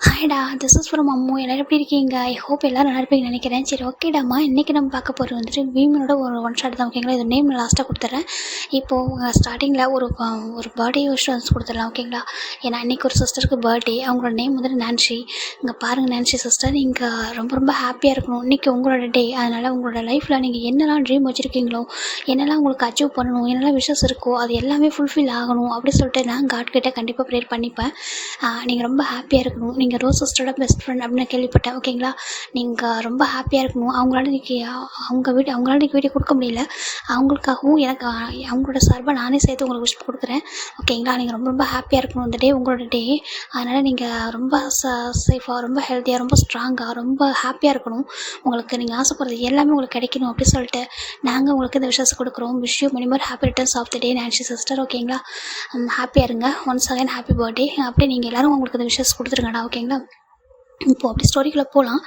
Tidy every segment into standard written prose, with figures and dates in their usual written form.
ஹாய்டா, this is from Ammu. எல்லோரும் எப்படி இருக்கீங்க? ஐ ஹோப் எல்லோரும் நல்லா இருப்பீங்கன்னு நினைக்கிறேன். சரி, ஓகேடாம்மா. இன்றைக்கி நம்ம பார்க்க போகிறது வந்துட்டு பீமனோட ஒரு ஒன் ஷாட் தான். ஓகேங்களா? இது நேம் லாஸ்ட்டாக கொடுத்துட்றேன். இப்போது ஸ்டார்டிங்கில் ஒரு பர்த்டே விஷ் கொடுத்துடலாம். ஓகேங்களா? ஏன்னா இன்றைக்கி ஒரு சிஸ்டருக்கு பர்த்டே. அவங்களோட நேம் வந்துட்டு நான்சி. இங்கே பாருங்கள் நான்சி சிஸ்டர், நீங்கள் ரொம்ப ரொம்ப ஹாப்பியாக இருக்கணும். இன்றைக்கி உங்களோட டே. அதனால் உங்களோட லைஃப்பில் நீங்கள் என்னெல்லாம் ட்ரீம் வச்சுருக்கீங்களோ, என்னெல்லாம் உங்களுக்கு அச்சீவ் பண்ணணும், என்னெல்லாம் விஷஸ் இருக்கோ, அது எல்லாமே ஃபுல்ஃபில் ஆகணும் அப்படின்னு சொல்லிட்டு நான் காட் கிட்டே கண்டிப்பாக ப்ரேயர் பண்ணிப்பேன். நீங்கள் ரொம்ப ஹாப்பியாக இருக்கணும். நீங்கள் ரோஸ் சிஸ்டரோட பெஸ்ட் ஃப்ரெண்ட் அப்படின்னு நான் கேள்விப்பட்டேன். ஓகேங்களா? நீங்கள் ரொம்ப ஹாப்பியாக இருக்கணும். அவங்களால இன்றைக்கி அவங்களால இன்றைக்கி வீடியோ கொடுக்க முடியல. அவங்களுக்காகவும் எனக்கு அவங்களோட சார்பாக நானே சேர்த்து உங்களுக்கு விஷ் கொடுக்குறேன். ஓகேங்களா? நீங்கள் ரொம்ப ரொம்ப ஹாப்பியாக இருக்கணும். இந்த டே உங்களோட டே. அதனால் நீங்கள் ரொம்ப சேஃபாக, ரொம்ப ஹெல்த்தியாக, ரொம்ப ஸ்ட்ராங்காக, ரொம்ப ஹாப்பியாக இருக்கணும். உங்களுக்கு நீங்கள் ஆசைப்படுறது எல்லாமே உங்களுக்கு கிடைக்கணும் அப்படின்னு சொல்லிட்டு நாங்கள் உங்களுக்கு இந்த விஷஸ் கொடுக்குறோம். Wish you many more happy returns of the day Nancy sister. ஓகேங்களா? ஹாப்பியாக இருங்க. Once again happy birthday. அப்படியே நீங்கள் எல்லோரும் உங்களுக்கு இந்த விஷஸ் கொடுத்துருங்கடா. ஓகேங்களா? இப்போது அப்படி ஸ்டோரிக்குள்ளே போகலாம்.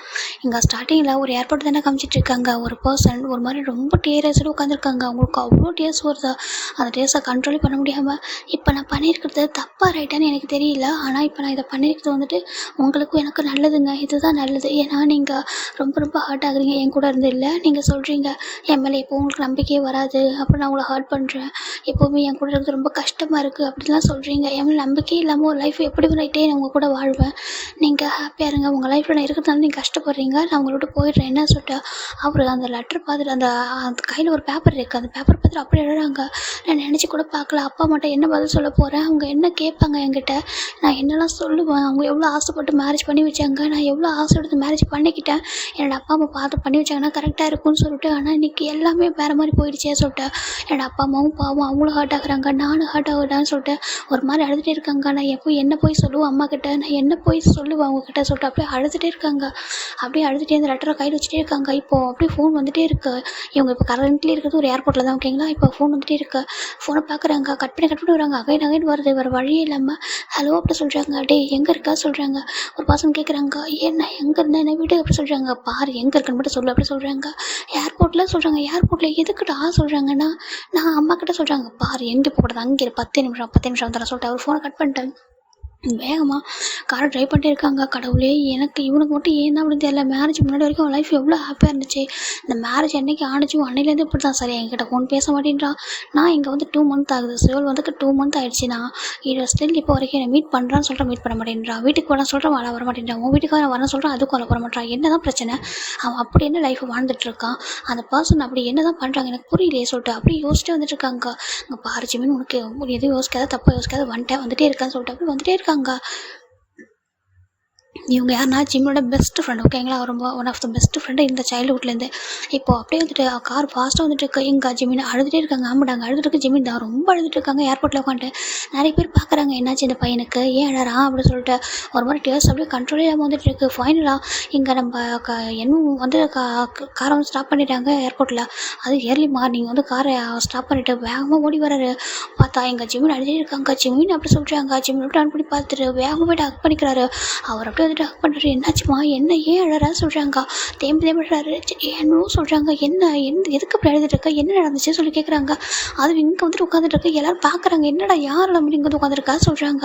இங்கே ஸ்டார்டிங்கில் ஒரு ஏர்போர்ட் தானே காமிச்சிட்ருக்காங்க. ஒரு பர்சன் ஒரு மாதிரி ரொம்ப டேரஸில் உட்காந்துருக்காங்க. அவங்களுக்கு அவ்வளோ டேஸ் வருதா, அந்த டேஸை கண்ட்ரோல் பண்ண முடியாமல் இப்போ நான் பண்ணியிருக்கிறது தப்பாக ரைட்டான்னு எனக்கு தெரியல. ஆனால் இப்போ நான் இதை பண்ணியிருக்கிறது வந்துட்டு உங்களுக்கும் எனக்கு நல்லதுங்க. இதுதான் நல்லது. ஏன்னா நீங்கள் ரொம்ப ரொம்ப ஹர்ட் ஆகுறீங்க. என் கூட இருந்து இல்லை, நீங்கள் சொல்கிறீங்க என் மேலே எப்போ உங்களுக்கு நம்பிக்கையே வராது, அப்போ நான் உங்களை ஹர்ட் பண்ணுறேன், எப்போவுமே என் கூட இருக்கிறது ரொம்ப கஷ்டமாக இருக்குது அப்படின்லாம் சொல்கிறீங்க. என் மேலே நம்பிக்கையே இல்லாமல் ஒரு லைஃப் எப்படி பண்ணிகிட்டே நான் உங்கள் கூட வாழ்வேன். நீங்கள் ஹாப்பியாக இருங்க. உங்கள் லைஃப்பில் நான் இருக்கிறதுனால நீங்கள் கஷ்டப்படுறீங்க, நான் உங்களை விட்டு போயிடுறேன் என்ன சொல்லிட்டு அவர் அந்த லெட்டர் பார்த்துட்டு அந்த கையில் ஒரு பேப்பர் இருக்குது. அந்த பேப்பர் பார்த்துட்டு அப்படி எழுதுறாங்க. நான் நினச்சி கூட பார்க்கல அப்பா மட்டும் என்ன பதில் சொல்ல போகிறேன், அவங்க என்ன கேட்பாங்க என்கிட்ட, நான் என்னெல்லாம் சொல்லுவேன், அவங்க எவ்வளோ ஆசைப்பட்டு மேரேஜ் பண்ணி வச்சாங்க, நான் எவ்வளோ ஆசை எடுத்து மேரேஜ் பண்ணிக்கிட்டேன், என்னோடய அப்பா அம்மா பார்த்து பண்ணி வச்சாங்கன்னா கரெக்டாக இருக்கும்னு சொல்லிட்டு, ஆனால் இன்றைக்கி எல்லாமே வேறு மாதிரி போயிடுச்சே சொல்லிட்டு என்னோடய அப்பா அம்மாவும் பாவம் அவங்களும் ஹர்ட் ஆகுறாங்க, நானும் ஹர்ட் ஆகுதான்னு சொல்லிட்டு ஒரு மாதிரி அழுதுகிட்டே இருக்காங்க. நான் என்ன போய் சொல்லுவேன் அம்மா கிட்ட, நான் என்ன போய் சொல்லுவேன் அவங்கக்கிட்ட சொல்லிட்டு அப்படியே அழுதுகிட்டே இருக்காங்க. அப்படியே அழுதுகிட்டே அந்த லெட்டரை கையில் வச்சுட்டே இருக்காங்க. இப்போது அப்படியே ஃபோன் வந்துகிட்டே இருக்குது. இவங்க இப்போ கரண்ட்லி இருக்கிறது ஒரு ஏர்போர்ட்டில் தான். ஓகேங்களா? இப்போ ஃபோன் வந்துகிட்டே இருக்குது. ஃபோனை பார்க்குறாங்க, கட் பண்ணி வராங்க. அகைன் வருது. வேறு வழியே இல்லாமல் ஹலோ அப்படி சொல்கிறாங்க. டே எங்கே இருக்கா சொல்கிறாங்க. ஒரு பர்சன் கேட்குறாங்க, என்ன எங்கே இருந்தேன் என்ன வீடு அப்படி சொல்கிறாங்க. பாரு எங்கே இருக்குன்னு மட்டும் சொல்லு அப்படி சொல்கிறாங்க. ஏர்போர்ட்டில் சொல்கிறாங்க. ஏர்போர்ட்டில் எதுக்கிட்டா சொல்கிறாங்கன்னா, நான் அம்மா கிட்ட சொல்கிறாங்க. பாரு எங்கே போகக்கூடாது, அங்கே 10 நிமிஷம் வந்துடுறேன் சொல்லிட்டு அவர் ஃபோனை கட் பண்ணிட்டேன். வேகமாக காரை ட்ரைவ் பண்ணிட்டே இருக்காங்க. கடவுளே, எனக்கு இவனுக்கு மட்டும் ஏன் தான் அப்படின்னு தெரியல. மேரேஜ் முன்னாடி வரைக்கும் அவன் லைஃப் எவ்வளோ ஹாப்பியாக இருந்துச்சு. இந்த மேரேஜ் என்னைக்கு ஆணுச்சோ அன்னையிலேருந்து இப்படி தான். சரி என்கிட்ட ஃபோன் பேச மாட்டேன்றான். நான் இங்கே வந்து 2 மந்த் ஆகுது. சிவல் வந்துட்டு 2 மந்த் ஆகிடுச்சுன்னா இது ஸ்டில் இப்போ வரைக்கும் என்னை மீட் பண்ணுறான்னு சொல்லிட்டு மீட் பண்ண மாட்டேன்றான். வீட்டுக்கு வர சொல்கிறேன் வர மாட்டேன்றான். உன் வீட்டுக்கு வரேன் சொல்கிறேன் அதுக்கும் வர மாட்டான். என்ன தான் பிரச்சனை? அவன் அப்படி என்ன லைஃப் வாழ்ந்துட்டுருக்கான்? அந்த பர்சன் அப்படி என்ன தான் பண்ணுறாங்க எனக்கு புரியலையே சொல்லிட்டு அப்படியே யோசிச்சுட்டு வந்துட்டு இருக்காங்க. இங்கே பாரு ஜிமின், உனக்கு எதுவும் யோசிக்காத, தப்பாக யோசிக்காத, வந்துட்டே இருக்கான்னு சொல்லிட்டு அப்படி வந்துட்டே இருக்காங்க. இவங்க யாருன்னா ஜிம்மோட பெஸ்ட் ஃப்ரெண்ட். ஓகேங்களா? ரொம்ப one of the best friend இந்த சைல்டுஹுட்லேருந்து. இப்போது அப்படியே வந்துட்டு கார் ஃபாஸ்ட்டாக வந்துட்டு இருக்கு. எங்கே ஜிமின் அழுதுகிட்டே இருக்காங்க. ஆமாடாங்க அழுதுட்டு இருக்கு ஜிமின் தான் ரொம்ப அழுதுட்டு இருக்காங்க. ஏர்போர்ட்டில் உட்காந்துட்டு நிறைய பேர் பார்க்குறாங்க, என்னாச்சு இந்த பையனுக்கு, ஏன் அழறான் அப்படின்னு சொல்லிட்டு ஒரு மாதிரி டேர்ஸ் அப்படியே கண்ட்ரோலே இல்லாமல் வந்துட்டு இருக்கு. ஃபைனலாக இங்கே நம்ம இன்னும் வந்து காரை வந்து ஸ்டாப் பண்ணிட்டாங்க ஏர்போர்ட்டில். அது ஏர்லி மார்னிங் வந்து காரை ஸ்டாப் பண்ணிவிட்டு வேகமாக ஓடி வராரு. பார்த்தா எங்கள் ஜிமின் அழுதே இருக்காங்க. ஜிமின் அப்படி சொல்கிறாங்க. ஜிமின் விட்டு ஆன் பண்ணி பார்த்துட்டு வேகமாக போய்ட்டு ஹக் பண்ணிக்கிறாரு. அவர் அப்படியே வந்துட்டு ஹக் பண்ணுறாரு. என்னாச்சுமா, என்ன ஏன் அழறா சொல்கிறாங்க. தேம்பி விடுறாரு. என்னவோ சொல்கிறாங்க. எதுக்கு அப்படி அழுதுட்டு இருக்க, என்ன நடந்துச்சு சொல்லி கேட்குறாங்க. அது இங்கே வந்துட்டு உட்காந்துட்டு இருக்கு. எல்லோரும் பார்க்குறாங்க, என்னடா யார் நம்ம இங்கே வந்து உட்காந்துருக்கா சொல்கிறாங்க.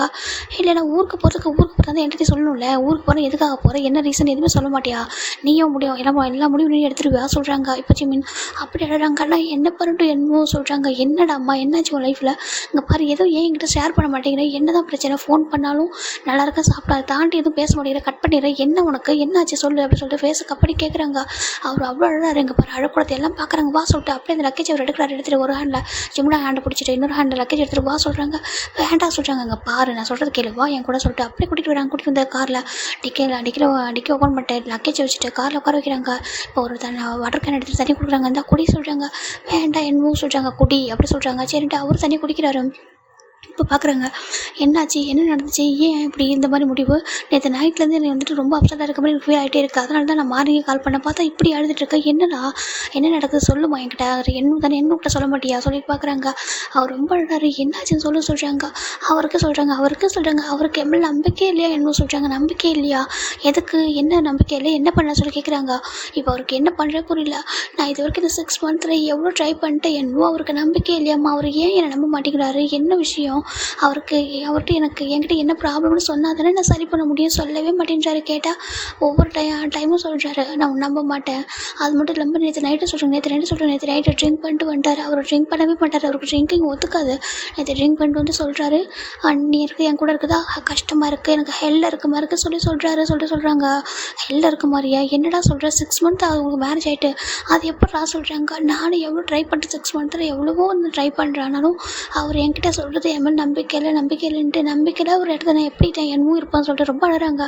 இல்லை நான் ஊருக்கு போகிறதா என்கிட்ட சொல்லணும்ல, ஊருக்கு போகிறேன் எதுக்காக போகிறேன், என்ன ரீசன் எதுவுமே சொல்ல மாட்டியா, நீயும் முடியும் எல்லா முடிவும் நீ எடுத்துருவியா சொல்கிறாங்க. இப்போ ஜிமின் அப்படி அழறாங்க. நான் என்ன பண்ணட்டும் என்னமோ சொல்கிறாங்க. என்னடா அம்மா என்னாச்சு உன் லைஃப்பில், இங்கே பாரு எதுவும் ஏன் என்கிட்ட ஷேர் பண்ண மாட்டேங்கிறேன், என்ன தான் பிரச்சனை, ஃபோன் பண்ணாலும் நல்லா இருக்க சாப்பிட்டா தாண்டி எதுவும் பேச மாட்டேங்கிற, கட் பண்ணிடுறேன், என்ன உனக்கு என்னாச்சு சொல்லு அப்படின்னு சொல்லிட்டு ஃபேஸை கப்படி கேட்குறாங்க. அவர் அவ்வளோ அழகாரு. இங்கே பாரு அழக்கூடாது எல்லாம் பார்க்குறாங்க வா சொல்லிட்டு அப்படியே அந்த லக்கேஜ் அவர் எடுத்துகிட்டு ஒரு ஹேண்டில் ஜிம்னா ஹேண்டை பிடிச்சிட்டு இன்னொரு ஹேண்டில் லக்கேஜ் எடுத்துகிட்டு வா சொல்கிறாங்க. வேண்டாம் சொல்கிறாங்க. அங்கே பாரு நான் சொல்கிறது கேளு வா என் கூட சொல்லிட்டு அப்படியே கூட்டிகிட்டு வந்து காரில் டிக்கி ஓப்பன் பண்ணிட்டு லக்கேஜ் வச்சுட்டு காரில் உட்கார வைக்கிறாங்க. இப்போ ஒரு வாட்டர் கேன் எடுத்துகிட்டு தண்ணி கொடுக்குறாங்க. இந்த குடி சொல்கிறாங்க. வேண்டாம் என்னமோ சொல்கிறாங்க. குடி அப்படி சொல்கிறாங்க. சரின்ட்டு அவர் தண்ணி குடிக்கிறாரு. இப்போ பார்க்குறாங்க, என்னாச்சு என்ன நடந்துச்சு, ஏன் இப்படி இந்த மாதிரி முடிவு, நேற்று நைட்லேருந்து எனக்கு வந்துட்டு ரொம்ப அப்செட்டாக இருக்க மாதிரி எனக்கு ஃபீல் ஆகிட்டே இருக்குது, அதனால தான் நான் மார்னிங்கே கால் பண்ண பார்த்தா இப்படி அழுதுட்டுருக்கேன், என்னடா என்ன நடக்குது சொல்லுமா என்கிட்ட, என்னக்கிட்ட சொல்ல மாட்டியா சொல்லிட்டு பார்க்குறாங்க. அவர் ரொம்ப அழுறாரு. என்னாச்சுன்னு சொல்கிறாங்க. அவருக்கு சொல்கிறாங்க அவருக்கு எம்எல் நம்பிக்கை இல்லையா என்னமோ சொல்கிறாங்க. நம்பிக்கை இல்லையா, எதுக்கு என்ன நம்பிக்கை இல்லை, என்ன பண்ண சொல்லி கேட்குறாங்க. இப்போ அவருக்கு என்ன பண்ணுறே புரியல. நான் இது வரைக்கும் இந்த 6 மந்த்தில் எவ்வளோ ட்ரை பண்ணிட்டேன், என்னவோ அவருக்கு நம்பிக்கை இல்லையாம்மா, அவர் ஏன் என்னை நம்ப மாட்டேங்கிறாரு, என்ன விஷயம், அவர்கிட்ட என்கிட்ட என்ன ப்ராப்ளம்னு சொன்னால் தானே நான் சரி பண்ண முடியும். சொல்லவே மாட்டேன்றாரு. கேட்டால் ஒவ்வொரு டைமும் சொல்கிறாரு, நான் நம்ப மாட்டேன். அது மட்டும் இல்லாமல் நேற்று நைட்டு ட்ரிங்க் பண்ணிட்டு வந்துட்டார். அவர் ட்ரிங்க் பண்ணவே மாட்டார். அவருக்கு ட்ரிங்கிங் ஒத்துக்காது. நேற்று ட்ரிங்க் பண்ணிட்டு வந்து சொல்கிறாரு, நீ என் கூட இருக்குதா கஷ்டமாக இருக்குது, எனக்கு ஹெல்லில் இருக்க மாதிரி இருக்குது சொல்கிறாங்க. ஹெல்லில் இருக்க மாதிரியா? என்னடா சொல்கிற? 6 மந்த் அவங்களுக்கு மேரேஜ் ஆகிட்டு அது எப்படிடா சொல்கிறாங்க? நானும் எவ்வளோ ட்ரை பண்ணிட்டு 6 மந்த்தில் எவ்வளவோ வந்து ட்ரை பண்ணுறானாலும் அவர் என்கிட்ட சொல்கிறது என் மேலே நம்பிக்கை இல்லைன்ட்டு ஒரு இடத்துல நான் எப்படி என்னமோ இருப்பான்னு சொல்லிட்டு ரொம்ப அழறாங்க.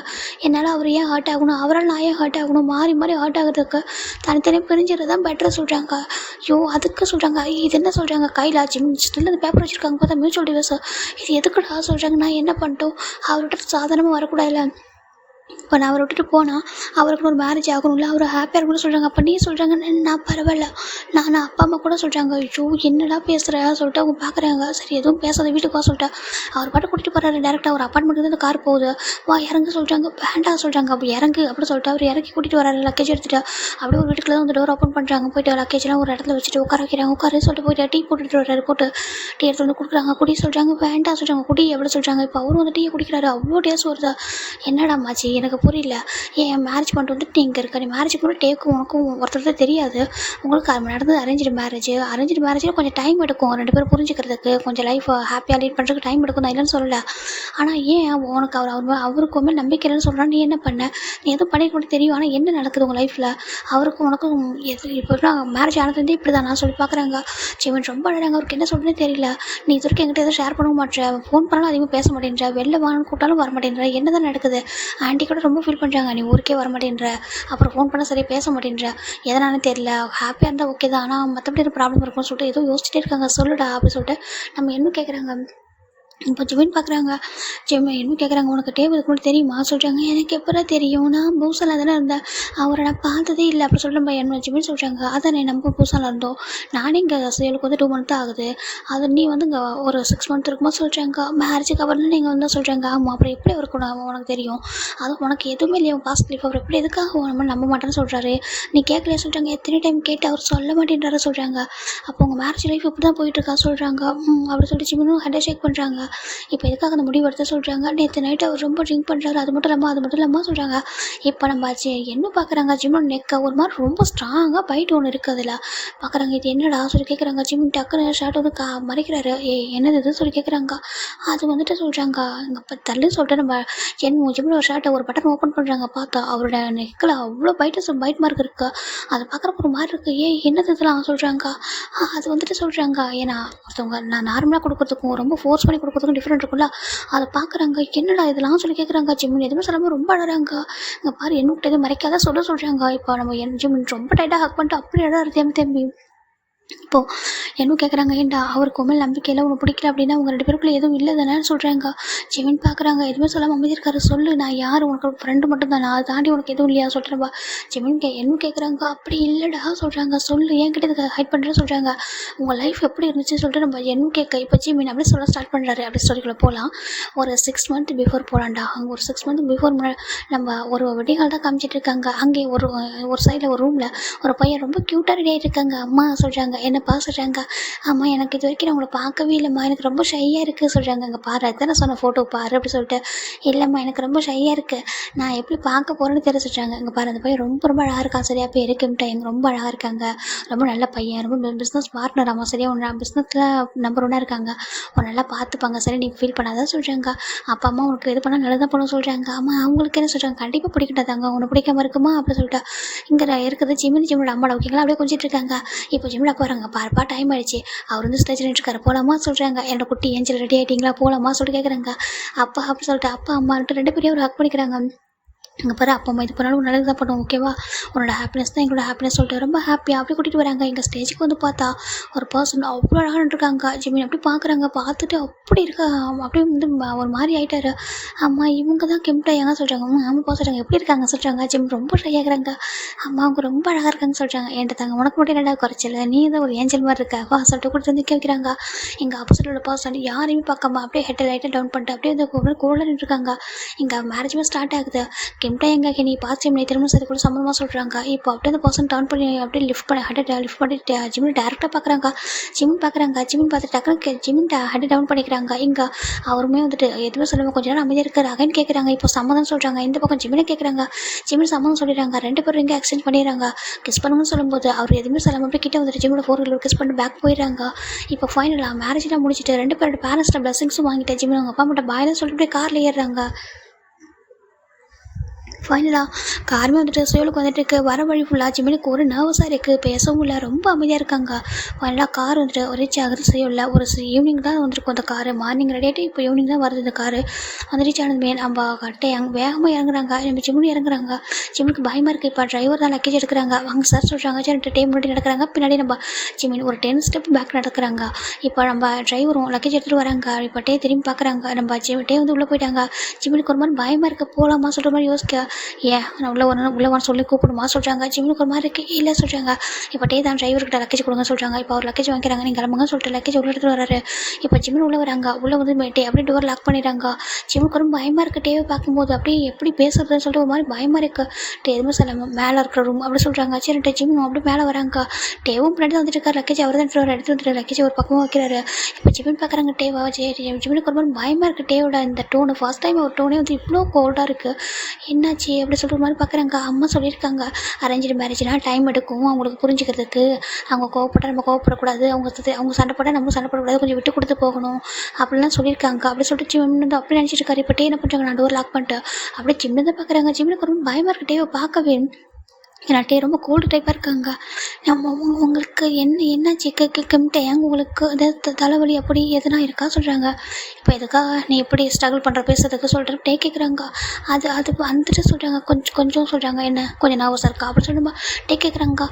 என்னால் அவர் ஏன் ஹர்ட் ஆகணும், அவரால் நான் ஏன் ஹர்ட் ஆகணும், மாறி ஹர்ட் ஆகிறதுக்கு தனித்தனியாக பிரிஞ்சுறது தான் பெட்டர் சொல்கிறாங்க. ஐயோ அதுக்கு சொல்கிறாங்க. இது என்ன சொல்கிறாங்க, கையில் ஸ்டில் அந்த பேப்பர் வச்சுருக்காங்க பார்த்தா மியூச்சுவல் டிவைஸ். இது எதுக்குடா சொல்கிறாங்க? நான் என்ன பண்ணிட்டோம்? அவர்கிட்ட சாதாரணமாக வரக்கூடாதுல்ல. இப்போ நான் அவரை விட்டுட்டு போனால் அவருக்கு ஒரு மேரேஜ் ஆகணும்ல, அவர் ஹாப்பியாக இருக்கணும்னு சொல்கிறாங்க. அப்போ நீ சொல்கிறாங்க நான் பரவாயில்ல, நான் அப்பா அம்மா கூட சொல்கிறாங்க. ஐயோ என்னடா பேசுகிற சொல்லிட்டு அவங்க பார்க்குறாங்க. சரி எதுவும் பேசாத வீட்டுக்கு வா சொல்லிட்டு அவர் பாட்டு கூட்டிகிட்டு போகிறாரு. டேரெக்டாக ஒரு அப்பார்ட்மெண்ட்டுக்கு இந்த கார் போகுது. வா இறங்கு சொல்கிறாங்க. வேண்டாம் சொல்கிறாங்க. அப்படி இறங்கு அப்படின்னு சொல்லிட்டு அவர் இறக்கி கூட்டிகிட்டு வராரு. லக்கேஜ் எடுத்துகிட்டு அப்படியே ஒரு வீட்டுக்குள்ள வந்து டோர் ஓப்பன் பண்ணுறாங்க. போய்ட்டு லக்கேஜ்லாம் ஒரு இடத்துல வச்சுட்டு உட்கார வைக்கிறாங்க. உட்காரு சொல்லிட்டு போய்ட்டு டீ போட்டுட்டு வர்றாரு. போட்டு டீ எடுத்து வந்து கொடுக்குறாங்க. குடி சொல்கிறாங்க. வேண்டாம் சொல்கிறாங்க. குடி எப்படி சொல்கிறாங்க. இப்போ அவரும் வந்து டீயை குடிக்கிறாரு. அவ்வளோ டேஸ்ட் வருதா? என்னடா மாச்சி எனக்கு புரியல. ஏன் மேரேஜ் பண்ணிட்டு வந்துட்டு நீ இங்கே இருக்க? நீ மேரேஜுக்கு கூட டேக்கும் உனக்கும் ஒருத்தர் தெரியாது. உங்களுக்கு நடந்தது அரேஞ்சு மேரேஜில் கொஞ்சம் டைம் எடுக்கும் 2 பேரும் புரிஞ்சுக்கிறதுக்கு, கொஞ்சம் லைஃப் ஹாப்பியாக லீட் பண்ணுறதுக்கு டைம் எடுக்கும். நான் இல்லைன்னு சொல்லலை. ஆனால் ஏன் உனக்கு அவருக்கு மேலே நம்பிக்கை இல்லைன்னு சொல்கிறான். நீ என்ன பண்ண? நீ எதுவும் பண்ணிக்க மட்டும் தெரியும். ஆனால் என்ன நடக்குது உங்கள் லைஃப்பில்? அவருக்கும் உனக்கும் இப்போ மேரேஜ் ஆனதுலேருந்தே இப்படி தான் நான் சொல்லி பார்க்குறாங்க. சிவன் ரொம்ப அழகாங்க. அவருக்கு என்ன சொல்கிறேன்னு தெரியல. நீ இது வரைக்கும் என்கிட்ட எதுவும் ஷேர் பண்ண மாட்டேன், ஃபோன் பண்ணாலும் அதிகமாக பேச மாட்டேன்ற, வெளில வாங்கன்னு கூட்டாலும் வர மாட்டேன்ற, என்ன தான் நடக்குது? ஆண்டி கூட ரொம்ப ஃபீல் பண்ணுறாங்க. நீ ஊருக்கே வர மாட்டேன்ற, அப்புறம் ஃபோன் பண்ண சரியாக பேச மாட்டேன்ற, எதனாலும் தெரியல. ஹாப்பியாக இருந்தால் ஓகே தான், ஆனால் மற்றபடி ப்ராப்ளம் இருக்கும்னு சொல்லிட்டு ஏதோ யோசிச்சுட்டே இருக்காங்க. சொல்லுடா அப்படின்னு சொல்லிட்டு நம்ம என்ன கேட்குறாங்க. இப்போ ஜிமின் பார்க்குறாங்க. இன்னும் கேட்குறாங்க, உனக்கு டேபிள் இதுக்கு முன்னாடி தெரியுமா சொல்கிறாங்க. எனக்கு எப்போ தெரியும், நான் பூசாவில் தானே இருந்தேன், அவரை நான் பார்த்ததே இல்லை அப்படி சொல்லிட்டு நம்ம என்ன ஜிமின் சொல்கிறாங்க. அதானே நம்ம பூசாவில் இருந்தோம், நானே இங்கே சேலுக்கு வந்து 2 மந்த் தான் ஆகுது, அது நீ வந்து இங்கே ஒரு 6 மந்த் இருக்குமா சொல்கிறாங்க. மேரேஜுக்கு அப்புறம் நீங்கள் வந்து சொல்கிறாங்க. ஆமாம் அப்புறம் எப்படி அவருக்கு உனக்கு தெரியும், அதுவும் உனக்கு எதுவுமே இல்லையா பாஸ்ட் லைஃப், அவர் எப்படி எதுக்காக நம்ம நம்ப மாட்டேன்னு சொல்கிறாரு, நீ கேட்கலையா சொல்கிறாங்க. எத்தனை டைம் கேட்டு அவர் சொல்ல மாட்டேன்றாரு சொல்கிறாங்க. அப்போ உங்கள் மேரேஜ் லைஃப் இப்படி தான் போயிட்டுருக்கா சொல்கிறாங்க. அப்படி சொல்லிட்டு ஜிமினும் ஹெட் ஷேக் பண்ணுறாங்க. இப்போ எதுக்காக அந்த முடிவு எடுத்து சொல்கிறாங்க. நேற்று நைட்டு அவர் ரொம்ப ட்ரிங்க் பண்ணுறாரு, அது மட்டும் இல்லாமல் சொல்கிறாங்க. இப்போ நம்ம என்ன பார்க்குறாங்க, ஜிம்மோட நெக்கை ஒரு மாதிரி ரொம்ப ஸ்ட்ராங்காக பைட் ஒன்று இருக்குது. அதில் பார்க்குறாங்க. இது என்னடா சொல்லி கேட்குறாங்க. ஜிம்மன் டக்குன்னு ஷர்ட் வந்து மறைக்கிறாரு. என்னது இது சொல்லி கேட்குறாங்க. அது வந்துட்டு சொல்கிறாங்க, இங்கே இப்போ தள்ளு சொல்லிட்டு நம்ம ஜிம்மன் ஒரு ஷர்ட்டை ஒரு பட்டன் ஓப்பன் பண்ணுறாங்க. பார்த்தா அவரோட நெக்கில் அவ்வளோ பைட் மார்க் இருக்குது. அதை பார்க்குறப்ப ஒரு மாதிரி இருக்குது. என்னது இதெல்லாம் சொல்கிறாங்க. அது வந்துட்டு சொல்கிறாங்க, ஏன்னா ஒருத்தவங்க நான் நார்மலாக கொடுக்குறதுக்கும் ரொம்ப ஃபோர்ஸ் பண்ணி கொடுக்குறதுக்கும் டிஃப்ரெண்ட் இருக்குல்ல, அதை பார்க்குறாங்க. என்னடா இதெல்லாம் சொல்லி கேட்குறாங்க. ஜிம்மின் எதுவுமே சொல்லாமல் ரொம்ப அழறாங்க. இங்கே பாரு என்னக்கிட்ட எதுவும் மறைக்காத சொல்கிறாங்க. இப்போ நம்ம ஜிம்மின் ரொம்ப டைட்டாக ஹக் பண்ணிட்டு அப்படி இடம் தேம்பி இப்போது என்ன கேட்குறாங்க. ஏன்டா அவருக்கு மேலே நம்பிக்கை இல்லை, உனக்கு பிடிக்கல அப்படின்னா உங்கள் 2 பேருக்குள்ளே எதுவும் இல்லை தானே சொல்கிறாங்க. ஜிமின் பார்க்குறாங்க. எதுவுமே சொல்லாமல் அமைதியிருக்காரு. சொல்லு, நான் யார், உனக்கு ஃப்ரெண்டு மட்டும் தான், நான் தாண்டி உனக்கு எதுவும் இல்லையா சொல்கிறேன்பா. ஜிமின் என்ன கேட்குறாங்க. அப்படி இல்லைடா சொல்கிறாங்க. சொல்லு, என்கிட்ட இதுக்கு ஹைட் பண்ணுறேன்னு சொல்கிறாங்க. உங்கள் லைஃப் எப்படி இருந்துச்சுன்னு சொல்லிட்டு நம்ம என்ன கேட்க இப்போ ஜிமின் அப்படியே சொல்ல ஸ்டார்ட் பண்ணுறாரு. அப்படி ஸ்டோரிக்குள்ளே போகலாம். ஒரு 6 மந்த் பிஃபோர் போகலான்டா. அங்கே ஒரு 6 மந்த் பிஃபோர் நம்ம ஒரு வெட்டிங் ஹால் தான் காமிச்சிட்டு இருக்காங்க. அங்கே ஒரு சைடில் ஒரு ரூமில் ஒரு பையன் ரொம்ப க்யூட்டாக ரெடி ஆகிட்டு இருக்காங்க. அம்மா சொல்கிறாங்க. என்னப்பா சொல்கிறாங்க. ஆமாம் எனக்கு இது வரைக்கும் நான் உங்களை பார்க்கவே இல்லைம்மா, எனக்கு ரொம்ப ஷையாக இருக்குது சொல்கிறாங்க. அங்கே பாரு, அதுதான் நான் சொன்ன ஃபோட்டோ பாரு அப்படி சொல்லிட்டு. இல்லைம்மா எனக்கு ரொம்ப ஷையாக இருக்குது, நான் எப்படி பார்க்க போகிறேன்னு தெரிய சொல்கிறாங்க. அங்கே பாரு அந்த பையன் ரொம்ப அழகாக இருக்கான் சரியா, பேர் கிம்டா, எங்க ரொம்ப அழகாக இருக்காங்க, ரொம்ப நல்ல பையன், ரொம்ப பிஸ்னஸ் பார்ட்னர். ஆமாம் சரியா, ஒன்று பிஸ்னஸில் நம்பர் 1 இருக்காங்க, உன்னை நல்லா பார்த்துப்பாங்க சரி, நீ ஃபீல் பண்ணாதான் சொல்கிறாங்க. அப்பா அம்மா உனக்கு இது பண்ணால் நல்லதாக பண்ண சொல்கிறாங்க. ஆமாம் அவங்களுக்கு என்ன சொல்கிறாங்க, கண்டிப்பாக பிடிக்கிட்டாதாங்க, உனக்கு பிடிக்காம இருக்குமா அப்படி சொல்லிட்டு. இங்கே இருக்குது ஜிம்மினோட அம்மாவோட ஓகேங்களா, அப்படியே கொஞ்சிட்டு இருக்காங்க. இப்போ ஜிம்மில் போகிறாங்க. பாருப்பா டைம் ஆயிடுச்சு, அவர் வந்து ஸ்டேஜ் நின்றுருக்காரு, போகலாமா சொல்கிறாங்க. என்னோட குட்டி ஏஞ்சல் ரெடி ஆகிட்டிங்களா போகலாமா சொல்லிட்டு கேட்குறாங்க. அப்பா அப்படி சொல்லிட்டு அப்பா அம்மான்ட்டு 2 பேரையும் ஒரு ஹக் பண்ணிக்கிறாங்க. அங்கே பாரு அப்பா அம்மா இது பண்ணாலும் நல்லது தான் பண்ணுவோம் ஓகேவா, உன்னோட ஹாப்பினஸ் தான் எங்களோட ஹாப்பினஸ் சொல்லிட்டு ரொம்ப ஹாப்பியாக அப்படி கூட்டிகிட்டு வராங்க. எங்கள் ஸ்டேஜுக்கு வந்து பார்த்தா ஒரு பர்சன் அவ்வளோ அழகாக இருக்காங்க. ஜிமின் அப்படி பார்க்குறாங்க. பார்த்துட்டு அப்படி இருக்க அப்படியே வந்து ஒரு மாதிரி ஆகிட்டாரு. அம்மா இவங்க தான் கிம்டாயாங்க சொல்கிறாங்க. ஆமாப்பா சொல்கிறாங்க. எப்படி இருக்காங்க சொல்கிறாங்க. ஜிம் ரொம்ப ட்ரை ஆகுறாங்க. அம்மா அவங்க ரொம்ப அழகாக இருக்காங்க சொல்கிறாங்க. என்கிட்ட தாங்க உனக்கு மட்டும் என்னடா குறைச்சல, நீ தான் ஒரு ஏஞ்சல் மாதிரி இருக்கா வா சொல்லிட்டு கூட நிற்க வைக்கிறாங்க. எங்கள் ஆப்போசிட் உள்ள பர்சன் யாரையுமே பார்க்காம அப்படியே ஹெட் லைட்டாக டவுன் பண்ணிட்டு அப்படியே வந்து கோலில் நின்றுருக்காங்க. எங்கள் மேரேஜுமே ஸ்டார்ட் ஆகுது. கிம்டா எங்க நீ பார்த்து ஜிமினி திரும்ப சரி கூட சம்மந்தமாக சொல்கிறாங்க. இப்போ அப்படியே அந்த பர்சன் டவுன் பண்ணி அப்படியே லிஃப்ட் பண்ணி ஜிமின் டேரெக்டாக பார்க்குறாங்க. ஜிமின் பார்த்து டக்குனு ஜிமின் ஹெட் டவுன் பண்ணிக்கிறாங்க. இங்கே அவருமே வந்துட்டு எதுவுமே சொல்லாமல் கொஞ்ச நேரம் அமைதியாக இருக்காரு. அகைன் கேட்குறாங்க. இப்போ சம்மதம் சொல்கிறாங்க. இந்த பக்கம் ஜிமினை கேட்குறாங்க. ஜிமின் சம்மதம் சொல்லிடுறாங்க. 2 பேரும் இங்கே எக்ஸ்சேஞ்ச் பண்ணிடுறாங்க. கிஸ் பண்ணுங்கன்னு சொல்லும்போது அவர் எதுவுமே சொல்லாமல் அப்படியே கிட்ட வந்துட்டு ஜிமினோட 4 கிஸ் பண்ணி பேக் போயிடுறாங்க. இப்போ ஃபைனலாக மேரேஜ்லாம் முடிச்சுட்டு 2 பேரோட பேரண்ட்ஸ்ட பிளஸிங்ஸும் வாங்கிட்டு ஜிமின் அவங்க அப்பா மட்டும் பாயிலும் சொல்லிட்டு அப்படியே காரில் ஏறுறாங்க. ஃபைனலாக காருமே வந்துட்டு சுயலுக்கு வந்துட்டு இருக்குது. வர வழி ஃபுல்லாக ஜிமினுக்கு ஒரு நர்வஸாக இருக்குது. பேசவும் இல்லை, ரொம்ப அமைதியாக இருக்காங்க. ஃபைனலாக கார் வந்துட்டு ரீச் ஆகுது சுயலில். ஒரு ஈவினிங் தான் வந்துருக்கும் அந்த காரு. மார்னிங் ரெடியாகிட்டு இப்போ ஈவினிங் தான் வருது இந்த காரு. வந்து ரீச் ஆனதுமே நம்ம கட்டை வேகமாக இறங்குறாங்க. நம்ம ஜிமினி இறங்குறாங்க. ஜிமினுக்கு பயமாக இருக்குது. இப்போ டிரைவர் தான் லக்கேஜ் எடுக்கிறாங்க. வாங்க சார் சொல்கிறாங்க. சரி டைம் முன்னாடி நடக்கிறாங்க. பின்னாடி நம்ம ஜிமின் ஒரு 10 ஸ்டெப் பேக் நடக்கிறாங்க. இப்போ நம்ம டிரைவரும் லக்கேஜ் எடுத்துகிட்டு வராங்க. இப்போ திரும்பி பார்க்குறாங்க. நம்ம வந்து உள்ளே போயிட்டாங்க. ஜிமினுக்கு ஒரு மாதிரி பயமாக இருக்குது. போகலாமா சொல்கிற மாதிரி யோசிக்க ஏன் நான் உள்ளவன் சொல்லி கூப்பிடுமா சொல்கிறாங்க. ஜிமினுக்கு ஒரு மாதிரி இருக்குது. இல்லை சொல்கிறாங்க. இப்போ தான் டிரைவர்கிட்ட லக்கேஜ் கொடுங்க சொல்கிறாங்க. இப்போ அவர் லக்கேஜ் வாங்கிக்கிறாங்க. நீங்கள் கிளம்புங்க சொல்லிட்டு லக்கேஜ் உள்ள எடுத்துகிட்டு வராரு. இப்போ ஜிமின் உள்ளே வராங்க. உள்ளே வந்து அப்படியே டோர் லாக் பண்ணிடுறாங்க. ஜிமினுக்கு ரொம்ப பயமாக இருக்குது. டேவை பார்க்கும்போது அப்படியே எப்படி பேசுறதுன்னு சொல்லிட்டு ஒரு மாதிரி பயமாக இருக்குது. எதுவுமே சொல்லாமல் மேலே இருக்கிற ரூம் அப்படி சொல்கிறாங்க. சரி ஜிமின் அப்படி மேலே வராங்க. டேவும் பின்னாடி தான் வந்துட்டு இருக்காரு. லக்கேஜ் அவர் தான் எடுத்து வந்துட்டு லக்கேஜ் ஒரு பக்கமாக வைக்கிறாரு. இப்போ ஜிமின் பார்க்குறாங்க டேவா. ஜிமினுக்கு ஒரு மாதிரி பயமாக இருக்குது. டேவோட இந்த டோனு ஃபர்ஸ்ட் டைம் ஒரு டோனே வந்து இவ்வளோ கோல்டாக இருக்குது. என்னாச்சு அப்படி சொல்கிற மாதிரி பார்க்குறாங்க. அம்மா சொல்லியிருக்காங்க அரேஞ்சு மேரேஜ்னால் டைம் எடுக்கும் அவங்களுக்கு புரிஞ்சுக்கிறதுக்கு. அவங்க கோவப்பட்டால் நம்ம கோவப்படக்கூடாது. அவங்க சண்டை போட்டால் நம்ம சண்டை போடக்கூடாது. கொஞ்சம் விட்டு கொடுத்து போகணும் அப்படிலாம் சொல்லியிருக்காங்க. அப்படி சொல்லிட்டு ஜிம்னு வந்து அப்படி நினச்சிட்டு இருக்காரு. இப்போ என்ன பண்ணுறாங்க, நான் டோர் லாக் பண்ணிட்டு அப்படியே ஜிம்னு தான் பார்க்குறாங்க. ஜிம்னுக்கு ரொம்ப பயமாக இருக்கு. டேவை பார்க்கவே ஏன்னா ரொம்ப கோல்டு டைப்பாக இருக்காங்க. உங்களுக்கு என்னாச்சு கிம்டையாங்க உங்களுக்கு அதாவது தலைவலி அப்படி எதுனா இருக்கா சொல்கிறாங்க. இப்போ எதுக்காக நீ எப்படி ஸ்ட்ரகிள் பண்ணுற பேசுறதுக்கு சொல்கிற கேட்குறாங்க. அது வந்துட்டு சொல்கிறாங்க. கொஞ்சம் சொல்கிறாங்க. என்ன கொஞ்சம் நர்வஸாக இருக்கா அப்படி சொல்லுமா கேட்குறாங்க.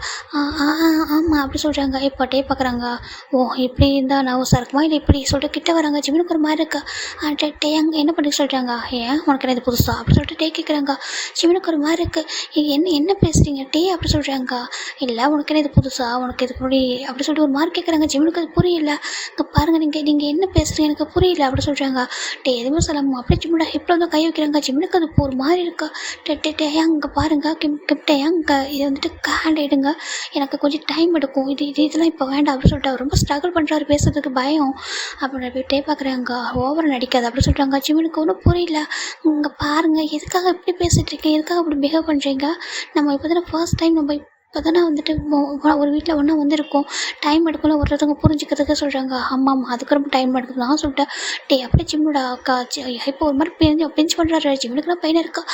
ஆமாம் அப்படி சொல்கிறாங்க. இப்போ பார்க்குறாங்க. ஓ இப்படி இருந்தால் நர்வஸாக இருக்குமா இல்லை இப்படி சொல்லிட்டு கிட்ட வராங்க. ஜிம்னுக்கு ஒரு மாதிரி இருக்கா. டேங்க என்ன பண்ணி சொல்கிறாங்க. ஏன் உனக்கு என்ன புதுசா அப்படி சொல்லிட்டு கேட்குறாங்க. ஜிம்னுக்கு ஒரு மாதிரி இருக்குது. என்ன பேசுகிறீங்க அப்படி சொல்கிறாங்க. இல்லை உனக்கு என்ன இது புதுசா உனக்கு இதுக்கு முன்னாடி அப்படி சொல்லிட்டு ஒரு மார்க் கேட்குறாங்க. ஜிம்னுக்கு அது புரியல. இங்கே பாருங்கள் நீங்கள் என்ன பேசுகிறீங்க எனக்கு புரியல அப்படி சொல்கிறாங்க. எதுவுமே சொல்லாமல் அப்படியே ஜிம்முடா இப்போ வந்து கை வைக்கிறாங்க. ஜிம்னுக்கு அது ஒரு மாதிரி இருக்கா. இங்கே பாருங்க கிம்டையாங்க இதை வந்துட்டு ஹேண்ட் எடுங்க. எனக்கு கொஞ்சம் டைம் எடுக்கும். இதெல்லாம் இப்போ வேண்டாம் அப்படி சொல்லிட்டு அவர் ரொம்ப ஸ்ட்ரகிள் பண்ணுறாரு. பேசுறதுக்கு பயம் அப்படி பார்க்குறாங்க. ஓவராக நடிக்காது அப்படி சொல்கிறாங்க. ஜிம்னுக்கு ஒன்றும் புரியல. இங்கே பாருங்கள் எதுக்காக இப்படி பேசிகிட்டு இருக்கேன், எதுக்காக இப்படி பிஹேவ் பண்ணுறீங்க. நம்ம இப்போ தானே ஃபர்ஸ்ட் டைம் நம்ம இப்போ தானே வந்துட்டு ஒரு வீட்டில் ஒன்றா வந்திருக்கோம். டைம் எடுக்கல ஒருத்தவங்க புரிஞ்சுக்கிறதுக்கு சொல்கிறாங்க. ஆமாம் அதுக்கு ரொம்ப டைம் எடுக்குது நான் சொல்லிட்டேன். அப்படியே ஜிம்னோட அக்கா இப்போ ஒரு மாதிரி பெஞ்ச் பண்ணுறாரு. ஜிம்னுக்குலாம் பெயின் இருக்கா.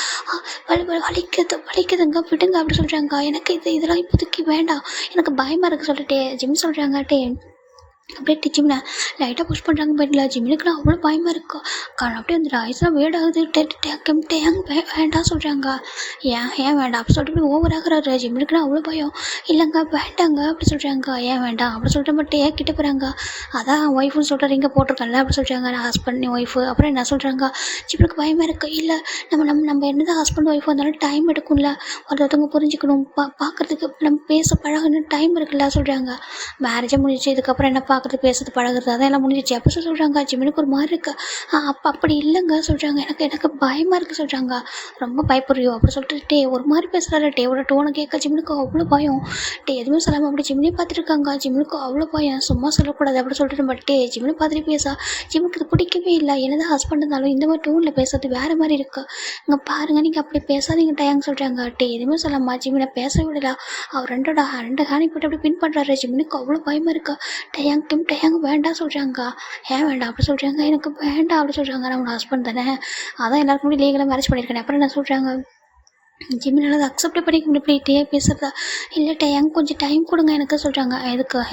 வலிக்குதுங்க விடுங்க அப்படி சொல்கிறாங்க. எனக்கு இதெல்லாம் இப்போதைக்கு வேண்டாம் எனக்கு பயமாக இருக்குது சொல்லிட்டு ஜிம் சொல்கிறாங்க. அப்படியே ஜிம்னை லைட்டாக புஷ் பண்ணுறாங்க. பெட்டில் ஜிம்னுக்குலாம் அவ்வளோ பயமாக இருக்கும். அப்படியே வந்துட்டு ஐஸ்லாம் வேடாகுது. வேண்டாம் சொல்கிறாங்க. ஏன் வேண்டாம் அப்படி சொல்லிட்டு இப்படி ஓவர் ஆகுறாரு. ஜிம்னுக்குலாம் அவ்வளோ பயம். இல்லைங்க வேண்டாங்க அப்படி சொல்கிறாங்க. ஏன் வேண்டாம் அப்படி சொல்லிட்டு மட்டும் கிட்ட போகிறாங்க. அதான் ஒய்ஃப்னு சொல்லிட்டு இங்கே போட்டிருக்கல அப்படி சொல்கிறாங்க. நான் ஹஸ்பண்ட் ஒய்ஃபு அப்புறம் என்ன சொல்கிறாங்க. ஜிம்னுக்கு பயமாக இருக்குது. இல்லை நம்ம என்ன தான் ஹஸ்பண்ட் ஒய்ஃப் வந்தாலும் டைம் எடுக்கும்ல. ஒருத்தவங்க புரிஞ்சுக்கணும். பார்க்குறதுக்கு நம்ம பேச பழகணும் டைம் இருக்குல்ல சொல்கிறாங்க. மேரேஜே முடிஞ்சிச்சு. இதுக்கப்புறம் என்ன பார்க்குறது பேசுறது பழகுறது அதெல்லாம் முடிஞ்சிச்சு அப்போ சொல்கிறாங்க. ஜிம்னுக்கு ஒரு மாதிரி இருக்கு. அப்படி இல்லைங்க சொல்கிறாங்க. எனக்கு பயமாக இருக்குது சொல்கிறாங்க. ரொம்ப பயப்படுறியோ அப்படி சொல்லிட்டு ஒரு மாதிரி பேசுகிறாரு. டேவோட டோனை கேட்க ஜிம்னுக்கு அவ்வளோ பயம். எதுவுமே சொல்லாமல் அப்படி ஜிம்னே பார்த்துருக்காங்க. ஜிம்னுக்கு அவ்வளோ பயம். சும்மா சொல்லக்கூடாது அப்படி சொல்லிட்டு பட் ஜிம்னு பார்த்துட்டு பேசா. ஜிம்னுக்கு இது பிடிக்கவே இல்லை. என்னதான் ஹஸ்பண்ட் இருந்தாலும் இந்த மாதிரி டோனில் பேசுறது வேறு மாதிரி இருக்குது. இங்கே பாருங்கள் நீங்கள் அப்படி பேசாதீங்க டயாங்க சொல்கிறாங்க. எதுவுமே சொல்லாமா ஜிம்னை பேச விடலாம். அவர் ரெண்டு ஹேண்ட் போட்டு அப்படி பின் பண்ணுறாரு. ஜிம்னுக்கு அவ்வளோ பயமாக இருக்கா. டயாங்க வேண்டாம் சொல்கிறாங்க. ஏன் வேண்டாம் அப்படி சொல்கிறாங்க. எனக்கு வேண்டாம் அப்படி சொல்கிறாங்க. நான் உன் ஹஸ்பண்ட் தானே அதான் எல்லாருக்கும் முன்னாடி லீகலாக மேரேஜ் பண்ணியிருக்கேன். அப்புறம் என்ன சொல்கிறாங்க. ஜிம்மினால் அதை அக்செப்ட் பண்ணிக்க முடியல. பேசுகிறதா இல்லை டேங்க கொஞ்சம் டைம் கொடுங்க எனக்கு சொல்கிறாங்க.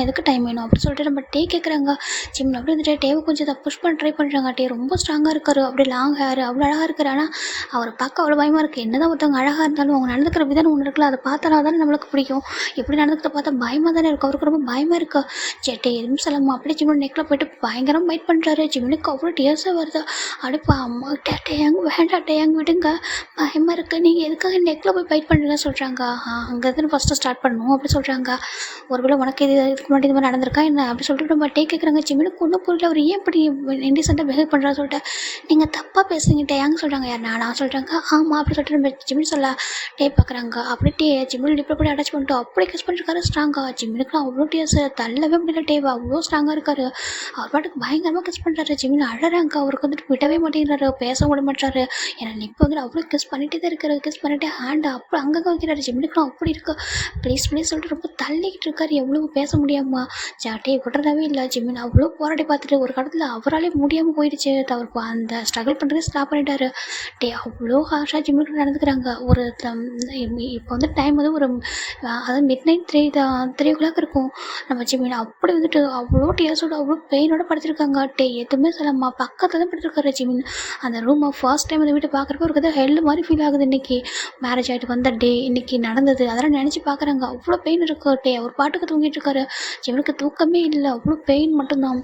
எதுக்கு டைம் வேணும் அப்படி சொல்லிட்டு நம்ம கேட்குறாங்க. ஜிம்மில் அப்படி வந்துட்டு டேவை கொஞ்சம் இதை புஷ் பண்ண ட்ரை பண்ணுறாங்க. ரொம்ப ஸ்ட்ராங்காக இருக்கார். அப்படி லாங் ஹேர் அவ்வளோ அழகாக இருக்கார். ஆனால் அவரை பார்க்க அவ்வளோ பயமாக இருக்குது. என்ன தான் ஒருத்தவங்க அழகாக இருந்தாலும் அவங்க நடந்துக்கிற விதம் ஒன்று இருக்குல்ல அதை பார்த்தாலும் தானே நம்மளுக்கு பிடிக்கும். எப்படி நடந்துக்கிறத பார்த்தா பயமாக தானே இருக்கும். அவருக்கு ரொம்ப பயமாக இருக்கா. எதுவும் சொல்லாமல் அப்படியே ஜிம்மோட நெக்கில் போயிட்டு பயங்கரம் வெயிட் பண்ணுறாரு. ஜிம்னுக்கு அவ்வளோ டேர்ஸாக வருது. அடுப்பா அம்மா டேங்க வேண்டாம் டேங்க விடுங்க பயமாக இருக்குது. நீங்கள் எதுக்காக எதுக்காக நெக்கில் போய் பைட் பண்ணுறீங்கன்னு சொல்கிறாங்க. அங்கேருந்து ஃபஸ்ட்டு ஸ்டார்ட் பண்ணணும் அப்படி சொல்கிறாங்க. ஒருவேளை உனக்கு இதுக்கு முன்னாடி இது மாதிரி நடந்திருக்கா என்ன அப்படி சொல்லிட்டு நம்ம டே கேட்குறாங்க. ஜிமினுக்கு ஒன்றும் புரியல, அவர் ஏன் இப்படி இன்டிசென்ட்டாக பிஹேவ் பண்ணுறா சொல்லிட்டு. நீங்கள் தப்பாக பேசுறீங்க டேயாங்க சொல்கிறாங்க. யார் நான் சொல்கிறாங்க. ஆமாம் அப்படி சொல்லிட்டு நம்ம ஜிமின் சொல்ல டே பார்க்குறாங்க. அப்படி டே ஜிமின் லிப்பில் போய் அட்டாச் பண்ணிட்டு அப்படி கிஸ் பண்ணிருக்காரு ஸ்ட்ராங்காக. ஜிமினுக்குலாம் அவ்வளோ டேஸ் தள்ளவே முடியல. டேவ் அவ்வளோ ஸ்ட்ராங்காக இருக்காரு. அவர் பாட்டுக்கு பயங்கரமாக கிஸ் பண்ணுறாரு. ஜிமின் அழறாங்க. அவருக்கு வந்துட்டு விடவே மாட்டேங்கிறாரு, பேச விட மாட்டாரு. ஏன்னா லிப் வந்துட்டு அவ்வளோ கிஸ் பண்ணிகிட்டே தான் இருக்காரு. கிஸ் பண்ணிட்டு ஹேண்ட் அப்போ அங்கங்கே வைக்கிறாரு. ஜிமினுக்குலாம் அப்படி இருக்கு. ப்ளீஸ் சொல்லிட்டு ரொம்ப தள்ளிக்கிட்டு இருக்காரு. எவ்வளோ பேச முடியாமா டே விடுறதாவே இல்லை. ஜிமின் அவ்வளோ போராடி பார்த்துட்டு ஒரு கடத்தில் அவராலே முடியாமல் போயிடுச்சு. அவர் அந்த ஸ்ட்ரகிள் பண்ணுறதே ஸ்டாப் பண்ணிட்டாரு. டே அவ்வளோ ஹார்ஷாக ஜிம்முக்கு நடந்துக்கிறாங்க. ஒரு இப்போ வந்து டைம் வந்து ஒரு அதாவது மிட் நைட் 3 இருக்கும். நம்ம ஜிம்மின் அப்படி வந்துட்டு அவ்வளோ டேஸோட அவ்வளோ பெயினோட படுத்திருக்காங்க. டே எதுவுமே சொல்லம்மா பக்கத்தில் தான் படுத்திருக்காரு ஜிம்மின். அந்த ரூமை ஃபர்ஸ்ட் டைம் அந்த வீட்டை பார்க்குறப்ப ஒரு கதை ஹெல் மாதிரி ஃபீல் ஆகுது. இன்றைக்கி மேரேஜ் ஆகிட்டு வந்த டே இன்றைக்கி நடந்தது அதெல்லாம் நினச்சி பார்க்குறாங்க. அவ்வளோ பெயின் இருக்கு. டே அவர் பாட்டுக்கு தூங்கிட்டு இருக்காரு. ஜிம்முக்கு தூக்கமே இல்லை, அவ்வளோ பெயின் மட்டும்தான்.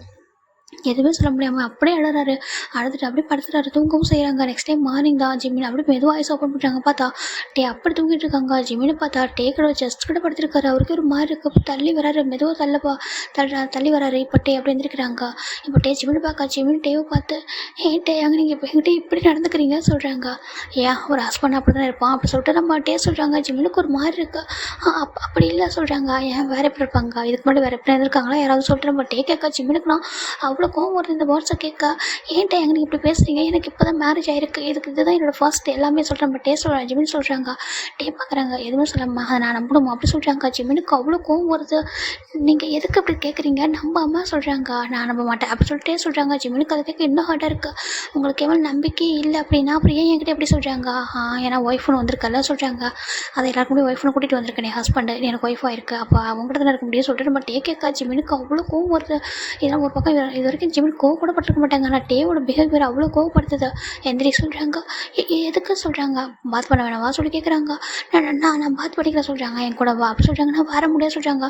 எதுவுமே சொல்ல முடியாமல் அப்படியே அழறாரு. அழுதுட்டு அப்படியே படுத்துறாரு. தூங்கவும் செய்கிறாங்க. நெக்ஸ்ட் டைம் மார்னிங் தான் ஜிமின் அப்படியே மெதுவாக ஐஸ் ஓப்பன் பண்ணுறாங்க. பார்த்தா டே அப்படி தூங்கிட்டு இருக்காங்க. ஜிமினை பார்த்தா டே கூட ஜஸ்ட் கூட படுத்திருக்காரு. அவருக்கு ஒரு மாதிரி இருக்கு. தள்ளி வராரு, மெதுவாக தள்ளி வராரு. இப்போ டே அப்படி எழுந்திருக்கிறாங்க. இப்போ டே ஜிமினை பார்க்க ஜிமின் டேவை பார்த்து டே அங்கே நீங்கள் இப்போ எங்கிட்ட இப்படி நடந்துக்கிறீங்க சொல்கிறாங்க. ஏன் ஒரு ஹஸ்பண்ட் அப்படி தான் இருப்பான் அப்படி சொல்லிட்டு நம்ம டே சொல்கிறாங்க. ஜிமினுக்கு ஒரு மாதிரி இருக்கு. அப்படி இல்லை சொல்கிறாங்க. ஏன் வேற எப்படி இருப்பாங்க, இதுக்கு முன்னாடி வேற எப்படி இருந்திருக்காங்களா யாராவது சொல்லிட்டு நம்ம டே கேட்க ஜிமினுக்குலாம் அவ்வளோ கோவம் வருது. இந்த வேர்ட்ஸை கேட்க ஏன்ட்ட எங்க நீங்கள் இப்படி பேசுகிறீங்க, எனக்கு இப்போ தான் மேரேஜ் ஆகிருக்கு, இதுதான் என்னோட ஃபர்ஸ்ட் எல்லாமே சொல்கிறேன். பட் சொல்கிறேன் ஜிமின் சொல்கிறாங்க. பார்க்குறாங்க எதுவுமே சொல்லாமா அதை நான் நம்பணுமா அப்படி சொல்கிறாங்க. ஜிமினுக்கு அவ்வளோ கோவம் வருது. நீங்கள் எதுக்கு அப்படி கேட்குறீங்க, நம்ம அம்மா சொல்கிறாங்க நான் நம்ப மாட்டேன் அப்படி சொல்லிட்டே சொல்கிறாங்க. ஜிமினுக்கு அதை கேட்க இன்னும் ஹார்டாக இருக்குது. உங்களுக்கு எவ்வளோ நம்பிக்கை இல்லை அப்படின்னா அப்புறம் ஏன் என்கிட்ட எப்படி சொல்கிறாங்க. ஏன்னா ஒய்ஃப்னு வந்திருக்கல சொல்கிறாங்க. அதை எல்லாருக்கும் முடியும் ஒய்ஃப்னு கூட்டிகிட்டு வந்திருக்கேன். ஹஸ்பண்ட் எனக்கு ஒய்ஃபாக இருக்குது, அப்போ அவங்ககிட்ட தான் இருக்க முடியும் சொல்லிட்டு நம்ம கேட்க ஜிமினுக்கு அவ்வளோ கோவம் வருது. இதெல்லாம் ஒரு பக்கம் இது வரைக்கும் ஜிமின் கோவப்படப்பட்டிருக்க மாட்டாங்க. ஆனால் டேவோட பிஹேவியர் அவ்வளோ கோவப்படுத்துது. எந்திரி சொல்கிறாங்க. எதுக்கு சொல்கிறாங்க. பாத் பண்ண வேணாவா சொல்லி கேட்குறாங்க. நான் பாத் படிக்கிற சொல்கிறாங்க. என் கூட வா அப்படி சொல்கிறாங்க. நான் வர முடியாது சொல்கிறாங்க.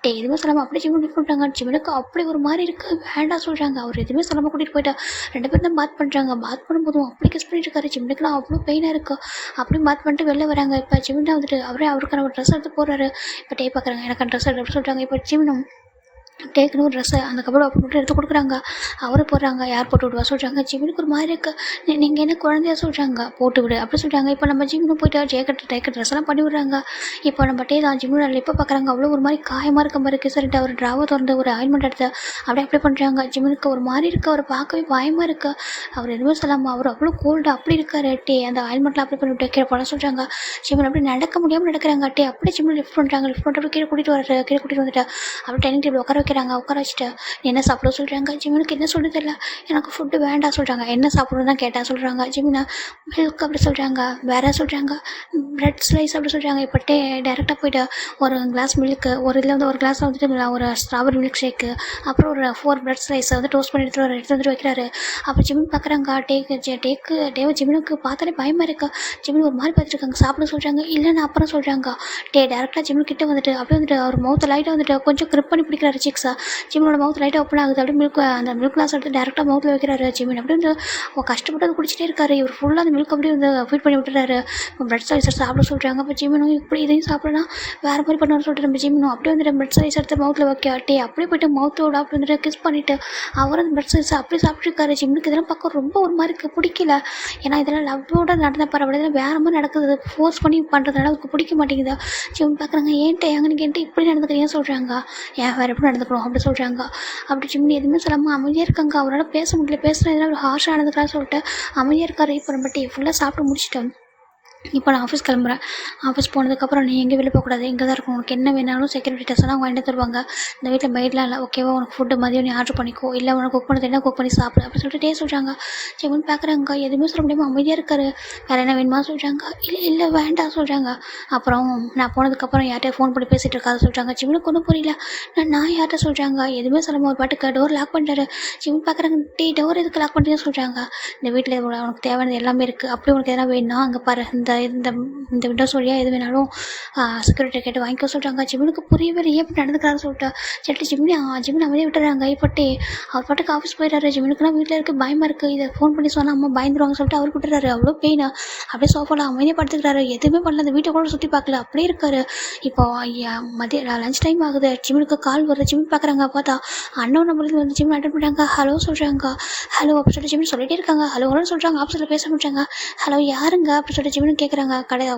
டே எதுவுமே சொல்லாமல் அப்படியே ஜிமின் பண்ணுறாங்க. ஜிமினுக்கு அப்படி ஒரு மாதிரி இருக்குது. வேண்டாம் சொல்கிறாங்க. அவர் எதுவுமே சொல்லாமல் கூட்டிகிட்டு போயிட்டா. 2 பேரும் தான் பாத் பண்ணுறாங்க. பாத் பண்ணும்போதும் அப்படி கிஸ் பண்ணிட்டு இருக்காரு. ஜிமினுக்குலாம் அவ்வளோ பெயினாக இருக்குது. அப்படியும் பாத் பண்ணிட்டு வெளில வராங்க. இப்போ ஜிமின் வந்துட்டு அவருக்கான ஒரு ட்ரெஸ் எடுத்து போடுறாரு. இப்போ டே பார்க்குறாங்க. எனக்கு ட்ரெஸ் எடுத்து அப்படி சொல்கிறாங்க. இப்போ ஜிமினும் டேக்குன்னு ஒரு ட்ரெஸ்ஸை அந்த கபோர்டு ஓப்பன் பண்ணிட்டு எடுத்து கொடுக்குறாங்க. அவரை போடுறாங்க. யார் போட்டு விடுவா சொல்கிறாங்க. ஜிமினுக்கு ஒரு மாதிரி இருக்குது. நீங்கள் என்ன குழந்தையா சொல்கிறாங்க போட்டு விடு அப்படி சொல்கிறாங்க. இப்போ நம்ம ஜிமினும் போயிட்டு டேக்கு ட்ரெஸ்ஸெல்லாம் பண்ணி விடுறாங்க. இப்போ நம்ம டே தான் ஜிமினோட லிப்பை பார்க்குறாங்க. அவ்வளோ ஒரு மாதிரி காயமாக இருக்க மாதிரி இருக்குது. சரிட்டு அவர் ட்ராவை திறந்து ஒரு ஆயின்மெண்ட் எடுத்து அப்படியே அப்ளை பண்ணுறாங்க. ஜிமினுக்கு ஒரு மாதிரி இருக்குது. அவரை பார்க்கவே பயமாக இருக்குது. அவர் எதுவுமே சொல்லாமல் அவர் அவ்வளோ கோல்டு அப்படி இருக்காரு. டே அந்த ஆயின்மெண்ட்டில் அப்ளை பண்ணி விட்டு கீழே போட சொல்கிறாங்க. ஜிமின் அப்படி நடக்க முடியாமல் நடக்கிறாங்க. டே அப்படியே ஜிமின் லிஃப்ட் பண்ணுறாங்க. லிஃப்ட் பண்ணிட்டு கீழே கூட்டிகிட்டு வந்துட்டு அப்படி டைனிங் டேபிள் உட்கார வச்சுட்டு என்ன சாப்பிட சொல்கிறாங்க. ஜிமினுக்கு என்ன சொல்கிறது தெரியல. எனக்கு ஃபுட்டு வேண்டாம் சொல்கிறாங்க. என்ன சாப்பிட்றது தான் கேட்டால் சொல்கிறாங்க. ஜிமினா மில்க் அப்படி சொல்கிறாங்க. வேற சொல்கிறாங்க பிரெட் ஸ்லைஸ் அப்படி சொல்கிறாங்க. இப்போ டேரெக்டாக போய்ட்டு ஒரு கிளாஸ் மில்க்கு ஒரு கிளாஸ் வந்துட்டு ஒரு ஸ்ட்ராபெரி மில்க் ஷேக்கு அப்புறம் ஒரு 4 பிரெட் ஸ்லைஸை வந்து டோஸ்ட் பண்ணி எடுத்து வந்துட்டு வைக்கிறாரு. அப்போ ஜிமின் பார்க்குறாங்க. டேவை ஜிமினுக்கு பார்த்தாலே பயமாக இருக்கா. ஜிமின் ஒரு மாதிரி பார்த்துருக்காங்க. சாப்பிட சொல்கிறாங்க. இல்லைன்னு அப்புறம் சொல்கிறாங்க. டேரெக்டாக ஜிமின் கிட்டே வந்துட்டு அப்படியே வந்துட்டு அவர் மவுத்தை லைட்டாக வந்துட்டு கொஞ்சம் கிரிப் பண்ணி பிடிக்கிறாரு சிக்ஸா. ஜிமினோட மவுத் லைட்டாக ஓப்பன் ஆகுது. அப்படியே அந்த மில்க் கிளாஸ் எடுத்து டேரெக்டாக மவுத்தில் வைக்கிறாரு. ஜிமின் அப்படியே வந்து கஷ்டப்பட்டு அதை குடிச்சிட்டே இருக்காரு. இவர் ஃபுல்லாக அந்த மில்க் அப்படியே வந்து ஃபீட் பண்ணி விட்டுறாரு. பிரெட் ஸ்லைசர் சாப்பிட சொல்கிறாங்க. அப்போ ஜிமினும் இப்படி இதையும் சாப்பிடலாம் வேறு மாதிரி பண்ணாரு சொல்லிட்டு நம்ம ஜிமினும் அப்படியே வந்துட்டு பிரெட் ஸ்லைஸ் எடுத்து மவுத்தில் வைக்க அப்படியே போய்ட்டு மவுத்தோட அப்படி வந்துட்டு கிஸ் பண்ணிவிட்டு அவர் அந்த பிரெட் ஸ்லைஸ் அப்படியே சாப்பிட்ருக்காரு. ஜிமினுக்கு இதெல்லாம் பார்க்க ரொம்ப ஒரு மாதிரி பிடிக்கல. ஏன்னா இதெல்லாம் லவ்வோட நடந்த பரவாயில்ல, இதெல்லாம் வேறு மாதிரி நடக்குது. ஃபோர்ஸ் பண்ணி பண்ணுறதுனால அவருக்கு பிடிக்க மாட்டேங்குதா. ஜிமின் பார்க்குறாங்க. எனக்கு என்கிட்ட இப்படி நடந்துக்கிறீங்கன்னு சொல்கிறாங்க. ஏன் வேறு எப்படி நடந்துக்கணும் அப்படி சொல்கிறாங்க. அப்படி ஜிமினி எதுவுமே சொல்லாமல் அமைதியாக இருக்காங்க. அவரால் பேச முடியல. பேசுனா இதெல்லாம் ஒரு ஹார்ஷாக நடந்துக்கிறான்னு சொல்லிட்டு அமைதியாக இருக்காரு. இப்போ நம்ம டீ ஃபுல்லாக சாப்பிட்டு முடிச்சிட்டோம். இப்போ நான் ஆஃபீஸ் கிளம்புறேன். ஆஃபீஸ் போனதுக்கப்புறம் நீ எங்கேயும் வெளியே போகக்கூடாது, இங்கே தான் இருக்கும். உனக்கு என்ன வேணாலும் செக்யூரிட்டி டெஸ்ட்லாம் அவங்க வாங்கிட்டு தருவாங்க. இந்த வீட்டில் மெய்ட்லாம் இல்லை, ஓகேவா? உனக்கு ஃபுட்டு மதியம் நீ ஆர்டர் பண்ணிக்கோ, இல்லை உனக்கு குக் பண்ணது என்ன குக் பண்ணி சாப்பிடு அப்படி சொல்லிட்டு சொல்கிறாங்க. ஜிமின் பார்க்குறாங்க. எதுவுமே சொல்ல முடியாமல் அமைதியாக இருக்காரு. வேறு என்ன வேணுமா சொல்கிறாங்க. இல்லை வேண்டாம் சொல்கிறாங்க. அப்புறம் நான் போனதுக்கப்புறம் யார்கிட்ட ஃபோன் பண்ணி பேசிகிட்டு இருக்காது சொல்கிறாங்க. ஜிமினுக்கு ஒன்றும் புரியல. நான் யார்கிட்ட சொல்கிறாங்க. எதுவுமே சொல்லாமல் ஒரு பாட்டுக்கு டோர் லாக் பண்ணுறாரு. ஜிமின் பார்க்குறாங்க. டோர் எதுக்கு லாக் பண்ணுறீங்கன்னு சொல்கிறாங்க. இந்த வீட்டில் உனக்கு தேவையானது எல்லாமே இருக்குது. அப்படி உனக்கு எதனா வேணும்னா அங்கே பாரு, இந்த இந்த இந்த இந்த விண்டோஸ் வழியாக எது வேணாலும் செக்யூரிட்டி கேட்டு வாங்கிக்க சொல்கிறாங்க. ஜிமினுக்கு புரியவே இல்லை ஏன் இப்படி நடந்துக்கிறாரு சொல்லிட்டு சொல்லிட்டு ஜிமின் அமைதியாக விட்டுறாங்க. இப்பட்டு அவர் பாட்டுக்கு ஆஃபீஸ் போயிடுறாரு. ஜிமினுக்குலாம் வீட்டில் இருக்க பயமாக இருக்குது, இதை ஃபோன் பண்ணி சொன்னால் அம்மா பயந்துருவாங்க சொல்லிட்டு அவர் விட்டுறாரு. அவ்வளோ பெயின் அப்படியே சோஃபாவில் அமைதியாக படுத்துக்கிறாரு. எதுவுமே பண்ணல, அந்த வீட்டை கூட சுற்றி பார்க்கல, அப்படியே இருக்காரு. இப்போ லஞ்ச் டைம் ஆகுது. ஜிமினுக்கு கால் வருது. ஜிமின் பார்க்குறாங்க. பார்த்தா அண்ணன் நம்பர்லேருந்து வந்து ஜிமின் அட்டன் பண்ணுறாங்க. ஹலோ சொல்கிறாங்க. ஹலோ அப்படி சொல்லிட்டு ஜிமின் சொல்லிட்டே இருக்காங்க. ஹலோன்னு சொல்கிறாங்க. ஆஃபீஸில் பேச முடிச்சாங்க. ஹலோ யாருங்க அப்படி சொல்லிட்டு ஜிமின் கேட்குறாங்க.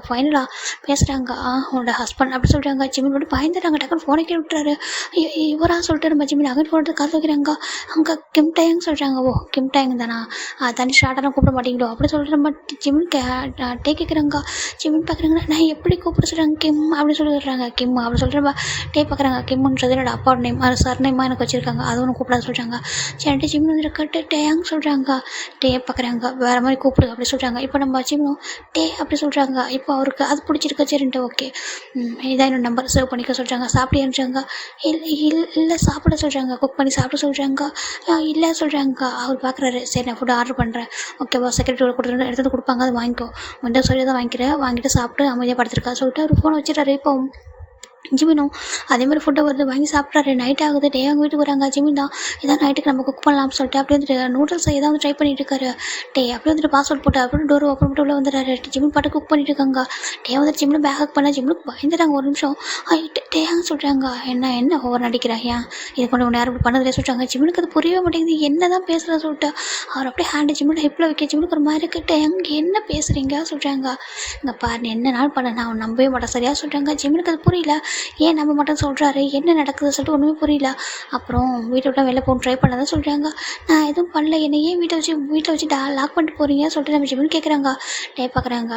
ஃபைனலாக பேசுகிறாங்க. உன்னோட ஹஸ்பண்ட் அப்படி சொல்கிறாங்க. ஜிமின் மட்டும் பயந்துடுறாங்க. டக்குன்னு ஃபோனை கே விட்டுறாரு. இவரா சொல்லிட்டு நம்ம ஜிமின் அங்கே ஃபோன் எடுத்து காசு வைக்கிறாங்க. அங்கே கிம் டேங் சொல்கிறாங்க. ஓ கிம் டேங் தானா, தனி ஷார்ட்டாக கூப்பிட மாட்டீங்களோ அப்படி சொல்லிட்டு நம்ம ஜிமின் கேட்குறாங்க. ஜிமின் பார்க்குறாங்க. நான் எப்படி கூப்பிட சொல்கிறாங்க கிம் அப்படி சொல்லிடுறாங்க. கிம் அப்படி சொல்லிட்டு நம்ம பார்க்குறாங்க. கிம்ன்றது என்னோட அப்பாவோட நேம், அது சர் நேமாக எனக்கு வச்சுருக்காங்க, அது ஒன்று கூப்பிடாது சொல்கிறாங்க. சரிட்டு ஜிமின் வந்து கட்டு டேங் சொல்கிறாங்க. பார்க்குறாங்க. வேறு மாதிரி கூப்பிடு அப்படி சொல்கிறாங்க. இப்போ நம்ம ஜிமினும் அப்படி சொல்கிறாங்க. இப்போ அவருக்கு அது பிடிச்சிருக்கு. சரின்ட்டு ஓகே இதான் என்னோட நம்பர் சேவ் பண்ணிக்க சொல்கிறாங்க. சாப்பிட்டியான்றாங்க. இல்லை சாப்பிட சொல்கிறாங்க. குக் பண்ணி சாப்பிட சொல்கிறாங்க. இல்லை சொல்கிறாங்க. அவர் பார்க்குறாரு. சரி நான் ஃபுட்டு ஆர்டர் பண்ணுறேன் ஓகேவா, செக்ரட்டரி கொடுத்துட்டு எடுத்து கொடுப்பாங்க, அதை வாங்கிக்கோ, விண்டோ சரியாக தான் வாங்கிட்டு சாப்பிட்டு அமைதியாக படுத்துருக்கா சொல்லிட்டு அவர் ஃபோனை வச்சுட்டாரு. இப்போ ஜிமினும் அதே மாதிரி ஃபுட்டை வந்து வாங்கி சாப்பிட்றாரு. நைட் ஆகுது. அவங்க வீட்டுக்கு வராங்க. ஜிமின் தான் இதான் நைட்டுக்கு நம்ம குக் பண்ணலாம்னு சொல்லிட்டு அப்படி வந்துட்டு நூடுல்ஸை ஏதாவது ட்ரை பண்ணிட்டு இருக்காரு. அப்படி வந்துட்டு பாஸ்வேர்ட் போட்டு அப்புறம் டோர் ஓப்பன் பண்ணிட்டு உள்ள வந்துடுறாரு. ஜிமின் பாட்டு குக் பண்ணிட்டு இருக்காங்க. வந்துட்டு ஜிமின் பேக் ஹக் பண்ண ஜிமினுக்கு பயந்துறாங்க. ஒரு நிமிஷம் டேங்க சொல்கிறாங்க. என்ன ஓவர் நடிக்கிறா, ஏன் இது கொண்டு ஒன்று யாரும் பண்ணதில்லை சொல்கிறாங்க. ஜிமினுக்கு அது புரியவே மாட்டேங்குது, என்ன தான் பேசுகிறா சொல்லிட்டு அவர் அப்படியே ஹேண்டு ஜிமின் ஹிப்பில் வைக்க. ஜிமினுக்கு ஒரு மாதிரி இருக்குது. என்ன பேசுகிறீங்க சொல்கிறாங்க. இங்கே பாரு என்ன நாள் பண்ண நான் நம்பவே மாட்டேன் சரியா சொல்கிறாங்க. ஜிமினுக்கு அது புரியல, ஏன் நம்ம மட்டும் சொல்கிறாரு, என்ன நடக்குது சொல்லிட்டு ஒன்றுமே புரியல. அப்புறம் வீட்டை விட்டு வெளில போகணும் ட்ரை பண்ணதான் சொல்கிறாங்க. நான் எதுவும் பண்ணல, என்னை ஏன் வீட்டை வச்சு லாக் பண்ணிட்டு போகிறீங்க சொல்லிட்டு நம்ம ஜிமின் கேட்குறாங்க. பார்க்குறாங்க.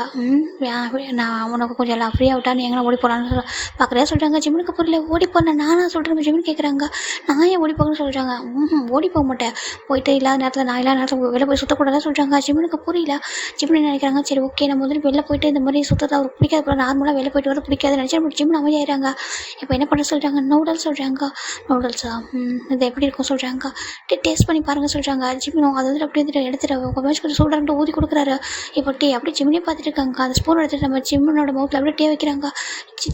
நான் உனக்கு கொஞ்சம் எல்லாம் ஃப்ரீயாக விட்டா நீ எங்கே ஓடி போகலான்னு பார்க்குறேன் சொல்கிறாங்க. ஜிமினுக்கு புரியல. ஓடி போனேன் நானா சொல்கிறேன் நம்ம ஜிமின் கேட்குறாங்க. நான் ஏன் ஓடி போகணும்னு சொல்கிறாங்க. ஓடி போக மாட்டேன், போயிட்டு இல்லாத நேரத்தில் நான் இல்லாத நேரத்தில் வெளில போய் சுற்றக்கூடாதுன்னு சொல்கிறாங்க. ஜிமினுக்கு புரியல. ஜிமின் நினைக்கிறாங்க சரி ஓகே நம்ம வந்து வெளில போயிட்டு இந்த மாதிரி சுற்றத்தை அவருக்கு பிடிக்காது, நார்மலாக வெளில போயிட்டு வர பிடிக்காது நினச்சி நம்ம ஜிமின் அமைதியாகிறாங்க. இப்போ என்ன பண்ண சொல்கிறாங்க. நூடுல்ஸ் சொல்கிறாங்க. நூடுல்ஸா இது எப்படி இருக்கும் சொல்கிறாங்க. டேஸ்ட் பண்ணி பாருங்கள் சொல்கிறாங்க. ஜிமினும் அதை வந்து அப்படி வந்துட்டு எடுத்துகிட்டு கொஞ்சம் சூடாக ஊதி கொடுக்குறாரு. இப்போ அப்படி ஜிமினே பார்த்துட்டு இருக்காங்க. அந்த ஸ்பூன் எடுத்துகிட்டு நம்ம ஜிமினோட மவுத்தில் அப்படியே வைக்கிறாங்க.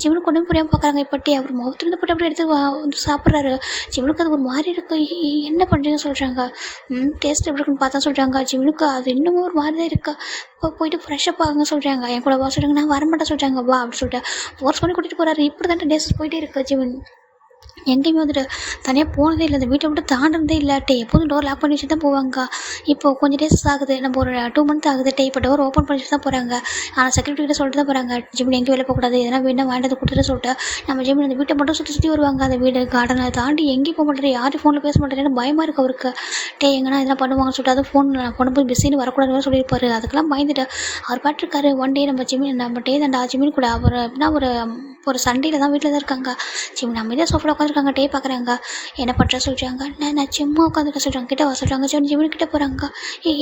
ஜிமினுக்கு ஒன்றும் புரியாமல் பார்க்குறாங்க. இப்போ அவர் மவுத்துலேருந்து போட்டு அப்படியே எடுத்து சாப்பிட்றாரு. ஜிமினுக்கு அது ஒரு மாதிரி இருக்கு. என்ன பண்ணுறீங்கன்னு சொல்கிறாங்க. டேஸ்ட் எப்படி இருக்குன்னு பார்த்தா சொல்கிறாங்க. ஜிமினுக்கு அது இன்னமும் ஒரு மாதிரி தான் இருக்கா. போயிட்டு ஃப்ரெஷ்ஷப் ஆகுங்க சொல்கிறாங்க. என் கூட வா சொல்கிறாங்க. நான் வரமாட்டேன் சொல்கிறாங்க. வா அப்படி சொல்லிட்டு ஃபோர்ஸ் பண்ணி கூட்டிகிட்டு போகிறாரு. இப்படி தான் டேஸ் போயிட்டே இருக்கு. ஜிமின் எங்கேயுமே வந்துட்டு தனியாக போனதே இல்லை, இந்த வீட்டை விட்டு தாண்டதே இல்லை. எப்போதும் டோர் லாக் பண்ணி வச்சு தான் போவாங்க. இப்போது கொஞ்சம் டேஸ் ஆகுது, நம்ம ஒரு 2 month ஆகுது. இப்போ டோர் ஓப்பன் பண்ணி வச்சு தான் போகிறாங்க. ஆனால் செக்யூரிட்டி கிட்ட சொல்லிட்டு தான் போகிறாங்க. ஜிமின் எங்கேயும் வெளில போகக்கூடாது, எதனா வேணா வாண்டது கொடுத்துட்டு சொல்லிட்டு நம்ம ஜிமின் அந்த வீட்டை மட்டும் சுற்றி வருவாங்க. அந்த வீடு கார்டனை தாண்டி எங்கேயும் போக மாட்டாரு, யாரும் ஃபோனில் பேச மாட்டாரு. பயமாக இருக்குது அவருக்கு. எங்கன்னா எதனா பண்ணுவாங்கன்னு சொல்லிட்டு அது ஃபோன் பொண்ணு போய் பிஸின்னு வரக்கூடாதுன்னு சொல்லியிருப்பாரு. அதுக்கெல்லாம் பயந்துட்டு அவர் பாட்டுருக்காரு. ஒன் டே நம்ம ஜிமின் கூட அவர் எப்படின்னா ஒரு சண்டேல தான் வீட்டில் தான் இருக்காங்க. ஜிமின் அமைதியாக சோஃபாவில் உட்காந்துருக்காங்க. பார்க்குறாங்க. என்ன பண்ணுற சொல்கிறாங்க. நான் சும்மா உட்காந்துருக்க சொல்கிறாங்க. கிட்ட வர சொல்கிறாங்க. ஜிமின் கிட்ட போகிறாங்க.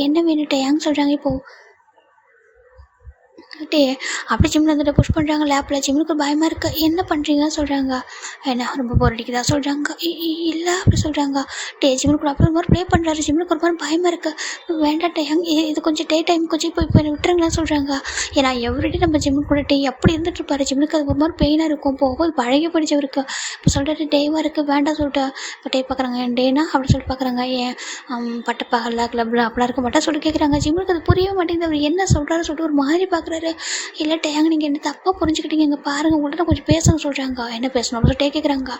என்ன வேணுட்டேன் சொல்கிறாங்க. இப்போது அப்படி ஜிமின் வந்துட்டு புஷ் பண்ணுறாங்க லேப்பில். ஜிமினுக்கு பயமாக இருக்குது. என்ன பண்ணுறீங்கன்னு சொல்கிறாங்க. என்ன ரொம்ப போர் அடிக்குதா சொல்கிறாங்க. இல்லை அப்படி சொல்கிறாங்க. ஜிமினுக்கு அப்புறம் மாதிரி ப்ளே பண்ணுறாரு. ஜிமினுக்கு ஒரு மாதிரி பயமாக இருக்குது. வேண்டாம் இது கொஞ்சம் டைம் கொஞ்சம் இப்போ விட்டுருங்களான்னு சொல்கிறாங்க. ஏன்னா எவ்ரிடே நம்ம ஜிமின் கூட அப்படி இருந்துட்டு இருப்பாரு. ஜிமினுக்கு அது ஒரு மாதிரி பெயினாக இருக்கும். போகும்போது பழகி படிச்சவருக்கு இப்போ சொல்லிட்டு டேவாக இருக்குது வேண்டாம் சொல்லிட்டு இப்போ பார்க்குறாங்க. என் டேனா அப்படி சொல்லிட்டு பார்க்குறாங்க. ஏன் பட்டப்பகல்ல கிளப்பில் அப்படிலாம் இருக்க மாட்டா சொல்லிட்டு கேட்குறாங்க. ஜிமினுக்கு அது புரியவே மாட்டேங்குது. அவர் என்ன சொல்கிறாரு சொல்லிட்டு ஒரு மாதிரி பார்க்குறாரு. இல்லை நீங்கள் என்ன தப்பாக புரிஞ்சுக்கிட்டீங்க, இங்கே பாருங்கள் உங்கள்கிட்ட கொஞ்சம் பேசணும்னு சொல்கிறாங்க. என்ன பேசணும் அப்படின்னு சொல்லிட்டு கேட்குறாங்க.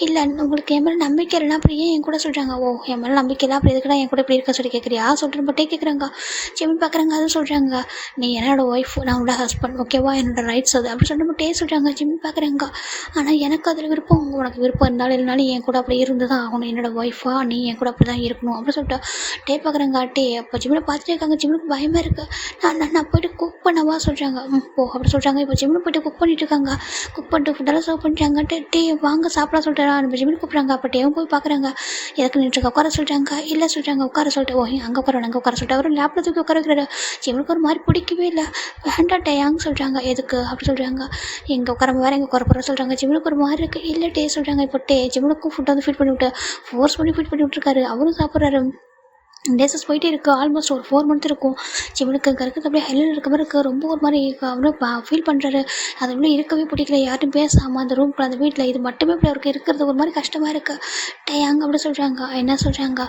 இல்லை உங்களுக்கு என் மேலே நம்பிக்கை இல்லைனா அப்புறம் ஏன் என் கூட சொல்கிறாங்க. ஓ என் மேலே நம்பிக்கை இல்லை அப்புறம் எதுக்குடா என் கூட இப்படி இருக்க சொல்லி கேட்குறியா சொல்லிட்டு நம்ம கேட்குறாங்க. ஜிமின் பார்க்குறாங்க. அதுவும் சொல்கிறாங்க. நீ என்னோட ஒய்ஃப், நான் உன்னோட ஹஸ்பண்ட் ஓகேவா, என்னோட ரைட்ஸ் அது அப்படி சொல்லிட்டு நம்ம சொல்கிறாங்க. ஜிமின் பார்க்குறாங்க. ஆனால் எனக்கு அதில் விருப்பம், உனக்கு விருப்பம் இருந்தாலும் இல்லைனாலும் என் கூட அப்படி இருந்து தான் ஆகணும், என்னோட ஒய்ஃபா நீ என் கூட அப்படி தான் இருக்கணும் அப்படின்னு சொல்லிட்டு பார்க்குறாங்க. அப்போ ஜிமினை பார்த்துட்டே இருக்காங்க. ஜிமினுக்கு பயமாக இருக்குது. நான் போய்ட்டு குக் பண்ணவா சொல்கிறாங்க. போ அப்படி சொல்கிறாங்க. இப்போ ஜிமின் போய்ட்டு குக் பண்ணிட்டு இருக்காங்க. குக் பண்ணிட்டு ஃபுட்டெல்லாம் சர்வ் பண்ணிட்டாங்க. வாங்க சாப்பிட சொல்லிட்டு நம்ம ஜிமின் கூப்பிட்றாங்க. அப்போ போய் பார்க்குறாங்க. எதுக்கு நின்றுருக்க உட்கார சொல்கிறாங்க. இல்லை சொல்கிறாங்க உட்கார சொல்லிட்டு ஓ அங்கே உட்கார சொல்லிட்டு அவரும் லேப்பில் தூக்கி உட்கார வைக்கிறாரு. ஜிமினுக்கு ஒரு மாதிரி பிடிக்கவே இல்லை. வேண்டாம் சொல்கிறாங்க. எதுக்கு அப்படி சொல்கிறாங்க. எங்கே உட்கார வேறு எங்கே உட்கார போகிற சொல்கிறாங்க. ஜிமினுக்கு ஒரு மாதிரி இருக்குது. இல்லை சொல்கிறாங்க. இப்போ ஜிமினுக்கும் ஃபுட்டை வந்து ஃபீட் பண்ணி விட்டு ஃபோர்ஸ் பண்ணி ஃபீட் பண்ணி விட்டுருக்காரு. அவரும் சாப்பிட்றாரு. டேஸஸ் போயிட்டே இருக்குது. ஆல்மோஸ்ட் ஒரு 4 மந்த் இருக்கும். இவனுக்கு இங்கே இருக்கிறது அப்படியே ஹெல்லில் இருக்க மாதிரி இருக்குது. ரொம்ப ஒரு மாதிரி அவனும் ஃபீல் பண்ணுறாரு. அது உள்ளே இருக்கவே பிடிக்கல, யார்ட்டும் பேசாமல் அந்த ரூம்குள்ள அந்த வீட்டில் இது மட்டுமே இப்படி அவருக்கு இருக்கிறது ஒரு மாதிரி கஷ்டமாக இருக்குது. அங்கே அப்படி சொல்கிறாங்க. என்ன சொல்கிறாங்க,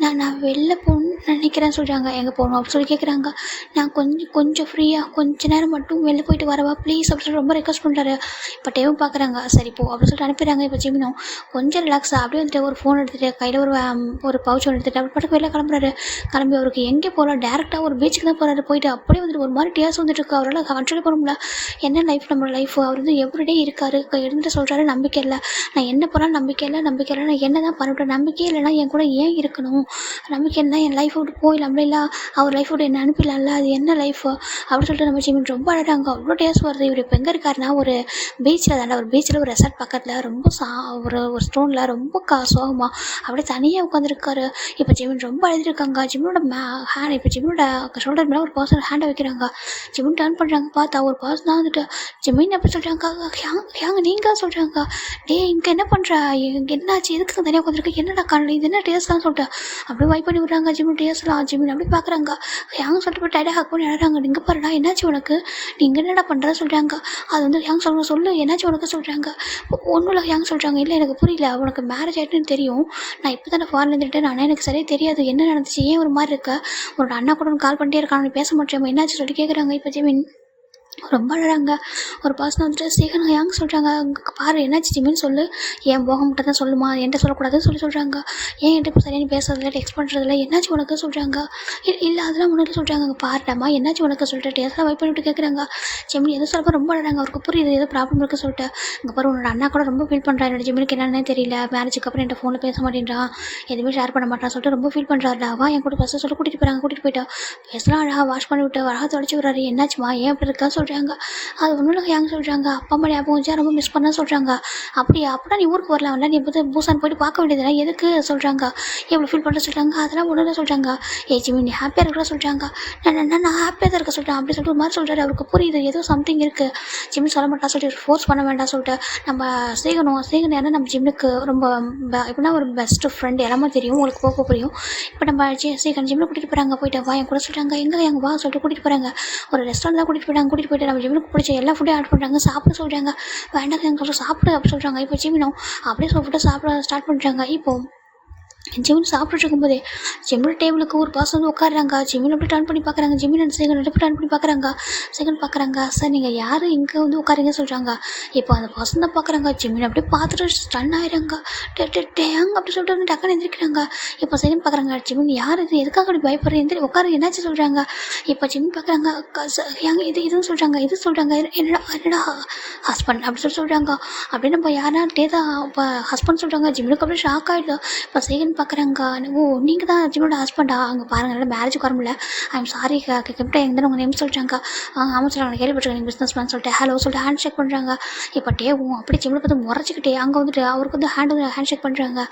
நான் வெளில போகணுன்னு நினைக்கிறேன்னு சொல்கிறாங்க. எங்கே போகணும் அப்படின்னு சொல்லி கேட்குறாங்க. நான் கொஞ்சம் ஃப்ரீயாக கொஞ்ச நேரம் மட்டும் வெளில போயிட்டு வரவா ப்ளீஸ் அப்படின்னு சொல்லி ரொம்ப ரெக்வஸ்ட் பண்ணுறாரு. இப்போ டேவும் பார்க்குறாங்க. சரி போ அப்படின்னு சொல்லிட்டு அனுப்பிடுறாங்க. இப்போ ஜிமினும் கொஞ்சம் ரிலாக்ஸாக அப்படியே வந்துட்டு ஒரு ஃபோன் எடுத்துகிட்டு கையில் ஒரு பவுச் ஒன்று எடுத்துகிட்டு அப்படி பாட்டுக்கு வெளில கிளம்புறாரு. கிளம்பி அவருக்கு எங்கே போகலாம், டேரெக்டாக ஒரு பீச்சுக்கு தான் போகிறாரு. போயிட்டு அப்படியே வந்துட்டு ஒரு மாதிரி டேஸ் வந்துட்டு இருக்கு. அவரால் கண்ட்ரோல் பண்ண முடியல. என்ன லைஃப் நம்ம லைஃப், அவர் வந்து எவ்ரிடே இருக்காரு. இருந்துட்டு சொல்கிறாரு நம்பிக்கை இல்லை, நான் என்ன போனால் நம்பிக்கை இல்லை, நான் என்ன தான் பண்ணிவிட்டேன், நம்பிக்கை இல்லைனா என் கூட ஏன் இருக்கணும், நம்பிக்கை இருந்தால் என் லைஃப் விட்டு போயிடலாம், இல்லை அவர் லைஃப் விட்டு என்ன அனுப்பிடலாம்ல, அது என்ன லைஃப் அப்படின்னு சொல்லிட்டு நம்ம ஜிமின் ரொம்ப அழகாங்க. அவ்வளோ டேஸ் வருது. இவர் இப்போ எங்கே இருக்காருன்னா ஒரு பீச்சில் தானே, ஒரு பீச்சில் ஒரு ரெசார்ட் பக்கத்தில் ரொம்ப ஒரு ஸ்டோனில் ரொம்ப சோகமாக அப்படியே தனியாக உட்காந்துருக்காரு. இப்போ ஜிமின் ரொம்ப எழுதிருக்காங்க. ஜிமினோட ஹேண்ட் இப்போ ஜிமினோட ஷோல்டர் மேலே ஒரு பர்சன் ஹேண்டை வைக்கிறாங்க. ஜிமின் டர்ன் பண்ணுறாங்க. பார்த்தா ஒரு பர்சன் தான் வந்துட்டு ஜிமின் எப்படி சொல்கிறாங்க, ஹேங்க நீங்கள் சொல்கிறாங்க, இங்கே என்ன பண்ணுற, இங்கே என்னாச்சு, எதுக்கு தனியாக உட்காந்துருக்கு, என்னடா காரணம், இது என்ன டேஸ்ட்லாம் சொல்லிட்டு அப்படியே வைப் பண்ணி விட்றாங்க. ஜிமின் டேஸ்ட்லாம் ஜிமின் அப்படி பார்க்குறாங்க. ஹேங்க சொல்லிட்டு போய் டைடாக ஹக் பண்ணி அழகாங்க. நீங்கள் பாருடா என்னாச்சு உனக்கு, நீங்கள் என்னடா பண்ணுறா சொல்கிறாங்க. அது வந்து ஹேங் சொல்லு என்னாச்சு உனக்கு சொல்கிறாங்க. ஒன்றும் இல்லை ஹேங் சொல்கிறாங்க. இல்லை எனக்கு புரியல, உனக்கு மேரேஜ் ஆகிட்டுன்னு தெரியும், நான் இப்போ தானே ஃபாரின் இருந்துட்டேன், ஆனால் எனக்கு சரியாக தெரியாது என்ன நடந்துச்சு, ஏன் ஒரு மாதிரி இருக்க, உன்னோட அண்ணா கூட கால் பண்ணிட்டே இருக்கான், நீ பேச மாட்டேன், என்னாச்சு சொல்லி கேட்குறாங்க. இப்போ ஜிமின் ரொம்ப அழகாங்க. ஒரு பர்சன் வந்துட்டு சேகன் ஹயாங் சொல்கிறாங்க. அங்கே பாரு என்னாச்சு ஜிமின்னு சொல்லு, என் போக மட்டும் தான் சொல்லுமா, என்கிட்ட சொல்லக்கூடாதுன்னு சொல்கிறாங்க. ஏன் என்கிட்ட இப்போ சரியாக பேசுறதில்ல, டெக்ஸ்ட் பண்ணுறதில்ல, என்னாச்சு உனக்கு சொல்கிறாங்க. இல்லை அதெல்லாம் உனக்கு சொல்கிறாங்க. அங்கே பாருடாமா என்னாச்சு உனக்கு சொல்லிட்டு டேஸ்லாம் வைப் பண்ணிவிட்டு கேட்குறாங்க. ஜிமின் எதுவும் சொல்ல ரொம்ப அழகாங்க. அவருக்கு புரியுது ஏதோ ப்ராப்ளம் இருக்குது சொல்லிட்டு. அங்கே பாரு உன்னோட அண்ணா கூட ரொம்ப ஃபீல் பண்ணுறாரு, என்னோட ஜிமினுக்கு என்னென்னே தெரியல, மேரேஜுக்கு அப்புறம் என்கிட்ட ஃபோனில் பேச மாட்டேன்றான், எதுவுமே ஷேர் பண்ண மாட்டான்னு சொல்லிட்டு ரொம்ப ஃபீல் பண்ணுறாருடா. வா என் கூட ஃபஸ்ட்டு சொல்லி கூட்டிகிட்டு போயிட்டா பேசலாம் அழகாக வாஷ் பண்ணி விட்டு அழகாக தொடச்சி விட்றாரு. என்னாச்சுமா ஏன் அப்படி இருக்கா சொல்கிறாங்க. அது ஒன்றும் இல்லை ஹேங் சொல்கிறாங்க. அப்பா அம்மா ஞாபகம் வச்சா ரொம்ப மிஸ் பண்ண சொல்கிறாங்க. அப்படியா நீ ஊருக்கு வரலாம்ல, நீ இப்போ பூசான் போயிட்டு பார்க்க வேண்டியதுனா எதுக்கு சொல்கிறாங்க, எவ்வளோ ஃபீல் பண்ணுற சொல்கிறாங்க. அதெல்லாம் ஒன்றும் இல்லை சொல்கிறாங்க. ஜிமின் நீ ஹாப்பியாக இருக்கிற சொல்கிறாங்க. நான் ஹாப்பியாக தான் இருக்க சொல்கிறேன் அப்படி சொல்லிட்டு ஒரு மாதிரி சொல்கிறாரு. அவருக்கு புரியுது ஏதோ சம்திங் இருக்குது. ஜிமின் சொல்ல மாட்டா சொல்லிட்டு ஃபோர்ஸ் பண்ண வேண்டாம் சொல்லிட்டு நம்ம சேகன் ஏன்னா நம்ம ஜிம்னுக்கு ரொம்ப எப்படின்னா ஒரு பெஸ்ட் ஃப்ரெண்ட் எல்லாமே தெரியும், உங்களுக்கு போக புரியும். இப்போ நம்ம சேகன் ஜிம்மில் கூட்டிகிட்டு போகிறாங்க. போயிட்டு வா என் கூட சொல்கிறாங்க. எங்கே வா சொல்லிட்டு கூட்டிகிட்டு போகிறாங்க. ஒரு ரெஸ்டாரண்ட் தான் கூட்டிகிட்டு போயிட்டு நம்ம ஜிம்முக்கு பிடிச்ச எல்லா ஃபுட்டையும் ஆட் பண்ணுறாங்க. சாப்பிட சொல்கிறாங்க. வேண்டாம் எங்கள் சொல்கிற சாப்பிடு அப்படி சொல்கிறாங்க. இப்போ ஜிமினும் அப்படியே ஃபுட்டை சாப்பிட ஸ்டார்ட் பண்ணுறாங்க. இப்போது ஜிமின் சாப்பிட்டுட்டு இருக்கும்போதே ஜிமின் டேபிளுக்கு ஒரு பர்சன் வந்து உட்காடுறாங்க. ஜிமின் அப்படி டர்ன் பண்ணி பார்க்குறாங்க. ஜிமின் அண்ட் சேகன் ரெண்டு டர்ன் பண்ணி பார்க்குறாங்க. சேகன் பார்க்குறாங்க. சார் நீங்கள் யார் இங்கே வந்து உட்காருங்க சொல்கிறாங்க. இப்போ அந்த பர்சன் தான் பார்க்குறாங்க. ஜிமின் அப்படியே பார்த்துட்டு ஸ்டன் ஆயிடுறாங்க. டேங் அப்படி சொல்லிட்டு வந்து டக்குன்னு எந்திரிக்கிறாங்க. இப்போ சேகன் பார்க்குறாங்க. ஜிமின் யார் இது, எதுக்காக அப்படி பயப்படுற, எந்திரி உட்காரு என்னாச்சு சொல்கிறாங்க. இப்போ ஜிமின் பார்க்குறாங்க. இதுவும் சொல்கிறாங்க. இது சொல்கிறாங்க என்னடா ஹஸ்பண்ட் அப்படி சொல்கிறாங்க. அப்படின்னு நம்ம யாரா தான் இப்போ ஹஸ்பண்ட் சொல்கிறாங்க. ஜிமினுக்கு அப்படியே ஷாக் ஆகிடுது. இப்போ சேகன் பார்க்குறாங்க. ஓ நீங்கள் தான் ஜிமினோட ஹஸ்பண்டா, அங்கே பாருங்கள் நல்லா மேரேஜுக்கு வர முடியல, ஐம் சாரி கிட்ட எங்கே உங்கள் நேம் சொல்கிறாங்க. ஆமாம் சொல்கிறாங்க. கேள்விப்பட்டிருக்கேன் நீங்கள் பிஸ்னஸ் மேன் சொல்லிட்டு ஹலோ சொல்லிட்டு ஹேண்ட் ஷேக் பண்ணுறாங்க. இப்போ டேவும் அப்படி ஜிமினை பார்த்து முறைச்சிக்கிட்டே அங்கே வந்துட்டு அவருக்கு வந்து ஹேண்ட் ஷேக் பண்ணுறாங்க.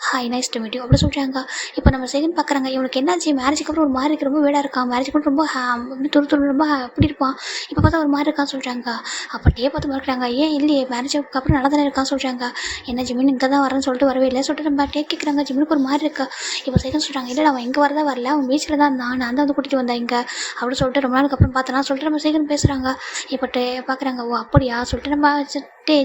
Hi nice to meet you அப்படி சொல்கிறாங்க. இப்போ நம்ம சேகன் பார்க்குறாங்க. இவனுக்கு என்னாச்சு மேரேஜுக்கு அப்புறம் ஒரு மாதிரி இருக்கு, ரொம்ப வீடாக இருக்கான், மேரேஜுக்கு அப்புறம் ரொம்ப துரு ரொம்ப அப்படி இருப்பான், இப்போ பார்த்தா ஒரு மாதிரி இருக்கான்னு சொல்கிறாங்க. அப்போ டே பார்த்து மறுக்கிறாங்க. ஏன் இல்லையே மேரேஜுக்கு அப்புறம் நல்லா தானே இருக்கான்னு சொல்கிறாங்க. என்ன ஜிமின் இங்கே தான் வரேன்னு சொல்லிட்டு வரவே இல்லை சொல்லிட்டு நம்ம டே கேட்குறாங்க. ஜிமினுக்கு ஒரு மாதிரி இருக்கா. இப்போ சேகன் சொல்கிறாங்க. இல்லை அவன் இங்கே வரல, அவன் பீச்சில் தான் இருந்தான், நான் தான் வந்து கூட்டிகிட்டு வந்தேன் இங்கே அப்படின்னு சொல்லிட்டு ரொம்ப நாளுக்கு அப்புறம் பார்த்தனா சொல்லிட்டு நம்ம சேகன் பேசுகிறாங்க. இப்போ பார்க்குறாங்க. ஓ அப்படியா சொல்லிட்டு நம்ம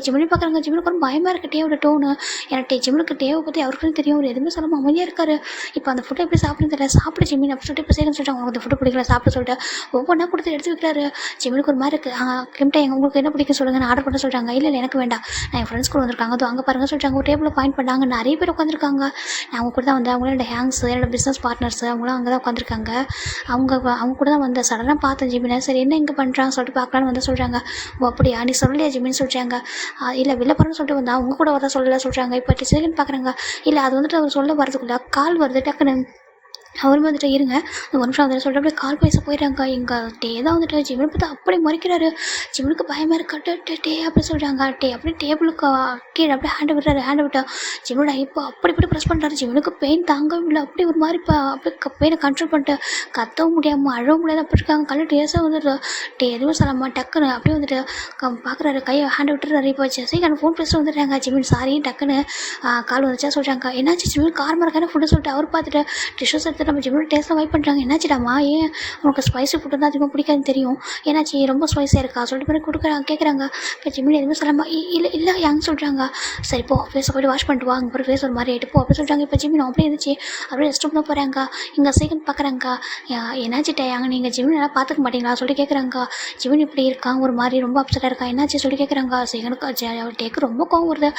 ஜிமினி பார்க்குறாங்க. ஜிமினுக்கு ஒரு பயமாக இருக்குது டேவோட டோனு. ஏன்னா ஜிமினுக்கு டேவை பற்றி அவருக்குன்னு தெரியும், அவர் எதுவுமே சொல்லாமல் அமைதியாக இருக்காரு. இப்போ அந்த ஃபுட்டை எப்படி சாப்பிடுன்னு தெரியல, சாப்பிடு ஜிமின் அப்படி சொல்லிட்டு இப்போ சேகன் சொல்லிட்டாங்க. உங்களுக்கு அந்த ஃபுட்டு பிடிக்கல சாப்பிட சொல்லிட்டு ஒவ்வொன்றா கொடுத்து எடுத்து வைக்கிறாரு. ஜிமினுக்கு ஒரு மாதிரி இருக்குது. கிம்ட்டா உங்களுக்கு என்ன பிடிக்கும் சொல்லுங்கள், நான் ஆர்டர் பண்ண சொல்கிறாங்க. இல்லை எனக்கு வேண்டாம், நான் என் ஃப்ரெண்ட்ஸ் கூட வந்திருக்காங்க, அது அங்கே பாருங்கள் சொல்லிட்டாங்க. ஒரு டேபிளில் பாயிண்ட் பண்ணாங்க. நிறைய பேர் உட்காந்துருக்காங்க. நான் அவங்க கூட தான் வந்தேன். அவங்களும் என்னோட ஹேங்ஸ், என்னோட பிஸ்னஸ் பார்ட்னர்ஸ், அவங்களாம் அங்கே தான் உட்காந்துருக்காங்க. அவங்க கூட தான் வந்தேன். சடனாக பார்த்தேன் ஜிமினை. சரி என்ன இங்கே பண்ணுறான்னு சொல்லிட்டு பார்க்கலான்னு வந்து சொல்கிறாங்க. ஓ அப்படியா நீ சொல்லலையா ஜிமின்னு சொல்கிறாங்க. இல்லை வெளில போகிறேன்னு சொல்லிட்டு வந்தா அவங்க கூட வர சொல்லலை சொல்கிறாங்க. இப்போ சேகன் பார்க்குறாங்க. இல்லை அது வந்துட்டு அவர் சொல்ல வரதுக்குள்ள கால் வருது டக்குன்னு அவருமே வந்துட்டு இருங்க ஒரு நிமிஷம் வந்துட்டு சொல்லிட்டு அப்படியே கால் பேச போயிடுறாங்க. எங்கள் டே தான் வந்துட்டு ஜிமினை பார்த்து அப்படி மறைக்கிறாரு. ஜிமினுக்கு பயமாக இருக்காட்டு டே அப்படி சொல்கிறாங்க. அப்படியே டேபிளுக்கு கீழே அப்படியே ஹேண்டை விட்டா ஜிமினோட இப்போ அப்படி ப்ரெஸ் பண்ணுறாரு. ஜிமினுக்கு பெயின் தாங்கவும் இல்லை. அப்படி ஒரு மாதிரி இப்போ அப்படியே பெயினை கண்ட்ரோல் பண்ணிட்டு கத்தவும் முடியாமல் அழவும் முடியாது அப்படி இருக்காங்க. கல்ல டேஸாக வந்துட்டு எதுவும் சொல்லாமல் டக்குன்னு அப்படியே வந்துட்டு பார்க்குறாரு. கையை ஹேண்டை விட்டுறாரு. இப்போ சரி நான் ஃபோன் பேசிட்டு வந்துடுறாங்க. ஜிமின் சாரி டக்குன்னு கால் வந்துச்சா சொல்கிறாங்க. என்னாச்சு ஜிமின் கார் மறக்கான ஃபுட்டு சொல்லிட்டு அவர் பார்த்துட்டு டிஷ்யூஸ் எடுத்துட்டு சொல்லிட்டு நம்ம ஜிம்மியோட டேஸ்ட்லாம் வைப் பண்ணுறாங்க. என்னாச்சுடாமா, ஏன் உனக்கு ஸ்பைசி ஃபுட்டு தான் அதிகமாக பிடிக்காதுன்னு தெரியும், என்னாச்சு ரொம்ப ஸ்பைஸியாக இருக்கா சொல்லிட்டு பிறகு கேட்குறாங்க. இப்போ ஜிம்மினி எதுவுமே சொல்லாமல் இல்லை இல்லை யாங்க சொல்கிறாங்க. சரி போ ஃபேஸை போய்ட்டு வாஷ் பண்ணிட்டு வா, அங்கே போய் ஃபேஸ் ஒரு மாதிரி ஆகிட்டு போ அப்படி சொல்கிறாங்க. இப்போ ஜிம்மினி அப்படியே இருந்துச்சு, அப்படியே ரெஸ்ட் ரூம் தான் போகிறாங்க. இங்கே சீக்கிரம் பார்க்குறாங்க. என்னாச்சு டேயாங்க, நீங்கள் ஜிம்மினி நல்லா பார்த்துக்க மாட்டீங்களா சொல்லிட்டு கேட்குறாங்க. ஜிம்மினி இப்படி இருக்கான் ஒரு மாதிரி ரொம்ப அப்செட்டாக இருக்கா, என்னாச்சு சொல்லி கேட்குறாங்க. சீக்கிரம் டேக்கு ரொம்ப கோவம் வருது.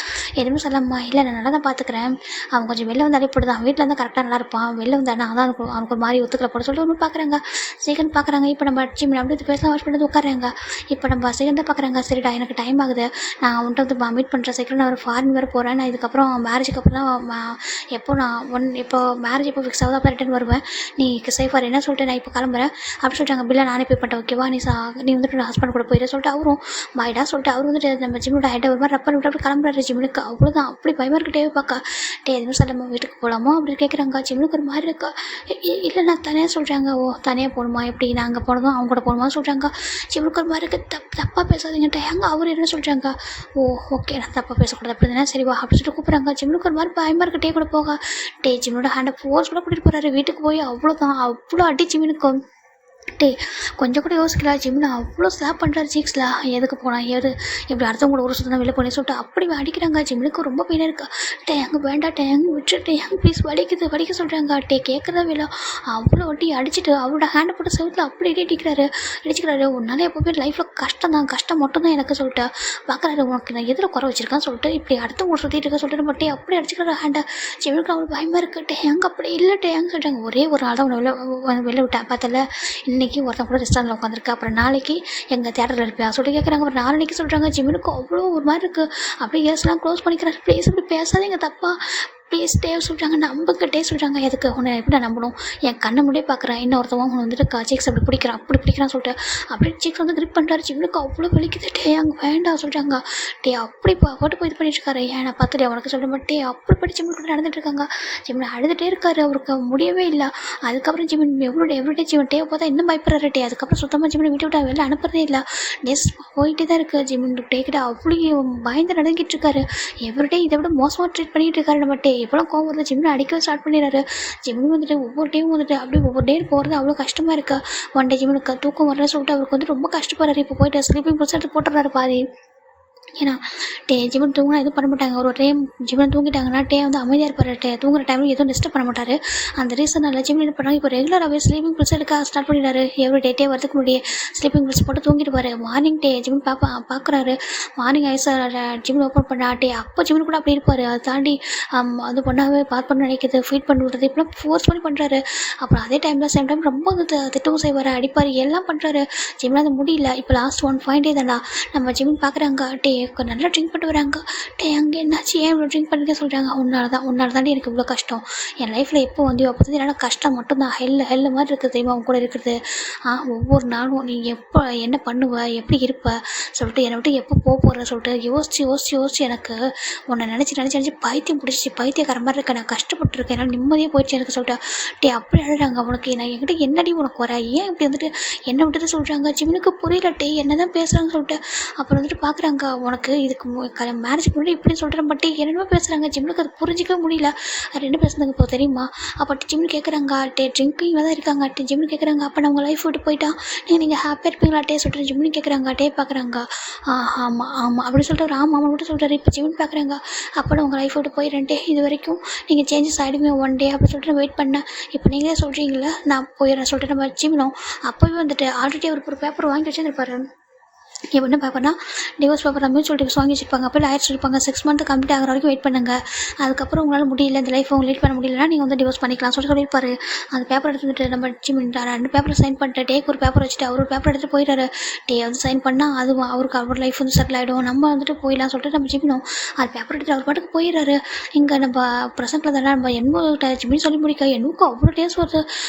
எதுவுமே சொல்லாமா, இல்லை நான் நல்லா தான் பார்த்துக்கிறேன், அவன் கொஞ்சம் வெளில வந்து அடிப்படு தான், வீட்டில் இருந்தால் கரெக்டாக நல்லா இருப்பான், வெளில வந்தானா அதான் அவனுக்கு ஒரு மாதிரி ஒத்துக்கல போட சொல்லிட்டு ஒன்று பார்க்குறாங்க. சீக்கிரம் பார்க்குறாங்க. இப்போ நம்ம ஜிம்மினி அப்படி ஃபேஸ்லாம் வாஷ் பண்ணிட்டு உட்காராங்க. இப்போ நம்ம சீக்கிரம் தான் பார்க்குறாங்க. சரிடா எனக்கு டைம் ஆகுது, நான் அவன்கிட்ட வந்து மீட் பண்ணுறேன், சீக்கிரம் நான் ஒரு ஃபாரின் வேறு போகிறேன், நான் இதுக்கப்புறம் மேரேஜுக்கு அப்புறம் தான் எப்போ நான் இப்போ மேரேஜ் எப்போ ஃபிக்ஸ் ஆகுது அப்போ ரிட்டன் வருவேன், நீ சேஃபாக என்ன சொல்லிட்டு நான் இப்போ கிளம்புறேன் அப்படி சொல்லிட்டாங்க. பில்லை நானே பே பண்ணிட்டேன் ஓகேவா, நீ வந்துட்டு ஹஸ்பண்ட் கூட போயிட சொல்லிட்டு அவரும் பாய்டா சொல்லிட்டு அவர் வந்துட்டு நம்ம ஜிம்மியோட ஹெட்டை ஒரு மாதிரி ரப்பர் விட்டு அப்படி கிளம்புறாரு. ஜிம்மினுக்கு அவ்வளோதான் அப்படி பயமாக இருக்கிட்டே பார்க்க எதுவும் சொல்லாமல் வீட்டுக்கு போகலாமா அப்படி கேட்குறாங்க. ஜிம்மினுக்கு ஒரு மாதிரி இருக்கா. இல்லை நான் தனியாக சொல்கிறாங்க. ஓ தனியாக போகணுமா, எப்படி நான் அங்கே போனதும் அவங்க கூட போகணுமா சொல்கிறாங்க. ஜிம்மினுக்கு ஒரு மாதிரி இருக்குது. தப்பாக பேசாதீங்கட்ட எங்க அவர் என்ன சொல்கிறாங்க. ஓ ஓகே நான் தப்பாக பேசக்கூடாது அப்படி தானே, சரி வா அப்படி சொல்லிட்டு கூப்பிட்றாங்க. ஜிம்மினுக்கு ஒரு மாதிரி பயமாக இருக்கு. டே கூட போக ஜிம்மினோட ஹேண்டை ஃபோர்ஸ் கூட கூட்டிகிட்டு போகிறாரு. வீட்டுக்கு போய் அவ்வளோதான் அவ்வளோ அடி ஜிம்மினுக்கு. கொஞ்சம் கூட யோசிக்கல. ஜிம்மில் அவ்வளோ ஸ்லாப் பண்ணுறாரு சீக்ஸில். எதுக்கு போனால் இப்படி அடுத்தவங்க கூட ஒரு சுத்தம் வெளில போனேன்னு சொல்லிட்டு அப்படி அடிக்கிறாங்க. ஜிம்மினுக்கு ரொம்ப பெயினாக இருக்கா. அங்கே வேண்டாம் அங்கே விட்டுட்டு ப்ளீஸ் வலிக்க சொல்கிறாங்க. கேட்குறதா வேலை அவ்வளோ ஒட்டி அடிச்சுட்டு அவரோட ஹேண்டை போட்டு செவத்தில் அப்படி அடிச்சுக்கிறாரு. உன்னால எப்போவுமே லைஃப்பில் கஷ்டம் மட்டும்தான் எனக்கு சொல்லிட்டு பார்க்குறாரு. உனக்கு நான் எதில் குறை வச்சிருக்கேன்னு சொல்லிட்டு இப்படி அடுத்தவங்க சுற்றிட்டு இருக்க சொல்லிட்டு மட்டும் அப்படி அடிச்சுக்கிறாரு ஹேண்டை. ஜிம்மினுக்கு அவ்வளோ பயமாக இருக்குது. எங்கே அப்படி இல்லை எங்கே சொல்கிறாங்க. ஒரே ஒரு நாள் தான் உன்னை வெளில விட்டேன் பார்த்தல, இன்றைக்கி ஒருத்தன் கூட ரெஸ்டாரண்ட்டில் உட்காந்துருக்கு, அப்புறம் நாளைக்கு எங்கள் தேட்டரில் இருப்பியா சொல்லி கேட்குறாங்க. அப்புறம் நாளைக்கு சொல்கிறாங்க. ஜிம்மினுக்கு அவ்வளோ ஒரு மாதிரி இருக்குது. அப்படியே கேஸ்லாம் க்ளோஸ் பண்ணிக்கிறாரு. ப்ளீஸ் இப்படி பேசாதீங்க தப்பா ப்ளீஸ் டேவ் சொல்கிறாங்க. நம்பக்கிட்டே சொல்கிறாங்க. எதுக்கு உன்னை எப்படி நான் நம்பணும், என் கண்ணை முடியே பார்க்குறேன், இன்னொருத்தவங்க உன்னை வந்துட்டு சீக்ஸ் அப்படி பிடிக்கிறான்னு சொல்லிட்டு அப்படியே சீக்ஸ் வந்து கிரிப் பண்ணுறாரு. ஜிம்மினுக்கு அவ்வளோ வலிக்குது. அங்கே வேண்டாம் சொல்கிறாங்க. அப்படி போட்டு போய் இது பண்ணிட்டு இருக்காரு. ஏன் நான் பார்த்துட்டு அவனுக்கு சொல்ல மாட்டே அப்படி படி ஜிம்மின் கூட நடந்துட்டு இருக்காங்க. ஜிம்மின் அழுதுகிட்டே இருக்காரு. அவருக்கு முடியவே இல்லை. அதுக்கப்புறம் ஜிம்மின் எவ்ரிடே ஜிம்மின் டேவை பார்த்தா இன்னும் பயப்படுறாரு. அதுக்கப்புறம் சுத்தமாக ஜிம்மின் வீட்டு விட்டு வெளில அனுப்புறதே இல்லை. நெக்ஸ்ட் போயிட்டே தான் இருக்குது. ஜிம்மின் டேக்கிட்ட அவ்வளோ பயந்து நடந்துக்கிட்டு இருக்காரு. எவ்ரிடே இதை விட மோசமாக ட்ரீட் பண்ணிகிட்டு இருக்காரு. நம்ம எவ்வளோ கோவம் வருது. ஜிம்மில் அடிக்க ஸ்டார்ட் பண்ணிடுறாரு. ஜிம்மின் வந்துட்டு ஒவ்வொரு டைமும் வந்துட்டு அப்படியே ஒவ்வொரு டே போகிறது அவ்வளோ கஷ்டமாக இருக்கா. ஒன் டே ஜிம்மினுக்கு தூக்கம் வரலன்னு சொல்லிட்டு அவருக்கு வந்து ரொம்ப கஷ்டப்படுறாரு. இப்போ போயிட்டு ஸ்லீப்பிங் பில்ஸ் எடுத்து போட்டுறாரு பாதி. ஏன்னா ஜிம்மின் தூங்கினா எதுவும் பண்ண மாட்டாங்க. ஒரு டைம் ஜிம்மின் தூங்கிட்டாங்கன்னா வந்து அமைதியாக இருப்பார். தூங்குற டைமில் எதுவும் டிஸ்டர்ப் பண்ண மாட்டார். அந்த ரீசனால் ஜிம்மின் என்ன பண்ணுறாங்க, இப்போ ரெகுலராகவே ஸ்லீப்பிங் பில்ஸ் எடுக்க ஸ்டார்ட் பண்ணிடுறாரு. எவ்ரி டே வரதுக்கு முன்னாடியே ஸ்லீப்பிங் பில்ஸ் போட்டு தூங்கிடுவார். மார்னிங் ஜிம்மின் பார்க்குறாரு. மார்னிங் ஐஸ் ஜிம்மின் ஓப்பன் பண்ணா அப்போ ஜிம்மின் கூட அப்படி இருப்பார். அதை தாண்டி அது பண்ணாவே பண்ண நினைக்கிறது, ஃபீட் பண்ணி விடுறது, இப்படிலாம் ஃபோர்ஸ் பண்ணி பண்ணுறாரு. அப்புறம் அதே டைமில் சேம் டைம் ரொம்ப திட்டவும் செய்வார், அடிப்பார், எல்லாம் பண்ணுறாரு. ஜிம்மில் அது முடியல. இப்போ லாஸ்ட் 1 பாயிண்ட் தானா நம்ம ஜிம்மின் பார்க்குறாங்க. நல்லா ட்ரிங்க் பண்ணிட்டு வராங்க. அங்கே என்னாச்சு, ஏன் இவ்வளோ ட்ரிங்க் பண்ணிக்க சொல்கிறாங்க. உன்னால தாண்டி எனக்கு இவ்வளோ கஷ்டம், என் லைஃப்பில் எப்போ வந்தியோ அப்போ தான் என்னால் கஷ்டம் மட்டும்தான், ஹெல்லு மாதிரி இருக்குது தெரியுமா அவங்க கூட இருக்கிறது. ஒவ்வொரு நாளும் நீ எப்போ என்ன பண்ணுவ, எப்படி இருப்ப சொல்லிட்டு என்னை விட்டு எப்போ போகிற சொல்லிட்டு யோசிச்சு எனக்கு உன்னை நினச்சி பைத்தியம் பிடிச்சி பைத்தியக்கார மாதிரி இருக்க, நான் கஷ்டப்பட்டுருக்கேன், என்னால் நிம்மதியாக போயிடுச்சு எனக்கு சொல்லிட்டு அப்படி அழுறாங்க. உனக்கு நான் என்கிட்ட என்னடி உனக்கு வர, ஏன் இப்படி வந்துட்டு என்னை விட்டுட்டு சொல்கிறாங்க. ஜிம்மினுக்கு புரியல என்ன தான் பேசுகிறாங்கன்னு சொல்லிட்டு அப்புறம் வந்துட்டு பார்க்குறாங்க. உனக்கு இதுக்கு மேரேஜுக்கு முன்னாடி இப்படி சொல்கிறேன், பட் என்னென்னமோ பேசுகிறாங்க. ஜிம்முக்கு அது புரிஞ்சிக்கவே முடியல. ரெண்டு பேசுனதுங்க இப்போ தெரியுமா. அப்போ ஜிம்னு கேட்குறாங்க. ட்ரிங்கிங்கில் தான் இருக்காங்க. ஜிம்னு கேட்குறாங்க. அப்போ நான் உங்கள் லைஃப் விட்டு போயிட்டா நீங்கள் ஹாப்பியாக இருப்பீங்களா சொல்லிட்டு ஜிம்னு கேட்குறாங்க. பார்க்குறாங்க. ஆமாம் அப்படின்னு சொல்லிட்டு ஒரு ஆமாம் மட்டும் சொல்கிறாரு. இப்போ ஜிம்னு பார்க்குறாங்க. அப்போ நான் உங்கள் லைஃப் விட்டு போயிடுறேன் இது வரைக்கும் நீங்கள் சேஞ்சஸ் ஆகிடுமே ஒன் டே அப்படின்னு சொல்லிட்டு நான் வெயிட் பண்ணேன். இப்போ நீங்களே சொல்கிறீங்களா நான் போயிடுறேன் சொல்லிட்டு நம்ம ஜிம்னோம். அப்போவே வந்துட்டு ஆல்ரெடி ஒரு பேப்பர் வாங்கி வச்சுருப்பாரு. இப்போ என்ன பேப்பர்னா டிவோர்ஸ் பேப்பர் மியூச்சுவல் டிவோர்ஸ் வாங்கி வச்சுருப்பாங்க. அப்போ லாயர் சொல்லியிருப்பாங்க 6 மந்த் கம்ப்ளீட் ஆகிற வரைக்கும் வெயிட் பண்ணுங்கள், அதுக்கப்புறம் உங்களால் முடியல இந்த லைஃப் உங்களுக்கு லீட் பண்ண முடியலன்னா நீங்கள் வந்து டிவோர்ஸ் பண்ணிக்கலாம் சொல்லியிருப்பாரு. அந்த பேப்பர் எடுத்துகிட்டு நம்ம ஜிம்மின்ட்டார் 2 பேப்பரில் சைன் பண்ணிட்டு ஒரு பேப்பர் வச்சுட்டு அவர் ஒரு பேப்பர் எடுத்துகிட்டு போயிடுறாரு. வந்து சைன் பண்ணால் அதுவும் அவருக்கு அவர் லைஃப் வந்து செட்டில் ஆகிடும், நம்ம வந்துட்டு போயிடலாம் சொல்லிட்டு நம்ம ஜிம்மினோம். அது பேப்பர் எடுத்துகிட்டு அவர் பாட்டுக்கு போயிடுறாரு. இங்கே நம்ம ப்ரெசென்ட்டில் தானே நம்ம என்னோட ஜிம்மின்னு சொல்லி முடிக்க என்னுக்கு அவ்வளோ டேஸ்ட் வருது.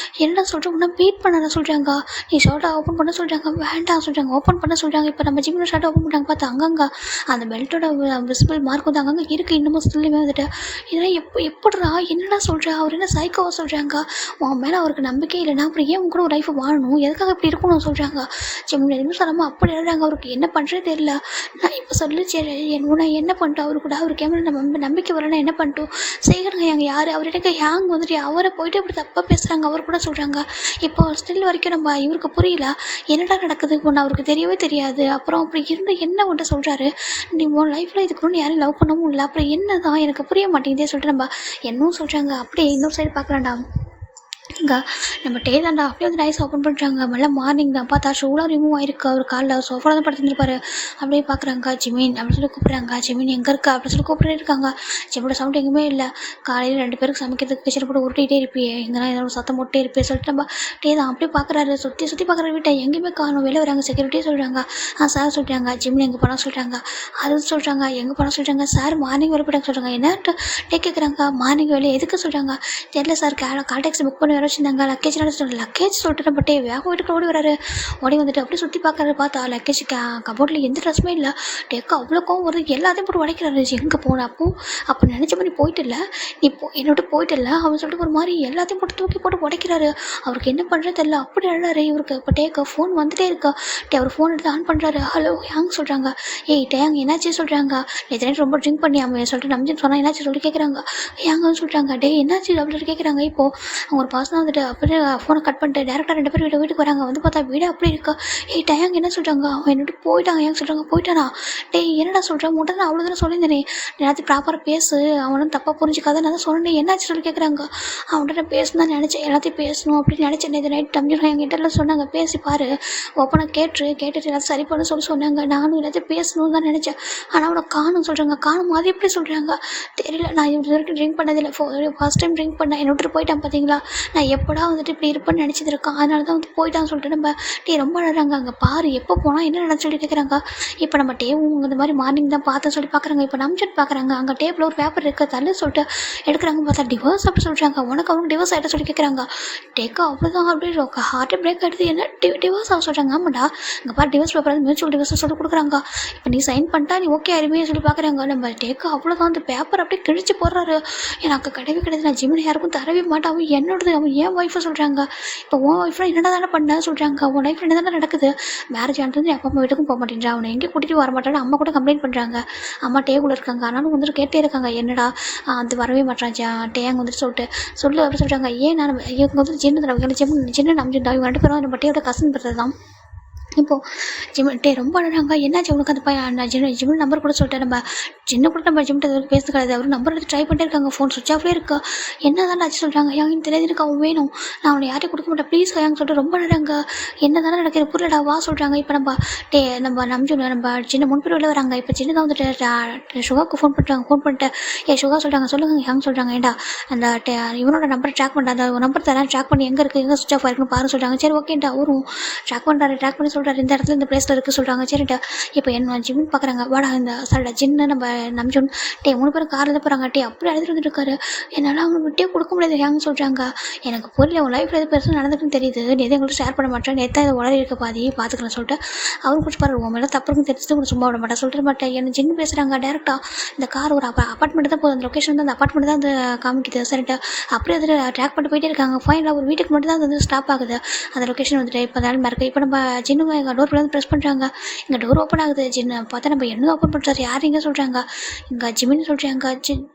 என்ன சொல்கிறேன், இன்னும் பீட் பண்ண சொல்கிறாங்க, நீ ஷர்ட்டை ஓப்பன் பண்ண சொல்கிறாங்க, வேண்டாம் சொல்கிறாங்க, ஓப்பன் பண்ண சொல்கிறாங்க. இப்போ நம்ம ஜிம்மோட ஷர்ட் ஓப்பன் பண்ணாங்க பார்த்தா அங்கங்கே அந்த பெல்ட்டோட விசிபிள் மார்க் வந்து அங்கங்கே இருக்குது இன்னமும் ஸ்டில்லுமே வந்துட்டு. இதெல்லாம் எப்படிடா என்னடா சொல்கிறா, அவர் என்ன சைக்கோவாக சொல்கிறாங்க, உன் மேலே அவருக்கு நம்பிக்கை இல்லைனா அப்புறம் ஏன் உங்க கூட ஒரு லைஃப்பை வாழணும், எதுக்காக இப்படி இருக்கணும்னு சொல்கிறாங்க. ஜிம்மி எதுவும் சொல்லாமல் அப்படி எழுதுறாங்க. அவருக்கு என்ன பண்ணுறது தெரியல. நான் இப்போ சொல்லி சரி நான் என்ன பண்ணிட்டோம் அவரு கூட, அவருக்கு ஏன் நம்ம நம்பிக்கை வரலன்னா என்ன பண்ணிட்டோம் செய்கிறாங்க. எங்கள் யார் அவர்கிட்ட ஹேங் வந்துட்டு அவரை போயிட்டு இப்படி தப்பாக பேசுகிறாங்க. அவர் கூட சொல்கிறாங்க இப்போ ஸ்டில் வரைக்கும் நம்ம இவருக்கு புரியல என்னடா நடக்குது ஒன்று அவருக்கு தெரியவே தெரியாது. அப்புறம் அப்படி இருந்து என்ன ஒன்று சொல்கிறாரு, நீ உன் லைஃப்பில் இதுக்கு முன்னாடி யாரையும் லவ் பண்ணவும் இல்லை, அப்புறம் என்ன தான் எனக்கு புரிய மாட்டேங்குதே சொல்லிட்டு நம்ம என்னவும் சொல்கிறாங்க. அப்படியே இன்னொரு சைடு பார்க்கலாம்டா. இங்கே நம்ம டே தாண்டா அப்படியே வந்து நைஸ் ஓப்பன் பண்ணுறாங்க. மெல்ல மார்னிங் தான் பார்த்தா ஷூலாம் ரிமூவ் ஆயிருக்கு. அவர் காலில் சோஃபாவில் தான் படுத்துருப்பாரு. அப்படியே பார்க்குறாங்க ஜிமின் அப்படின்னு சொல்லி கூப்பிட்றாங்க. ஜிமின் எங்கே இருக்கா அப்படின்னு சொல்லி கூப்பிட்டு இருக்காங்க. ஜிம்மோட சவுண்ட் எங்கேயுமே இல்லை. காலையில் 2 பேருக்கு சமைக்கிறதுக்கு கிச்சனை போட்டு உருட்டிகிட்டே இருப்பியே, எங்கெல்லாம் ஏதாவது சத்தம் போட்டே இருப்பே சொல்லிட்டு நம்ம டே தான் அப்படியே பார்க்குறாரு. சுற்றி பார்க்குற வீட்டை எங்கேயுமே காணும். வெளியே வராங்க. செக்யூரிட்டியே சொல்கிறாங்க சார் சொல்கிறாங்க. ஜிமின் எங்கே போனால் சொல்கிறாங்க, அது சொல்கிறாங்க எங்கே போனால் சொல்கிறாங்க. சார் மார்னிங் வெளியே போயிட்டாங்க சொல்கிறாங்க. என்னட்டு டே கேட்குறாங்க. மார்னிங் வெளியே எதுக்கு சொல்கிறாங்க தெரியல சார். கால் டாக்ஸி புக் பண்ணி வர வச்சுருந்தாங்க. லக்கேஜ் லக்கேஜ் சொல்லிட்டு நம்ம டே வேக வீட்டுக்கு ஓடி வராரு. ஓடி வந்துட்டு அப்படியே சுற்றி பார்க்குறாரு. பார்த்தா லக்கேஜ் கபோர்டில் எந்த ட்ரெஸ்ஸுமே இல்லை. டேக்கு அவ்வளோ கோவம் வருது. எல்லாத்தையும் போட்டு உடைக்கிறாரு. எங்கே போன அப்போ நினச்ச மாதிரி போயிட்டு இல்லை, நீ என்னோட போயிட்டு இல்லை அவன் சொல்லிட்டு ஒரு மாதிரி எல்லாத்தையும் போட்டு தூக்கி போட்டு உடைக்கிறாரு. அவருக்கு என்ன பண்ணுறது தெரியல. அப்படி அழாரு. இவருக்கு இப்போ டேக்கு ஃபோன் வந்துட்டே இருக்கா. அவர் ஃபோன் எடுத்து ஆன் பண்ணுறாரு. ஹலோ ஹேங் சொல்கிறாங்க. ஏய் டேங் என்னாச்சு சொல்கிறாங்க. நேற்று நைட் ரொம்ப ட்ரிங்க் பண்ணி அவன் சொல்லிட்டு நம்பின்னு சொன்னால் என்னாச்சு சொல்லிட்டு கேட்குறாங்க. ஹேங்கன்னு சொல்கிறாங்க. டே என்னாச்சு அப்படின்னு கேட்குறாங்க. இப்போது அவங்க ஒரு பர்சனாக வந்துட்டு அப்படியே ஃபோனை கட் பண்ணிட்டு டேரெக்டாக 2 பேர் வீட்டுக்கு வராங்க. வந்து பார்த்தா வீடு அப்படி இருக்கா. ஏய் டேங் என்ன சொல்கிறாங்க, அவன் என்னட்டு போயிட்டாங்க. ஏன் சொல்கிறாங்க போயிட்டானா. டே என்னடா சொல்கிறேன் முட்டை நான் அவ்வளோ தானே சொல்லியிருந்தேனே, எல்லாத்தையும் ப்ராப்பராக பேசு, அவனும் தப்பாக புரிஞ்சிக்காத நான் தான் சொன்னேன். என்னாச்சு சொல்லி கேட்குறாங்க. அவன்கிட்ட நான் பேசணும் தான் நினச்சேன், எல்லாத்தையும் பேசணும் அப்படின்னு நினச்சேன். நேற்று நைட் தம்பியும் என்கிட்ட எல்லாம் சொன்னாங்க பேசி பாரு ஓப்பனாக கேட்டுட்டு எல்லாத்தையும் சரி பண்ண சொன்னாங்க. நானும் எல்லாத்தையும் பேசணும்னு தான் நினச்சேன். ஆனால் அவனை காணும் சொல்கிறாங்க. காணும் அது எப்படி சொல்கிறாங்க தெரியல. நான் இது வரைக்கும் ட்ரிங்க் பண்ணதில்லை. ஃபர்ஸ்ட் டைம் ட்ரிங்க் பண்ணேன். என்னை விட்டு போயிட்டான் பார்த்தீங்களா. நான் எப்படா வந்துட்டு இப்படி இருப்பேன்னு நினச்சிட்டு இருக்கான். அதனால தான் வந்து போயிட்டான்னு சொல்லிட்டு நம்ம டே ரொம்ப அழகாங்க. அங்கே பாரு எப்போ போனால் என்ன நடந்து சொல்லி கேட்குறாங்க. இப்போ நம்ம டேவும் இந்த மாதிரி மார்னிங் தான் பார்த்தேன்னு சொல்லி பார்க்குறாங்க. இப்போ நம்சட் பார்க்குறாங்க. அங்கே டேபிள் ஒரு பேப்பர் இருக்குது தள்ளு சொல்லிட்டு எடுக்கிறாங்க. பார்த்தா டிவோர்ஸ் அப்படி சொல்கிறாங்க. உனக்கு அவனுக்கு டிவோர்ஸ் ஆகிட்ட சொல்லி கேட்குறாங்க. டேக்கா அவ்வளோதான் அப்படியே ஹார்ட் பிரேக் ஆகிடுது. என்ன டிவோர்ஸ் ஆக சொல்கிறாங்க. ஆமாண்டா இங்கே பாரு டிவோர்ஸ் பேப்பர் வந்து மியூச்சுவல் டிவோர்ஸ் சொல்லி கொடுக்குறாங்க. இப்போ நீ சைன் பண்ணிட்டா நீ ஓகே ஆயிருமே சொல்லி பார்க்குறாங்க. நம்ம டேக்கா அவ்வளோதான் அந்த பேப்பர் அப்படியே கிழிச்சு போடுறாரு. எனக்கு கிடையவே கிடையாது. நான் ஜிம்மில் யாருக்கும் தரவே மாட்டேன். அவன் என்னோடது அவன் ஏன் ஒய்ஃபை சொல்கிறாங்க. இப்போ உன் ஒய்ஃப்லாம் என்னடா தானே பண்ண சொல்கிறாங்க. உன் லைஃப்பில் என்ன தானே நடக்குது. மேரேஜ் ஆனது அப்பா அம்மா வீட்டுக்கும் போக மாட்டேன்றா. அவனை எங்கேயும் கூட்டிகிட்டு வர மாட்டான்னு அம்மா கூட கம்ப்ளைண்ட் பண்ணுறாங்க. அம்மா டேக்குள்ள இருக்காங்க. ஆனாலும் வந்துட்டு கேட்டே இருக்காங்க என்னடா அது வரவே மாட்டான் டேங்க வந்துட்டு சொல்லு அப்படி சொல்கிறாங்க. ஏன் நான் இவங்க வந்துட்டு சின்ன நம்பிச்சுட்டா. இவங்க 2 பேரும் நம்ம டேயோட கசின் பிரதர் தான். இப்போது ஜிம்மிட்டே ரொம்ப அழகாங்க. என்னாச்சு உனக்கு அந்த பையன் நான் ஜிம் நம்பர் கூட சொல்லிட்டேன். நம்ம சின்ன கூட நம்ம ஜிம்கிட்ட வரைக்கும் பேச கிடையாது. அவர் நம்பர் எடுத்து ட்ரை பண்ணிட்டே இருக்காங்க. ஃபோன் சுவிச் ஆஃப்லேயே இருக்கா. என்ன தானே ஆச்சு சொல்கிறாங்க. யாங்க தெரியாது எனக்கு அவன் வேணும், நான் அவனை யாரையும் கொடுக்க மாட்டேன் ப்ளீஸ் யாங்க சொல்லிட்டு ரொம்ப அழகாங்க. என்ன தானே நடக்கிற புரியலடா வா சொல்கிறாங்க. இப்போ நம்ம நம்ம சின்ன 3 பேர் வெளில வராங்க. இப்போ சின்னதாக வந்துட்டு சுகாவுக்கு ஃபோன் பண்ணுறாங்க. ஃபோன் பண்ணிட்டு சுகா சொல்கிறாங்க சொல்லுங்கள் யாங்க சொல்கிறாங்க. ஏண்டா அந்த இவனோட நம்பரை ட்ராக் பண்ணுறா, அந்த நம்பர் தரேன் ட்ராக் பண்ணி எங்கே இருக்குது எங்கே சுவிச் ஆஃப் ஆயிருக்குன்னு பாரு சொல்கிறாங்க. சரி ஓகேண்டா அவரும் ட்ராக் பண்ணி சொல்கிறாரு. இந்த இடத்துல இந்த பிளேஸில் இருக்குது சொல்கிறாங்க. சரிட்டா இப்போ என்ன ஜிம்னு பார்க்குறாங்க. வாடா இந்த சாரிடா ஜின்னு நம்ம நம்ஜுன் 3 பேரும் காரில் தான் போகிறாங்க. அப்படி அழுதுட்டு வந்துருக்காரு. என்னால் அவனை விட்டே கொடுக்க முடியாது ஏங்க சொல்கிறாங்க. எனக்கு புரியல உன் லைஃப்பில் எது பெருசாக நடந்துக்குன்னு தெரியுது. நீ எதை எங்கள்கிட்ட ஷேர் பண்ண மாட்டேன். நேற்று இதை உளறி இருக்க பாதி பார்த்துக்கலாம் சொல்லிட்டு அவரும் கொஞ்சம் பாரு உன் மேலே தப்புன்னு தெரிஞ்சது கொஞ்சம் சும்மா விட மாட்டேன் சொல்லிட்டு மாட்டேன். என்ன ஜின்னு பேசுகிறாங்க. டேரெக்டாக இந்த கார் ஒரு அப்பார்ட்மெண்ட் தான் போகுது. அந்த லொக்கேஷன் வந்து அந்த அப்பார்ட்மெண்ட் தான் அந்த காமிக்குது. சரிட்டா அப்படியே அதில் ட்ராக் பண்ணிட்டு போயிட்டே இருக்காங்க. ஃபைனலாக ஒரு வீட்டுக்கு மட்டும் தான் அது வந்து ஸ்டாப் ஆகுது. அந்த லொக்கேஷன் வந்துட்டு இப்போ அந்த இருக்குது. இப்போ நம்ம ஜின்னு எங்கள் டோர் வந்து ப்ரெஸ் பண்ணுறாங்க. இங்கே டோர் ஓப்பன் ஆகுது. ஜின்னு பார்த்தா நம்ம என்ன ஓப்பன் பண்ணுறாரு. யார் இங்கே சொல்கிறாங்க. இங்கே ஜிமின்னு சொல்கிறாங்க.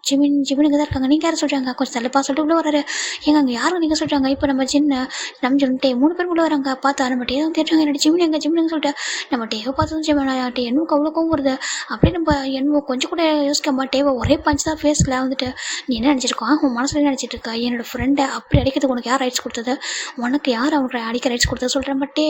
ஜிமின் இங்கே தான் இருக்காங்க. நீங்கள் யார் சொல்கிறாங்க. கொஞ்சம் தள்ளிப்பா சொல்லிட்டு உள்ளே வராரு. எங்க அங்கே யாரும் நீங்கள் சொல்கிறாங்க. இப்போ நம்ம ஜின்னு நம்ம சொல்லிட்டு 3 பேர் உள்ளே வராங்க. பார்த்தா நம்ம டே தான் தேடுறாங்க. என்னோட ஜிமின் சொல்லிட்டு நம்ம டேவை பார்த்து டே என்னுக்கு அவ்வளோ கோவம் வருது. அப்படியே நம்ம என்ன கொஞ்சம் கூட யோசிக்காம டேவை ஒரே பஞ்ச் தான் ஃபேஸில் வந்துட்டு நீ என்ன நினச்சிருக்கோம் உன் மனசுல நினச்சிட்டு இருக்கா. என்னோட ஃப்ரெண்டை அப்படி அடிக்கிறதுக்கு உனக்கு யார் ரைட்ஸ் கொடுத்தது, உனக்கு யார் அவனுக்கு அடிக்க ரைட்ஸ் கொடுத்தது சொல்கிறேன். பட்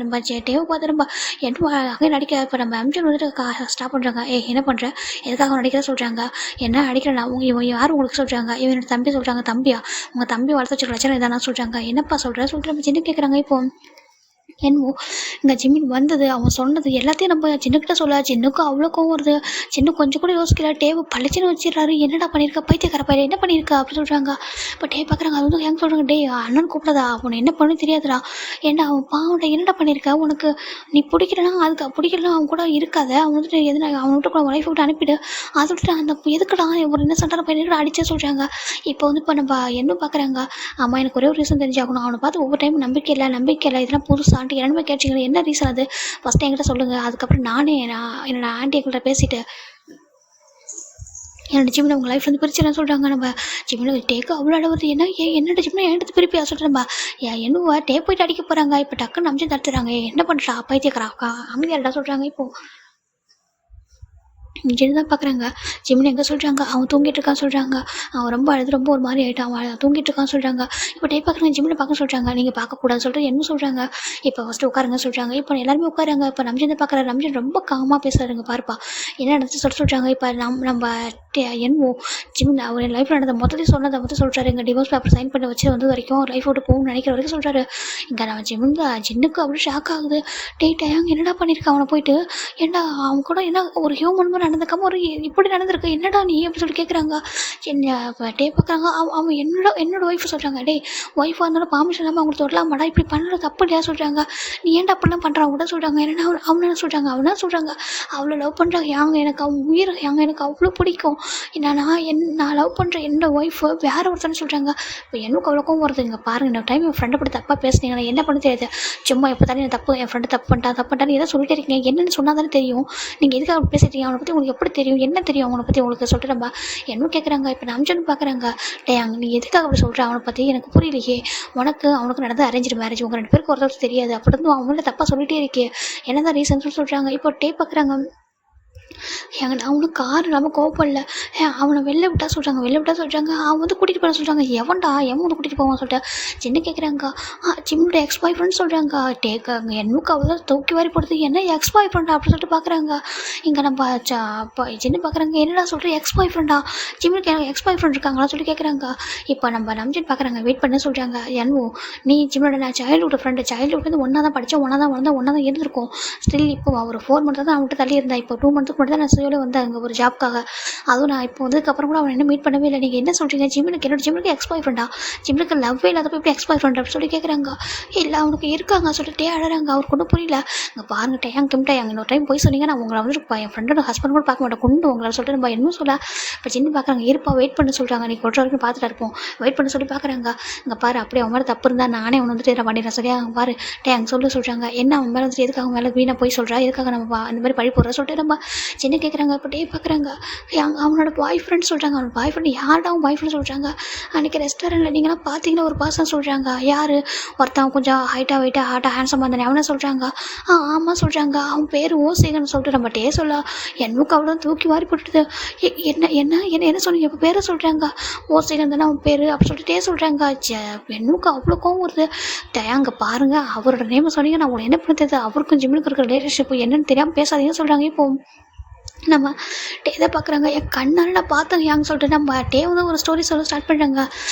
நம்ம டேவை பார்த்து நம்ம என்ன அங்கே நடிக்க. இப்போ நம்ம எம்ஜிஆர் வந்துட்டு ஸ்டாப் பண்ணுறாங்க. என்ன பண்ணுற எதுக்காக நடிக்கிற சொல்கிறாங்க. என்ன அடிக்கிறேன் இவன் யார் உங்களுக்கு சொல்கிறாங்க. இவனோட தம்பி சொல்கிறாங்க. தம்பியா உங்கள் தம்பி வளர்த்து வச்சுருக்க லட்சணம் இதானா சொல்கிறாங்க. என்னப்பா சொல்கிற சொல்லிட்டு நம்ம சின்ன கேட்குறாங்க. இப்போ என்னமோ இங்கே ஜிம்மின் வந்தது, அவன் சொன்னது எல்லாத்தையும் நம்ம சின்னக்கிட்ட சொல்ல, சின்னுக்கும் அவ்வளோ கோவம் வருது. சின்ன கொஞ்சம் கூட யோசிக்கல. டேவை பளிச்சுன்னு வச்சிடறாரு. என்னடா பண்ணியிருக்க பைத்தியக்கார பையன், என்ன பண்ணியிருக்க அப்படின்னு சொல்கிறாங்க. இப்போ டே பார்க்குறாங்க. அது வந்து ஹேங் சொல்கிறாங்க, டே அண்ணன் கூப்பிடாதா, அவனை என்ன பண்ணு தெரியாதுடா, ஏன்டா அவன் பாவன்டா, என்னடா பண்ணியிருக்க, உனக்கு நீ பிடிக்கலனா அதுக்கு பிடிக்கலனா அவன் கூட இருக்காத, அவன் வந்துட்டு எதுனா அவன் விட்டு கூட ஒய்ஃபை விட்டு அனுப்பிடு, அதை விட்டுட்டு அந்த எதுக்குடா ஒரு என்ன சண்டான பையன் அடிச்சே சொல்கிறாங்க. இப்போ வந்து இப்போ நம்ம என்ன பார்க்குறாங்க, ஆமாம் எனக்கு ஒரே ஒரு ரீசன் தெரிஞ்சாகணும், அவனை பார்த்து ஒவ்வொரு டைம் நம்பிக்கை இல்லை இதெல்லாம் புதுசாக ஆண்டி என்னமே கேட்டீங்களா, என்ன ரீசன் அது ஃபஸ்ட்டு என்கிட்ட சொல்லுங்கள், அதுக்கப்புறம் நானே என்னோட ஆண்டி எங்கள்கிட்ட பேசிட்டு என்னோட ஜிம்மில் உங்கள் லைஃப் வந்து பிரிச்சுலாம் சொல்கிறாங்க. நம்ம ஜிம்மில் டேக்கு அவ்வளோ அளவுது, என்னோட ஜிம்மில் எடுத்து பிரிப்பியா சொல்கிறேன்பா, என்னவா டே போயிட்டு அடிக்க போகிறாங்க, இப்போ டக்குன்னு நம்பிச்சு தடுத்துறாங்க, என்ன பண்ணுறா பைத்தியக்காரா அமைதியாடா சொல்கிறாங்க. இப்போது ஜின்னு தான் பார்க்குறாங்க. ஜிம்னு எங்கே சொல்கிறாங்க, அவன் தூங்கிட்டு இருக்கான்னு சொல்கிறாங்க. அவன் ரொம்ப அழுது ரொம்ப ஒரு மாதிரி ஆகிட்டான், அவன் தூங்கிட்டு இருக்கான்னு சொல்கிறாங்க. இப்போ டே பார்க்குறாங்க, ஜிம்மில் பார்க்க சொல்கிறாங்க. நீங்கள் பார்க்கக்கூடாதுன்னு சொல்லிட்டு என்ன சொல்கிறாங்க. இப்போ ஃபஸ்ட்டு உட்காருங்க சொல்கிறாங்க. இப்போ எல்லாருமே உட்காருங்க. இப்போ நம்ஜன் தான் பார்க்குறாரு. நம்ஜன் ரொம்ப காமாக பேசுகிறாருங்க, பாருப்பா என்ன நடந்து சொல்கிறாங்க. இப்போ நம்ம என்னவோ ஜிம்மில் அவர் என் லைஃப்பில் நடந்த முதல்ல சொன்னதை வந்து சொல்கிறாரு. எங்கள் டிவோர்ஸ் பேப்பர் சைன் பண்ணி வச்சு வந்து வரைக்கும் அவர் லைஃப் விட்டு போகணும்னு நினைக்கிற வரைக்கும் சொல்கிறாரு. இங்கே நம்ம ஜின்னுக்கு அப்படி ஷாக் ஆகுது. டேங்க என்னடா பண்ணியிருக்க அவனை போயிட்டு, ஏன்டா அவன் கூட என்ன ஒரு ஹியூமன் மாதிரி நடந்துக்காம ஒரு இப்படி நடந்திருக்கு, என்னடா நீ அப்படி சொல்லி கேட்குறாங்க. டே பார்க்குறாங்க. அவன் என்னோட ஒய்ஃபு சொல்கிறாங்க, டே ஒய்ஃபாக இருந்தாலும் பர்மிஷன் இல்லாமல் அவங்களுக்கு தொடலாமாடா, இப்படி பண்ணுறது தப்பு இல்லையா சொல்கிறாங்க. நீ ஏன்டா அப்படிலாம் பண்ணுறான் கூட சொல்கிறாங்க. என்னன்னா அவன் என்ன சொல்கிறாங்க, அவனா சொல்கிறாங்க அவ்வளோ லவ் பண்ணுறாங்க, எனக்கு அவன் உயிர், எனக்கு அவ்வளோ பிடிக்கும், நான் லவ் பண்ணுற என்னோட ஒய்ஃபு வேற ஒருத்தன்னு சொல்கிறாங்க. இப்போ எனக்கு அவ்வளோக்கும் வருது. இங்கே பாருங்கள், இந்த டைம் என் ஃப்ரெண்டை பற்றி தப்பாக பேசுனீங்கன்னா என்ன பண்ண தெரியாது, சும்மா எப்போ தானே தப்பு, என் ஃப்ரெண்டு தப்பு பண்ணிட்டான்னு எதாவது சொல்லிட்டே இருக்கீங்க, என்னென்னு சொன்னால் தானே தெரியும், நீங்கள் எதுக்காக அப்படி பேசிட்டீங்க, அவனை பற்றி உங்களுக்கு எப்படி தெரியும், என்ன தெரியும் அவனை பற்றி உங்களுக்கு சொல்லிட்டு நம்ம என்ன கேட்குறாங்க. இப்போ நம்ஜன் பார்க்குறாங்க, நீ எதுக்காக அப்படி சொல்கிற அவனை பற்றி எனக்கு புரியலையே, அவனுக்கு நடந்த அரேஞ்ச் மேரேஜ், உங்கள் 2 பேருக்கு ஒருத்தர் தெரியாது, அப்படி இருந்து அவங்கள தப்பாக சொல்லிட்டே இருக்கே, என்னதான் ரீசன் சொல்கிறாங்க. இப்போ டே பார்க்குறாங்க. அவனுக்கு கார் இல்லாமல் கோவப்படல, அவனை வெளில விட்டா சொல்கிறாங்க. அவன் வந்து கூட்டிகிட்டு போக சொல்கிறாங்க. எவன்டா வந்து கூட்டிகிட்டு போவான் சொல்லிட்டு சின்ன கேட்குறாங்க. ஜிம்முட எக்ஸ் பாய் ஃப்ரெண்ட் சொல்கிறாங்க. டேக்காங்க என்னுக்கு அவ்வளோ தூக்கி வாரி போடுறது, என்ன எக்ஸ் பாய் ஃப்ரெண்டா அப்படின்னு சொல்லிட்டு பார்க்குறாங்க. இங்கே நம்ம சின்ன பார்க்குறாங்க, என்னடா சொல்கிற எக்ஸ் பாய் ஃப்ரெண்டா, ஜிம்முக்கு எக்ஸ் பாய் ஃப்ரெண்ட் இருக்காங்களா சொல்லி கேட்குறாங்க. இப்போ நம்ம நம்ஜன் பார்க்குறாங்க, வெயிட் பண்ண சொல்கிறாங்க. நீ ஜிம்மோட நான் சைல்டுஹுட் ஃப்ரெண்டு, சைல்டுஹுட்லேருந்து ஒன்றா தான் படித்தேன், ஒன்றா தான் வளர்ந்தேன், ஒன்றா தான் இருந்திருக்கும். ஸ்டில் இப்போ ஒரு 4 மந்த்ஸ் தான் அவன்கிட்ட தள்ளி இருந்தா, இப்போ 2 மந்த்துக்கு மட்டும் தான் நான் சுயோலே வந்தேன் அங்கே ஒரு ஜாப்க்காக. அதுவும் நான் இப்போ வந்ததுக்கப்புறம் கூட அவன் என்ன மீட் பண்ணவே இல்லை. நீங்கள் என்ன சொல்கிறீங்க, என்னோட ஜிம்முக்கு எக்ஸ் பாய் ஃப்ரெண்டா, ஜிம்முக்கு லவ்வே இல்லாதப்போ எப்படி எக்ஸ் பாய் ஃப்ரெண்ட் அப்படின்னு சொல்லி கேட்குறாங்க. இல்லை அவனுக்கு இருக்காங்க சொல்லிட்டே அழறாங்க. அவருக்கு ஒன்றும் புரியல. இங்கே பாருங்க டேங் இன்னொரு டைம் போய் சொன்னீங்க, நான் உங்களை வந்துட்டு என் ஃப்ரெண்டோட ஹஸ்பண்ட் கூட பார்க்க மாட்டேன், கொண்டு உங்களை சொல்லிட்டு நம்ம என்ன சொல்ல. இப்போ சின்ன பார்க்குறாங்க, இருப்பா வெயிட் பண்ண சொல்கிறாங்க, நீ கொள்ற வரைக்கும் பார்த்துட்டு இருப்போம், வெயிட் பண்ண சொல்லி பார்க்குறாங்க. இங்கே பாரு அப்படியே அவன் மேலே தப்பு இருந்தால் நானே அவனை வந்துட்டு நான் பண்ணிடுறேன் சரியா, பாரு டேங் சொல்கிறாங்க. என்ன அவன் மேலே வந்துட்டு எதுக்காக மேலே வீணாக போய் சொல்கிறா, எதுக்காக நம்ம இந்த மாதிரி பழி போடுற சொல்லிட்டு நம்ம சின்ன கேட்குறாங்க. இப்போ டே பார்க்குறாங்க, அவனோட பாய் ஃப்ரெண்ட் சொல்கிறாங்க. அவனோட பாய் ஃப்ரெண்ட் யார்டா அவன் பாய் ஃப்ரெண்ட் சொல்கிறாங்க. அன்றைக்கி ரெஸ்டாரண்ட்டில் நீங்களாம் பார்த்தீங்கன்னா ஒரு பர்சன் சொல்கிறாங்க. யார், ஒருத்தன் கொஞ்சம் ஹைட்டாக வெயிட்டாக ஹார்ட்டாக ஹேண்ட்ஸமாக இருந்தானே அவனை சொல்கிறாங்க. ஆமாம் சொல்கிறாங்க. அவன் பேர் ஓசேகன்னு சொல்லிட்டு நம்ம டே சொல்ல என்னுக்கு அவ்வளோ தூக்கி வாரி போட்டுது. என்ன சொன்னீங்க, இப்போ பேரை சொல்கிறாங்க. ஓசேகன் தானே அவன் பேர் அப்படி சொல்லிட்டு டே சொல்கிறாங்க. என்னுக்கு அவ்வளோ கோவம் வருது. அங்கே பாருங்கள், அவரோட நேம் சொன்னீங்க, நான் உங்களை என்ன பண்ணுறது, அவருக்கும் ஜிம்முக்கு இருக்கிற ரிலேஷன்ஷிப் என்னென்னு தெரியாமல் பேசாதீங்கன்னு சொல்கிறாங்க. இப்போ நம்ம டே தான் பார்க்குறாங்க. என் கண்ணால் நான் பார்த்தேன் யாங்க சொல்லிட்டு நம்ம டே வந்து ஒரு ஸ்டோரி சொல்ல ஸ்டார்ட் பண்ணுறாங்க.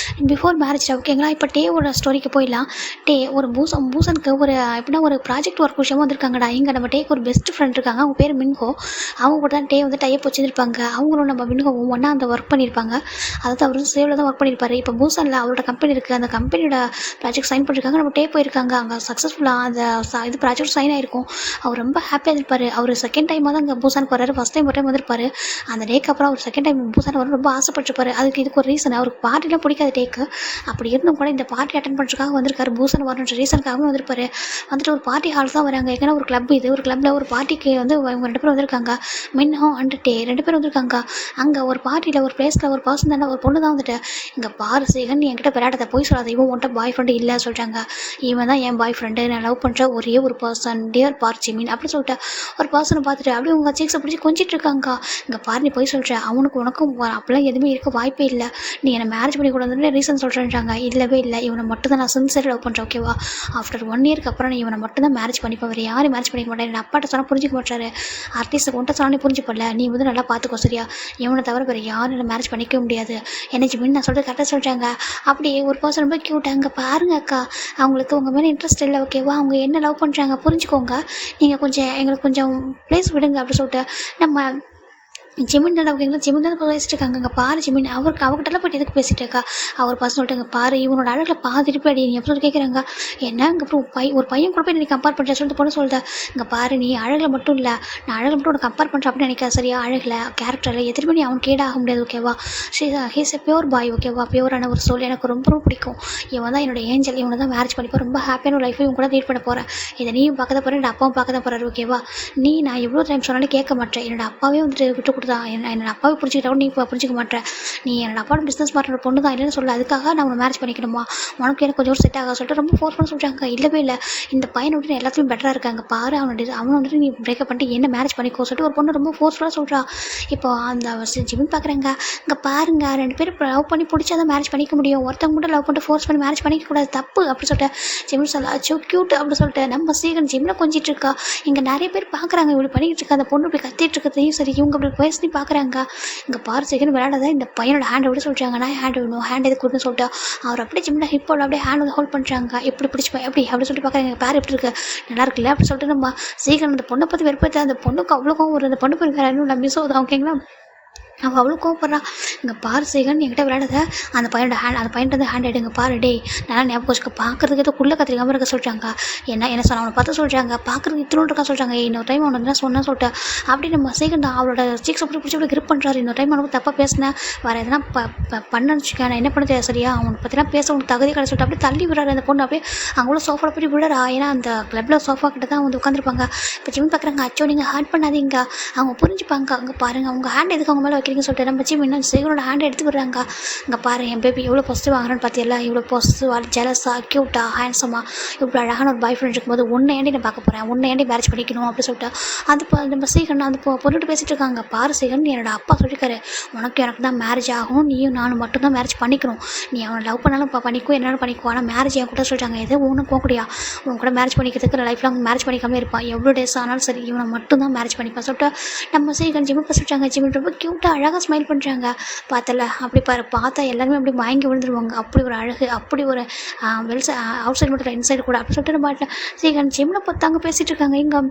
பிஃபோர் மேரேஜ் ஓகேங்களா. இப்போ டேவோட ஸ்டோரிக்கு போயிடலாம். டே ஒரு பூசனுக்கு ஒரு எப்படின்னா ஒரு ப்ராஜெக்ட் ஒர்க் விஷயமாக வந்துருக்காங்கடா. இங்கே நம்ம டேக்கு ஒரு பெஸ்ட் ஃப்ரெண்ட் இருக்காங்க, அவங்க பேர் மின்ஹோ. அவங்க கூட தான் டே வந்து டைப் வச்சுருப்பாங்க. அவங்களும் நம்ம மின்ஹோவும் ஒன்றா அந்த ஒர்க் பண்ணியிருப்பாங்க. அதாவது அவர் வந்து சேவில் தான் ஒர்க் பண்ணியிருப்பாரு. இப்போ பூசனில் அவரோட கம்பெனி இருக்குது, அந்த கம்பெனியோட ப்ராஜெக்ட் சைன் பண்ணியிருக்காங்க. நம்ம டே போயிருக்காங்க, அங்கே சக்ஸஸ்ஃபுல்லாக அந்த இது ப்ராஜெக்ட் சைன் ஆகிருக்கும். அவர் ரொம்ப ஹாப்பியாக இருப்பார். அவர் செகண்ட் டைமாக தான் அங்கே பூசானுக்கு வர்றாரு. ஃபஸ்ட் டைம் வந்திருப்பாரு. அந்த டேக்கு அப்புறம் அவர் செகண்ட் டைம் பூசான வர ரொம்ப ஆசைப்பட்டிருப்பாரு. இதுக்கு ஒரு ரீசன், அவருக்கு பார்ட்டிலாம் பிடிக்காது டேக்கு. அப்படி இருந்தும் கூட இந்த பார்ட்டி அட்டன் பண்ணுறதுக்காக வந்திருக்காரு. பூசன் வரணுன்ற ரீசனுக்காகவும் வந்திருப்பாரு. வந்துட்டு ஒரு பார்ட்டி ஹால் தான் வராங்க. எங்கன்னா ஒரு கிளப், இது ஒரு கிளப்பில் ஒரு பார்ட்டிக்கு வந்து இவங்க 2 பேரும் வந்திருக்காங்க. மின்ஹோ அண்ட் டே 2 பேரும் வந்திருக்காங்க. அங்கே ஒரு பார்ட்டியில் ஒரு பிளேஸில் ஒரு பர்சன் தானே, ஒரு பொண்ணு தான் வந்துட்டு, இங்கே பாரு சேகன், நீ என்கிட்ட விளையாட்டத்தை போய் சொல்லாத, இவன் உன்ட்ட பாய் ஃப்ரெண்டு இல்லை சொல்கிறாங்க. இவன் தான் என் பாய் ஃப்ரெண்டு, நான் லவ் பண்ணுற ஒரே ஒரு பர்சன், டியர் பார்ச்சி மீன் அப்படி சொல்லிட்டு ஒரு பர்சனை பார்த்துட்டு அப்படியே உங்கள் சீக்ஸை பிடிச்சி கொஞ்சிட்டு கொஞ்சிட்டு இருக்காங்க. இங்கே பாரு நீ போய் சொல்கிற, அவனுக்கு உனக்கும் அப்போல்லாம் எதுவுமே இருக்க வாய்ப்பே இல்லை, நீ என்னை மேரேஜ் பண்ணி கூடாதுன்னு ரீசன் சொல்கிறேன்றாங்க. இல்லவே இல்லை, இவனை மட்டும் தான் நான் சின்சியர் லவ் பண்ணுறேன் ஓகேவா. ஆஃப்டர் 1 இயர்க்கு அப்புறம் நான் இவனை மட்டும் தான் மேரேஜ் பண்ணிப்பேன், வேறு யாரும் மேரேஜ் பண்ணிக்க மாட்டேன். என் அப்பாட்ட சொன்னால் புரிஞ்சிக்க மாட்டாரு, அட்லீஸ்ட் உன்ட்ட சொன்னாலே புரிஞ்சுப்படல, நீ வந்து நல்லா பார்த்துக்கோ சரியா, இவனை தவிர வேறு யாரும் என்ன மேரேஜ் பண்ணிக்க முடியாது என்ன ஜிமின் நான் சொல்கிறது கரெக்டாக சொல்கிறாங்க. அப்படி ஒரு பர்சன் ரொம்ப க்யூட்டாக அங்கே பாருங்க அக்கா, அவங்களுக்கு உங்கள் மேலே இன்ட்ரெஸ்ட் இல்லை ஓகேவா, அவங்க என்ன லவ் பண்ணுறாங்க புரிஞ்சுக்கோங்க, நீங்கள் கொஞ்சம் எங்களுக்கு கொஞ்சம் ப்ளேஸ் விடுங்க அப்படி சொல்லிட்டு நம்ம ஜிமின் ஓகேங்களா. ஜிமின் தான் பேசிட்டு இருக்காங்க. இங்கே பாரு ஜிமின், அவர்கிட்டலாம் போய்ட்டு எதுக்கு பேசிட்டு இருக்கா, அவர் பசங்க சொல்லிட்டு இங்கே பாரு இவனோட அழகில் பாதிட்டு போய் நீ எப்படி கேட்குறாங்க, என்ன இங்கே அப்புறம் ஒரு பையன் கூட போய் நீ கம்பேர் பண்ணுற சொல்லிட்டு பொண்ணு சொல்லிட்டேன். இங்கே பாரு நீ அழகில் மட்டும் இல்லை, நான் அழகில் மட்டும் உனக்கு கம்பேர் பண்ணுறேன் அப்படின்னு நினைக்காது சரியா, அழகில் கேரக்டரில் எதிர்ப்பு நீ அவனுக்கு கேடாக முடியாது ஓகேவா. ஹீஸ் எ பியூர் பாய் ஓகேவா, பியூரான ஒரு சோல், எனக்கு ரொம்ப ரொம்ப பிடிக்கும், இவன் தான் என்னோட ஏஞ்சல், இவனை தான் மேரேஜ் பண்ணிப்போ, ரொம்ப ஹாப்பியான லைஃப்பை இவன் கூட லீட் பண்ண போகிறேன், இதை நீயும் பார்க்க தான் போகிறேன், என்னோட அப்பாவும் பார்க்க தான் போகிறாரு ஓகேவா. நீ நான் எவ்வளோ டைம் சொன்னாலும் கேட்க மாட்டேன், என்னோட அப்பாவே வந்துட்டு விட்டு கொடுத்தா, என்னோட அப்பாவை புரிஞ்சுக்கிட்ட கூட நீ இப்போ புரிஞ்சிக்க மாட்டேன், நீ என்னோட அப்பாவோட பிஸ்னஸ் பார்ட்னர் பொண்ணு தான் இல்லைன்னு சொல்ல, அதுக்காக நான் உன்னை மேரேஜ் பண்ணிக்கணுமா, உனக்கு எனக்கு கொஞ்சம் செட் ஆக சொல்லிட்டு ரொம்ப ஃபோர்ஸ் பண்ண சொல்கிறாங்க. இல்லவே இல்லை, இந்த பையனை விட்டு எல்லாத்துலையும் பெட்டராக இருக்காங்க பாரு, அவனை வந்துட்டு நீ பிரேக்கப் பண்ணிட்டு என்ன மேரேஜ் பண்ணிக்கோ சொல்லிட்டு ஒரு பொண்ணு ரொம்ப ஃபோர்ஸ்ஃபுல்லாக சொல்கிறா. இப்போ அந்த ஜிமின் பார்க்குறாங்க, இங்கே பாருங்க 2 பேரும் லவ் பண்ணி பிடிச்சாதான் மேரேஜ் பண்ணிக்க முடியும், ஒருத்தவங்க கூட லவ் பண்ணிட்டு ஃபோர்ஸ் பண்ணி மேரேஜ் பண்ணிக்கக்கூடாது தப்பு அப்படி சொல்லிட்டு ஜிமின் சொல்ல அச்சோ க்யூட் அப்படி சொல்லிட்டு நம்ம சீகன் ஜிம்மில் கொஞ்சிட்டு இருக்கா. இங்கே நிறைய பேர் பார்க்குறாங்க இப்படி பண்ணிக்கிட்டு இருக்கா, அந்த பொண்ணு இப்படி கத்திட்டு இருக்கிறதையும் சரி, இவங்க அப்படி பேசி பார்க்குறாங்க. இங்கே பாரு செகண்ட் விளையாடாத, இந்த பையனோட ஹேண்ட் எப்படி சொல்கிறாங்க, நான் ஹேண்ட் வேணும், ஹேண்ட் எது கொடுன்னு சொல்லிட்டு அவர் அப்படியே ஜிம்மில் ஹிப்போட அப்படியே ஹேண்ட் வந்து ஹோல்ட் பண்ணுறாங்க, எப்படி பிடிச்சிப்பா எப்படி அப்படி சொல்லிட்டு பார்க்குறாங்க. பேர் எப்படி இருக்கு நல்லா இருக்குல்ல அப்படி சொல்லிட்டு நம்ம சீக்கிரம் அந்த பொண்ணை பற்றி வெறுப்பேற்ற, அந்த பொண்ணுக்கு அவ்வளோக்கும் ஒரு அந்த பொண்ணு பேர் வேறு இன்னும் மிஸ் ஆகுது ஓகேங்களா. அவள் அவ்வளோ கோவப்படுறா. இங்கே பாரு சேகன் என்கிட்ட விளையாடாத, அந்த பையன்ட்டு வந்து ஹேண்ட் எடுங்க பாரு டே, நல்லா ஞாபகம் வச்சுக்க, பார்க்குறதுக்கு ஏதோ குள்ளே கத்திரிக்காமல் இருக்க சொல்கிறாங்க, என்ன சொன்ன அவனை பார்த்து சொல்கிறாங்க, பார்க்குறதுக்கு இத்தனோடு இருக்கா சொல்கிறாங்க, இன்னொரு டைம் அவனை வந்து சொன்னேன்னு சொல்லிட்டு அப்படி நம்ம சேகன் அவளோட சீக்ஸ் அப்படி பிடிச்சி அப்படி கிரிப் பண்ணுறாரு. இன்னொரு டைம் அவனுக்கு தப்பாக பேசினேன் வேறு எதனா பண்ணு வச்சுக்கேன், நான் என்ன பண்ண தெரியாது சரியா, அவனை பற்றிலாம் பேச உனக்கு தகுதி கடை சொல்லிட்டு அப்படியே தள்ளி விடுறாரு அந்த பொண்ணு, அப்படியே அவங்களும் சோஃபாவில் போய் விடுறா, ஏன்னா அந்த கிளப்பில் சோஃபா கிட்ட தான் வந்து உட்காந்துருப்பாங்க. இப்போ ஜிம் பார்க்குறாங்க, அச்சோ நீங்கள் ஹேர்ட் பண்ணாதீங்க, அவங்க புரிஞ்சுப்பாங்க, அங்கே பாருங்கள் அவங்க ஹேண்ட் எதுக்கு அவங்க மேலே வைக்கிறீங்கன்னு சொல்லிட்டு நம்ம ஜிம் இன்னும் சேகனோட ஹேண்ட் எடுத்து விடுறாங்க. இங்கே பாரு என் பேபி எவ்வளோ பாசிட்டிவ் வாங்குறான்னு பார்த்தியல்ல, இவ்வளோ பாசிட்டிவாக ஜெலஸாக க்யூட்டாக ஹேண்ட்ஸமாக இவ்வளோ அழகான ஒரு பாய் ஃப்ரெண்ட் இருக்கும்போது உன்னை ஏண்டி நான் பார்க்க போகிறேன், உன்னை ஏண்டி மேரேஜ் பண்ணிக்கணும் அப்படி சொல்லிட்டு அது நம்ம சீகன் அந்த பொண்ணுட்டு பேசிகிட்டு இருக்காங்க. பாரு சீகன் என்னோட அப்பா சொல்லியிருக்காரு, உனக்கு எனக்கு தான் மேரேஜ் ஆகும், நீயும் நானும் மட்டும் தான் மேரேஜ் பண்ணிக்கணும், நீ அவனை லவ் பண்ணாலும் பண்ணிக்கோ என்னாலும் பண்ணிக்கோ, ஆனால் மேரேஜ் என் கூட சொல்லிட்டாங்க, எது ஒன்றும் போகக்கூடியா, உன் கூட மேரேஜ் பண்ணிக்கிறதுக்கு லைஃப் லாங் மேரேஜ் பண்ணிக்காமல் இருப்பான், எவ்வளோ டேஸ் ஆனாலும் சரி இவனை மட்டும் தான் மேரேஜ் பண்ணிப்பான் சொல்லிட்டு நம்ம சீகன் ஜிம்முக்கு சொல்லிட்டாங்க. ஜிம்மி ரொம்ப க்யூட்டாக அழகாக ஸ்மைல் பண்ணுறாங்க. பார்த்தல அப்படி பாரு, பார்த்தா எல்லாருமே அப்படி மயங்கி விழுந்துருவாங்க, அப்படி ஒரு அழகு, அப்படி ஒரு அவுட் சைடு மட்டும் இன்சைடு கூட அப்படி சொல்லிட்டு நம்ம சீக்கிரம் ஜிம்மில் பார்த்தாங்க பேசிகிட்டு இருக்காங்க. இங்கே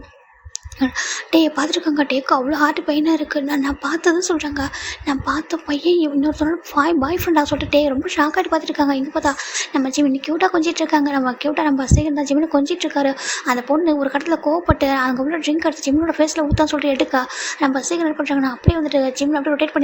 டே பார்த்துருக்காங்க, டேக்கு அவ்வளோ ஹார்ட் பெயினாக இருக்குது, நான் பார்த்ததும் சொல்கிறாங்க, நான் பார்த்த பையன் இன்னொருத்தரோட பாய் ஃப்ரெண்டாக சொல்லிட்டு டே ரொம்ப ஷாக் ஆகிட்டு பார்த்துருக்காங்க. இங்கே பார்த்தா நம்ம ஜிமின் க்யூட்டாக கொஞ்சிட்டு இருக்காங்க, நம்ம க்யூட்டாக நம்ம சேகன் தான் ஜிமின் கொஞ்சிட்டு இருக்காரு. அந்த பொண்ணு ஒரு கடத்தில் கோவப்பட்டு அங்கே உள்ள ட்ரிங்க் எடுத்து ஜிம்னோட ஃபேஸில் ஊற்றான்னு சொல்லிட்டு எடுக்கா நம்ம சேகன் என்ன பண்ணுறாங்கன்னா அப்படியே வந்துட்டு ஜிம்மில் அப்படியே ரொட்டேட்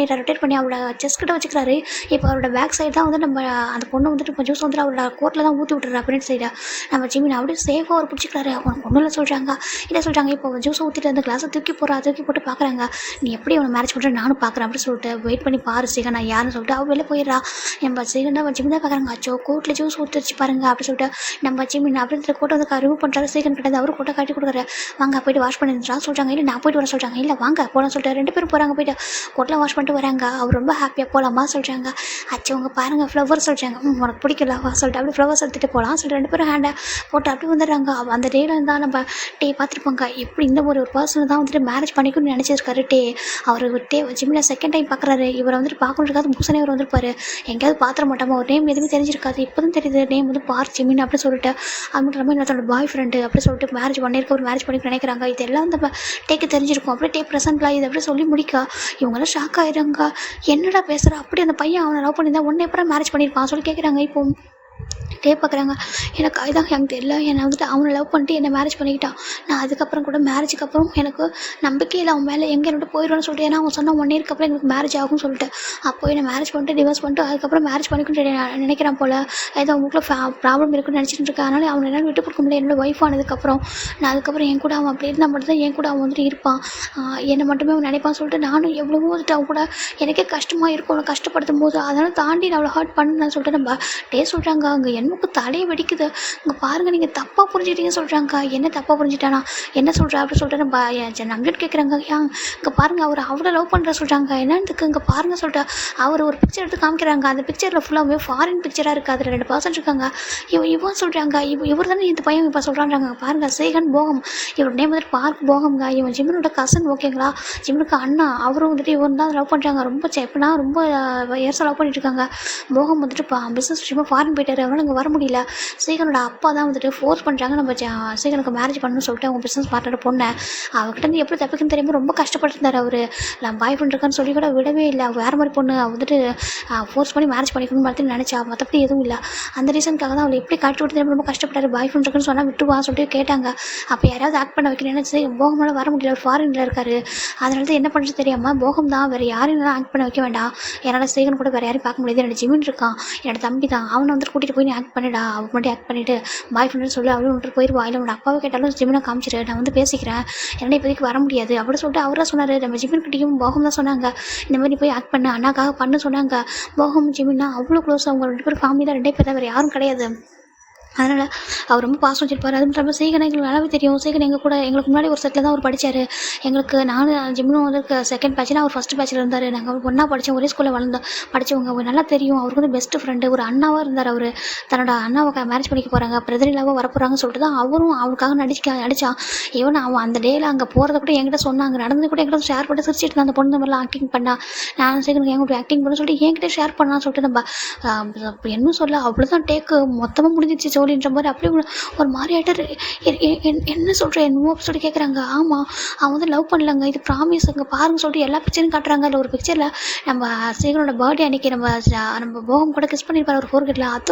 பண்ணி அவரோட செஸ்ட் கிட்ட வச்சுக்கிறாரு. இப்போ அவரோட பேக் சைடு தான் வந்து நம்ம அந்த பொண்ணு வந்துட்டு கொஞ்சம் ஜூஸ் வந்துட்டு அவரோட கோட்டில் தான் ஊற்றி விட்டுறாரு அப்படின்னு சைடாக நம்ம ஜிமின் அப்படியே சேஃபாக அவர் பிடிச்சிக்கிறாரு. அவங்க பொண்ணுல சொல்கிறாங்க இல்லை சொல்கிறாங்க, இப்போ ஜூஸ் ஊற்றிட்டு அந்த கிளாஸை தூக்கி போட்டு பார்க்குறாங்க, நீ எப்படி அவனை மேரேஜ் பண்ணுற நானும் பார்க்குறேன் அப்படின்னு சொல்லிட்டு வெயிட் பண்ணி பாரு சீகன் நான் யாருன்னு சொல்லிட்டு அவள் வெளில போயிடுறா. நம்ம சீகன் தான் ஜிம் தான் பார்க்குறாங்க, அச்சோ கோட்டில் ஜூஸ் ஊற்றிச்சு பாருங்க அப்படின்னு சொல்லிட்டு நம்ம ஜிமின் அப்படின்ற கோட்டை வந்து ரிமூவ் பண்ணுறாரு. சீகன் கிட்ட அவரு கோட்டை காட்டி கொடுக்குறாரு, வாங்க போய்ட்டு வாஷ் பண்ணிடுறா சொல்கிறாங்க. இல்லை நான் போய்ட்டு வர சொல்கிறாங்க, இல்லை வாங்க போகலாம் சொல்லிட்டு 2 பேரும் போகிறாங்க. போய்ட்டு கோட்டெலாம் வாஷ் பண்ணிட்டு வராங்க. அவர் ரொம்ப ஹாப்பியாக போகலாமா சொல்கிறாங்க. அச்சோ அவங்க பாருங்கள் ஃப்ளவர் சொல்கிறாங்க, உனக்கு பிடிக்கல சொல்லிட்டு அப்படி ஃப்ளவர்ஸ் எடுத்துகிட்டு போகலாம் சொல்லிட்டு 2 பேரும் ஹேண்டை போட்டு அப்படி வந்துடுறாங்க. அந்த டேல இருந்தால் நம்ம டே பார்த்துருப்பாங்க, எப்படி இந்த ஒரு பர்சனை தான் வந்துட்டு மேரேஜ் பண்ணிக்கணும்னு நினச்சிருக்காரு. அவர் ஜிம்மில் செகண்ட் டைம் பார்க்குறாரு. இவரை வந்துட்டு பார்க்கணுக்காது பூசனே இவர் வந்துருப்பாரு, எங்கேயாவது பார்த்துட மாட்டாமல் ஒரு நேம் எதுவுமே தெரிஞ்சிருக்காது. இப்போ தான் தெரியுது நேம் வந்து பார் ஜிமின் அப்படின்னு சொல்லிட்டு. அது மட்டும் இல்லாமல் என்னோட பாய் ஃப்ரெண்டு அப்படி சொல்லிட்டு மேரேஜ் பண்ணியிருக்க ஒரு மேரேஜ் பண்ணிக்க நினைக்கிறாங்க. இதெல்லாம் அந்த டேக்கு தெரிஞ்சிருக்கும். அப்படியே ப்ரெசென்ட்லாம் இது அப்படியே சொல்லி முடிக்கா இவங்கெல்லாம் ஷாக் ஆகிடுறாங்க. என்னடா பேசுகிறா, அப்படி அந்த பையன் அவனை லவ் பண்ணியிருந்தா ஒன்றே அப்புறம் மேரேஜ் பண்ணியிருப்பான் சொல்லி கேட்குறாங்க. இப்போ பார்க்குறாங்க, எனக்கு அதுதான் எனக்கு தெரியல, என்னை வந்துட்டு அவனை லவ் பண்ணிட்டு என்னை மேரேஜ் பண்ணிக்கிட்டான், நான் அதுக்கப்புறம் கூட மேரேஜுக்கு அப்புறம் எனக்கு நம்பிக்கை இல்லை அவன் மேலே, எங்கே என்னோட போயிடுவான்னு சொல்லிட்டு, ஏன்னா அவன் சொன்னால் 1 இயர்க்கு அப்புறம் எனக்கு மேரேஜ் ஆகும்னு சொல்லிட்டு அப்போ என்னை மேரேஜ் பண்ணிட்டு டிவோர்ஸ் பண்ணிட்டு அதுக்கப்புறம் மேரேஜ் பண்ணிக்கிட்டு நினைக்கிறான் போல், ஏதோ அவங்களுக்குள்ள ப்ராப்ளம் இருக்குன்னு நினச்சிட்டு இருக்கேன். அதனால் அவனை என்னால் விட்டு கொடுக்க முடியல. என்னோட ஒய்ஃப் ஆனதுக்கப்புறம் நான் அதுக்கப்புறம் என் கூட அவன் அப்படி இருந்தால் மட்டும்தான் என் கூட அவன் வந்துட்டு இருப்பான், என்னை மட்டுமே அவன் நினைப்பான்னு சொல்லிட்டு நானும் எவ்வளவோ வந்துட்டு அவன் கூட எனக்கே கஷ்டமாக இருக்கும் அவனை கஷ்டப்படுத்தும் போது, அதனால் தாண்டி நான் அவ்வளோ ஹர்ட் பண்ணேன்னு சொல்லிட்டு நம்ம சொல்கிறாங்க. அங்கே எனக்கு தலையை வெடிக்குது. இங்கே பாருங்கள் நீங்கள் தப்பாக புரிஞ்சுட்டீங்கன்னு சொல்கிறாங்க. என்ன தப்பாக புரிஞ்சுட்டானா, என்ன சொல்கிறா அப்படி சொல்லிட்டு நம்பிட்டு கேட்குறாங்க. இங்கே பாருங்கள் அவர் அவ்வளோ லவ் பண்ணுற சொல்கிறாங்க. என்னத்துக்கு இங்கே பாருங்கள் சொல்லிட்டு அவர் ஒரு பிக்சர் எடுத்து காமிக்கிறாங்க. அந்த பிக்சரில் ஃபுல்லாகவே ஃபாரின் பிக்சராக இருக்குது. அதில் 2 பர்சன் இருக்காங்க. இவன் சொல்கிறாங்க, இவர் தானே இந்த பையன் இப்போ சொல்கிறாங்க. பாருங்கள் சேகன் போகம், இவர் நேம் வந்துட்டு பார்க் போகம்ங்க. இவன் ஜிமினோட கசன், ஓகேங்களா, ஜிமினுக்கு அண்ணா. அவரும் வந்துட்டு இவன் தான் லவ் பண்ணுறாங்க. ரொம்ப எப்படின்னா ரொம்ப இயர்ஸாக லவ் பண்ணிட்டு இருக்காங்க. போகம் வந்துட்டு பிஸ்னஸ் விஷயமா ஃபாரின் போயிட்டார். அவனால் இங்கே வர முடியல. சேகனோட அப்பா தான் வந்துட்டு ஃபோர்ஸ் பண்ணுறாங்க, நம்ம சேகனுக்கு மேரேஜ் பண்ணணும்னு சொல்லிட்டு அவங்க பிஸ்னஸ் பார்ட்னர் பொண்ணை அவர்கிட்ட இருந்து எப்படி தப்பிக்குன்னு தெரியாமல் ரொம்ப கஷ்டப்பட்டுருந்தார். அவர் நான் பாய் ஃப்ரெண்ட் இருக்கான்னு சொல்லி கூட விடவே இல்லை. வேறு மாதிரி பொண்ணு வந்துட்டு ஃபோர்ஸ் பண்ணி மேரேஜ் பண்ணிக்கணும்னு பார்த்து நினச்சா, மற்றபடி எதுவும் இல்லை. அந்த ரீசனுக்காக தான் அவளை எப்படி காட்டி விட்டு ரொம்ப கஷ்டப்பட்டார். பாய் ஃப்ரெண்ட் இருக்குன்னு சொன்னால் விட்டுவான்னு சொல்லிட்டு கேட்டாங்க. அப்போ யாராவது ஆக்ட் பண்ண வைக்கணும்னு போகமால வர முடியல, அவர் ஃபாரினில் இருக்கார். அதனால தான் என்ன பண்ணுறது தெரியாமல் போகம் தான் வேறு யாரையும் ஆக்ட் பண்ண வைக்க வேண்டாம், என்னால் சேகன் கூட வேறு யாரையும் பார்க்க முடியாது, என்னோட ஜிமின் இருக்கான், என்னோட தம்பி தான், அவனை வந்துட்டு கூட்டிகிட்டு போய் நீ ஆக்ட் பண்ணிடா, அவன் மட்டும் ஆக்ட் பண்ணிவிட்டு பாய் ஃப்ரெண்டுன்னு சொல்லி அவளும் வந்துட்டு போயிடுவா. இல்லை உன்னோட அப்பாவை கேட்டாலும் ஜிமினை காமிச்சிரு, நான் வந்து பேசிக்கிறேன், என்னை இப்போதைக்கு வர முடியாது அப்படி சொல்லிட்டு அவராக சொன்னார். நம்ம ஜிமின் கிட்டையும் போகம் தான் சொன்னாங்க, இந்த மாதிரி போய் ஆக்ட் பண்ண அண்ணாக்காக பண்ண சொன்னாங்க. போகம் ஜிமின்னா அவ்வளோ க்ளோஸ், அவங்க 2 பேரும் ஃபேமிலி தான், 2 பேர் தான், வேறு யாரும் கிடையாது. அதனால் அவர் ரொம்ப பாசம் வச்சிருப்பார். அது மட்டும் இல்லாமல் சேகனை எங்களுக்கு நல்லாவே தெரியும். சேகன் எங்கள் கூட எங்களுக்கு முன்னாடி ஒரு செட்டில் தான் அவர் படித்தார். எங்களுக்கு நானும் ஜிம்னும் வந்து செகண்ட் பேட்ச்னா அவர் ஃபஸ்ட்டு பேட்சில் இருந்தார். நாங்கள் ஒன்றா படித்தோம், ஒரே ஸ்கூலில் படித்தவங்க. அவர் நல்லா தெரியும். அவருக்கு வந்து பெஸ்ட்டு ஃப்ரெண்டு, ஒரு அண்ணாவாக இருந்தார். அவர் தன்னோட அண்ணாவை மேரேஜ் பண்ணிக்க போகிறாங்க, பிரதர் இல்லாமல் வரப்போகிறாங்கன்னு சொல்லிட்டு தான் அவரும் அவனுக்காக நடித்தான். ஈவன் அவன் அந்த டேயில் அங்கே போகிறத கூட என்கிட்ட சொன்னாங்க, நடந்தது கூட என்கிட்ட ஷேர் பண்ணி சிரிச்சிட்டு தான் அந்த பொண்ணு மாதிரிலாம் ஆக்டிங் பண்ணா. நான் சேகனுக்கு எங்களுக்கு ஆக்டிங் பண்ண சொல்லிட்டு என்கிட்ட ஷேர் பண்ணான்னு சொல்லிட்டு நம்ம என்ன சொல்ல அவ்வளோதான் டேக்கு மொத்தமாக முடிஞ்சிச்சு ஜோலின்ற மாதிரி. அப்படி ஒரு மாதிரி ஆகிட்டார். என்ன சொல்கிறேன் என்னமோ சொல்லி கேட்குறாங்க. ஆமாம், அவன் வந்து லவ் பண்ணலங்க, இது ப்ராமிஸ் அங்கே பாருங்க சொல்லிட்டு எல்லா பிக்சரும் காட்டுறாங்க. அதில் ஒரு பிக்சரில் நம்ம சேகனோட பர்த்டே அன்றைக்கி நம்ம போகம் கூட கிஸ் பண்ணியிருப்பார் ஒரு 4 கேட்டில்,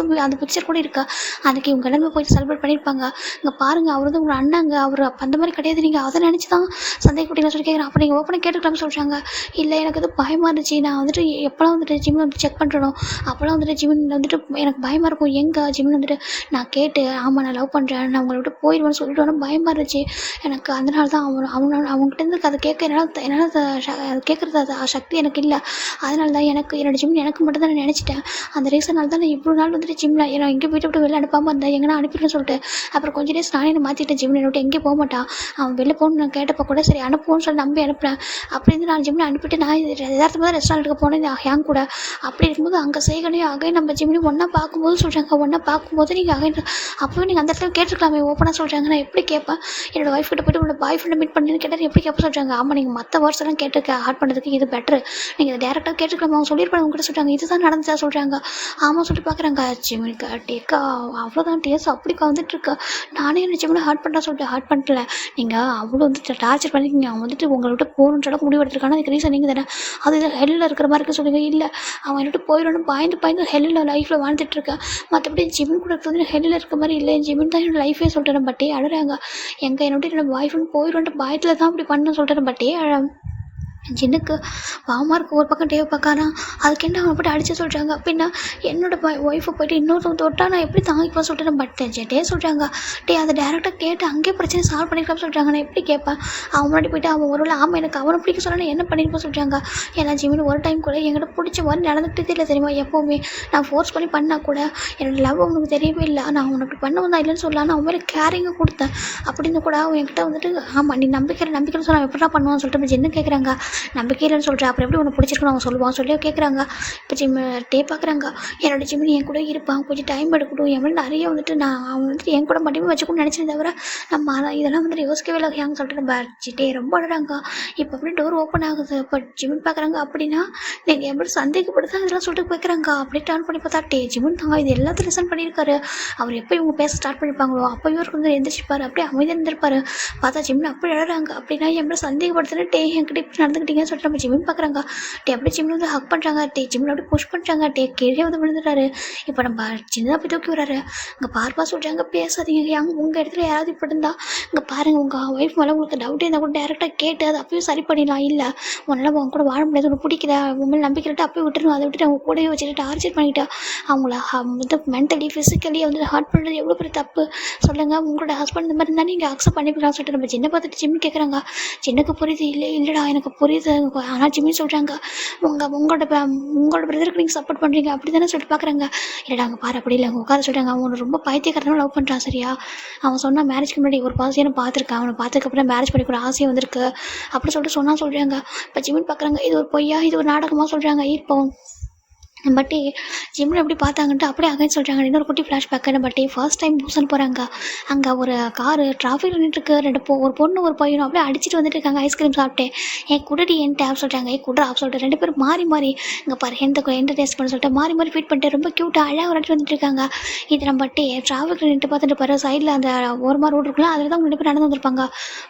அந்த பிக்சர் கூட இருக்கா. அன்றைக்கி இவங்க எல்லாமே போயிட்டு செலிப்ரேட் பண்ணியிருப்பாங்க. இங்கே பாருங்கள், அவர் வந்து உங்கள் அண்ணாங்க, அவர் அப்போ அந்த மாதிரி கிடையாது, நீங்கள் அதை நினச்சி தான் சந்தேகப்பட்டீங்கன்னு சொல்லி கேட்குறேன். அப்போ நீங்கள் ஓப்பனாக கேட்டுக்கலாம்னு சொல்கிறாங்க. இல்லை எனக்கு அது பயமாக இருந்துச்சு, நான் வந்துட்டு எப்போலாம் வந்துட்டு ஜிம்மில் வந்து செக் பண்ணுறோம் அப்போலாம் வந்துட்டு ஜிம்மில் வந்துட்டு எனக்கு பயமாக இருக்கும். எங்கே ஜிம்மில் வந்துட்டு நான் கேட்டு ஆமாம் நான் லவ் பண்ணுறேன், நான் உங்களை விட்டு போயிடுவேன்னு சொல்லிட்டு ஆனால் பயமாக இருந்துச்சு எனக்கு. அதனால தான் அவங்ககிட்டேருந்து அதை கேட்க என்னால் கேட்குறது சக்தி எனக்கு இல்லை. அதனால தான் என்னோடய ஜிம் எனக்கு மட்டும் தான் நான் நினச்சிட்டேன். அந்த ரீசனால் தான் நான் இவ்வளோ நாள் வந்துட்டு ஜிம்மில் ஏன்னா எங்கே வீட்டை விட்டு வெளில அனுப்பாமல் இருந்தேன், எங்கன்னா அனுப்பிடுன்னு சொல்லிட்டு. அப்புறம் கொஞ்சம் டேஸ் நானே மாற்றிட்டேன், ஜிம்மில் விட்டு எங்கேயும் போக மாட்டான். அவன் வெளில போகணுன்னு நான் கேட்டப்போ கூட சரி அனுப்புவோன்னு சொல்லி நம்பி அனுப்புகிறேன். அப்படி இருந்து நான் ஜிம்மில் அனுப்பிட்டு நான் யதார்த்தமாக தான் ரெஸ்டாரண்ட்டுக்கு போனேன் ஹேங் கூட. அப்படி இருக்கும்போது அங்கே சேகனையும் அகைன் நம்ம ஜிம்மிலையும் ஒன்றா பார்க்கும்போது சொல்கிறாங்க, ஒன்றா பார்க்கும்போது நீங்கள் அகைன் அப்போவே நீங்கள் அந்த இடத்துல கேட்டுருக்கலாமே, ஓப்பனாக சொல்கிறாங்க. நான் எப்படி கேட்பேன், என்னோட ஒய்ஃப் கிட்ட போய்ட்டு உங்களோட பாய் ஃப்ரெண்டை மீட் பண்ணுன்னு கேட்டால் எப்படி கேட்ப சொல்கிறாங்க. ஆமாம், நீங்கள் மற்ற வேர்ட்ஸ் எல்லாம் கேட்டுருக்க ஹார்ட் பண்ணுறதுக்கு இது பெட்ரு, நீங்கள் இதை டேரெக்டாக கேட்டுருக்கலாமா, அவங்க சொல்லியிருப்பாங்க உங்ககிட்ட சொல்கிறாங்க. இதுதான் நடந்துச்சா சொல்கிறாங்க. ஆமாம் சொல்லிட்டு பார்க்குறாங்க. ஜிம்மினுக்கு டேக்கா அவ்வளோதான் டேஸ் அப்படிக்கா வந்துட்டுருக்கா. நானே என்ன ஜிம்மினை ஹார்ட் பண்ணுறா சொல்லிட்டு ஹார்ட் பண்ணல. நீங்கள் அவ்வளோ வந்துட்டு டார்ச்சர் பண்ணிக்கிங்க, அவன் வந்துட்டு உங்களை விட்டு போகணுன்ற அளவுக்கு முடிவு எடுத்துருக்கானா, அதுக்கு ரீசன் நீங்கள் தானே. அது ஹெல்லில் இருக்கிற மாதிரி இருக்க சொல்லுங்க. இல்லை அவன் என்னட்டு போயிடணும் பாய்ந்து ஹெல்லில் லைஃப்பில் வாழ்ந்துட்டுருக்கேன். மற்றபடி ஜிம்மின் கூட வந்து ஹெல்லில் இருக்க மாதிரி இல்லை, ஜிம்மின் தான் என்னோட லைஃபே சொல்லிட்டேன். பட்டே அழுறாங்க. எங்கே என்னோட பாய் ஃப்ரெண்ட் போயிடும்ட்டு பயத்தில் தான் அப்படி பண்ண சொல்லிட்டேன். பட்டே ஜின்னுக்கு பாவமாக இருக்குது. ஒரு பக்கம் டேவை பார்க்காரான், அதுக்கு என்ன அவனை போட்டு அடித்து சொல்கிறாங்க. அப்படின்னா என்னோட ஒய்ஃபை போய்ட்டு இன்னொருத்தவங்க தொட்டா நான் எப்படி தாங்கிப்பேன் சொல்லிட்டு பட் டே சொல்கிறாங்க. அதை டேரெக்டாக கேட்டு அங்கேயே பிரச்சனை சால்வ் பண்ணிக்கலாம் சொல்கிறாங்க. நான் எப்படி கேட்பேன், அவன் முன்னாடி போய்ட்டு அவன் ஒரு ஆமாம் எனக்கு அவனை பிடிக்க சொல்ல நான் என்ன பண்ணியிருப்பேன் சொல்கிறாங்க. ஏன்னா ஜிமின் ஒரு டைம் கூட என்கிட்ட பிடிச்ச மாதிரி நடந்துக்கிட்டே இல்லை தெரியுமா. எப்போவுமே நான் ஃபோர்ஸ் பண்ணி பண்ணால் கூட என்னோட லவ் அவனுக்கு தெரியவே இல்லை. நான் அவனை அப்படி பண்ண வந்தா இல்லைன்னு சொல்லலாம், நான் அவன் மேலே கேரிங்காக கொடுத்தேன். அப்படின்னு கூட அவன் என்கிட்ட வந்துட்டு ஆமாம் நீ நம்பிக்கைன்னு சொன்னால் எப்படா பண்ணுவான்னு சொல்லிட்டு நம்ம என்ன கேட்குறாங்க. நம்பிக்கையில்னு சொல்கிறேன், அப்புறம் எப்படி உனக்கு பிடிச்சிருக்கணும் அவன் சொல்லுவான் சொல்லி கேட்குறாங்க. இப்போ டே பார்க்குறாங்க. என்னோட ஜிம்மின் என் கூட இருப்பான், கொஞ்சம் டைம் எடுக்கட்டும், என் மேலே நிறைய வந்துட்டு நான் அவன் வந்துட்டு என் கூட மட்டுமே வச்சுக்கணும்னு நினச்சேன். தவிர நம்ம இதெல்லாம் வந்துட்டு யோசிக்கவே இல்லை ஹேங் சொல்லிட்டு நம்ம டே ரொம்ப அழுறாங்க. இப்போ அப்படியே டோர் ஓப்பன் ஆகுது. இப்போ ஜிம்மின் பார்க்குறாங்க. அப்படின்னா நீங்கள் எப்படி சந்தேகப்படுத்தா இதெல்லாம் சொல்லிட்டு போய்க்கிறாங்க. அப்படியே டர்ன் பண்ணி பார்த்தா ஜிம்மின் தாங்க இது எல்லாத்தையும் லிசன் பண்ணியிருக்காரு. அவர் எப்போ இவங்க பேச ஸ்டார்ட் பண்ணியிருப்பாங்களோ அப்போ இவருக்கு வந்து எந்திரிச்சிப்பார், அப்படியே அமைதியாக இருந்திருப்பாரு. பார்த்தா ஜிம்மின் அப்படி அழுறாங்க. அப்படின்னா என் மேலே சந்தேகப்படுத்துன்னு என்கிட்ட இப்படி நடந்துக்கிட்டீங்கன்னு சொல்லிட்டு நம்ம ஜிம்மின் பார்க்குறாங்க. அப்படியே ஜிம்மில் வந்து ஹக் பண்ணுறாங்க. ஜிம்மில் அப்படியே புஷ் பண்ணுறாங்க. கீழே வந்து விழுந்துட்டாரு. இப்போ நம்ம சின்னதாக போய் தூக்கி விடுறாரு. இங்கே பார்ப்பா சொல்கிறாங்க பேசாதீங்க, உங்கள் இடத்துல யாராவது இப்படி இருந்தால் இங்கே பாருங்கள், உங்கள் ஒய்ஃப் மேலே உங்களுக்கு டவுட்டே இருந்தால் கூட டேரெக்டாக கேட்டு அதை அப்பயும் சரி பண்ணிடலாம். இல்லை உன்னால் அவங்க கூட வாழ முடியாது, உனக்கு பிடிக்கல, உன் மேலே நம்பிக்கைட்டு அப்பயே விட்டுருணும். அதை விட்டுட்டு அவங்க கூடவே வச்சுட்டு டார்ச்சர் பண்ணிட்டா அவங்கள வந்து மென்டலி ஃபிசிக்கலி வந்து ஹார்ட் பண்ணுறது எவ்வளோ பெரிய தப்பு சொல்லுங்கள். உங்களோட ஹஸ்பண்ட் இந்த மாதிரி இருந்தால் நீங்கள் அக்செப்ட் பண்ணிக்கலாம் சொல்லிட்டு நம்ம சின்ன பார்த்துட்டு ஜிம்மி கேட்குறாங்க. சின்னக்கு புரியுது. இல்லைடா எனக்கு புரியுது, புரியுது. ஆனால் ஜிமின் சொல்கிறாங்க, உங்களோட பிரதருக்கு நீங்கள் சப்போர்ட் பண்ணுறீங்க அப்படி தானே சொல்லிட்டு பார்க்குறாங்க. இல்லைடா அங்கே பாரு அப்படி இல்லை, அவங்க உட்கார சொல்கிறாங்க. அவனை ரொம்ப பைத்தியக்காரனாக லவ் பண்ணுறான் சரியா. அவன் சொன்னால் மேரேஜ்க்கு முன்னாடி ஒரு பாசியை நான் பார்த்துருக்கேன், அவனை பார்த்ததுக்கப்புறம் மேரேஜ் பண்ணிக்கூட ஆசையை வந்திருக்கு அப்படி சொல்லிட்டு சொல்கிறாங்க. இப்போ ஜிமின் பார்க்குறாங்க, இது ஒரு பொய்யா இது ஒரு நாடகமாக சொல்கிறாங்க. இப்போ பட்டு ஜிம்மில் எப்படி பார்த்தாங்கன்ட்டு அப்படியே அகைன் சொல்கிறாங்க. இன்னொரு குட்டி ஃப்ளாஷ்பேக்கு. பட்டு ஃபர்ஸ்ட் டைம் பூசன் போகிறாங்க. அங்கே ஒரு காரு டிராஃபிக் நின்றுட்டுருக்கு. ஒரு பொண்ணு ஒரு பையனும் அப்படியே அடிச்சுட்டு வந்துட்டு இருக்காங்க. ஐஸ்கிரீம் சாப்பிட்டு என் குடடி என் டேப் சொல்கிறாங்க. குட்ரா ஆப் சொல்லிட்டு 2 பேரும் மாறி இங்கே பாரு எந்த டேஸ்ட் பண்ண சொல்லிட்டு மாறி ஃபீட் பண்ணிட்டு ரொம்ப க்யூட்டாக அழகாக விளையாட்டு வந்துட்டு இருக்காங்க. இது நம்ம பட்டு டிராஃபிக்கில் நின்று பார்த்துட்டு பாரு சைடில் அந்த ஓரமாக ரோடு இருக்கலாம், அதில் தான் 2 பேர் நடந்து வந்திருப்பாங்க.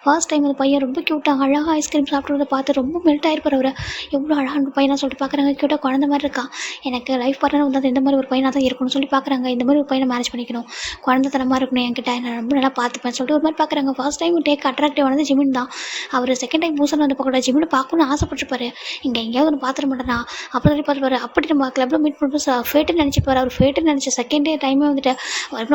ஃபர்ஸ்ட் டைம் அந்த பையன் ரொம்ப க்யூட்டாக அழகாக ஐஸ்கிரீம் சாப்பிட்றத பார்த்து ரொம்ப மெல்ட் ஆகிருப்பார். அவர் எவ்வளோ அழகான பையனாக சொல்லிட்டு பார்க்குறாங்க. க்யூட்டாக குழந்த மாதிரி இருக்கான். எனக்கு லைஃப் பார்ட்னர் வந்து இந்த மாதிரி ஒரு பையனாக தான் இருக்கணும்னு சொல்லி பார்க்குறாங்க. இந்த மாதிரி ஒரு பையனை மேரேஜ் பண்ணிக்கணும், குழந்தைத்தனமாக இருக்கணும், என்கிட்ட நான் ரொம்ப நல்லா பார்த்துப்பேன் சொல்லிட்டு ஒரு மாதிரி பார்க்குறாங்க. ஃபர்ஸ்ட் டைம் டேக் அட்ராக்டிவ் ஆனது ஜிமின் தான். அவர் செகண்ட் டைம் பூசன் வந்து பார்க்க ஜிமினை பார்க்கணும்னு ஆசைப்பட்டுருப்பாரு. இங்கே எங்கேயாவது ஒன்று பார்த்துட மாட்டேனா அப்படி சொல்லி பார்த்துப்பாரு. அப்படி நம்ம கிளப்பில் மீட் பண்ணுறது ஃபேட்டுன்னு நினச்சிப்பார். அவர் ஃபேட்டுன்னு நினச்ச செகண்ட் டே டைமே வந்துட்டு ஒரு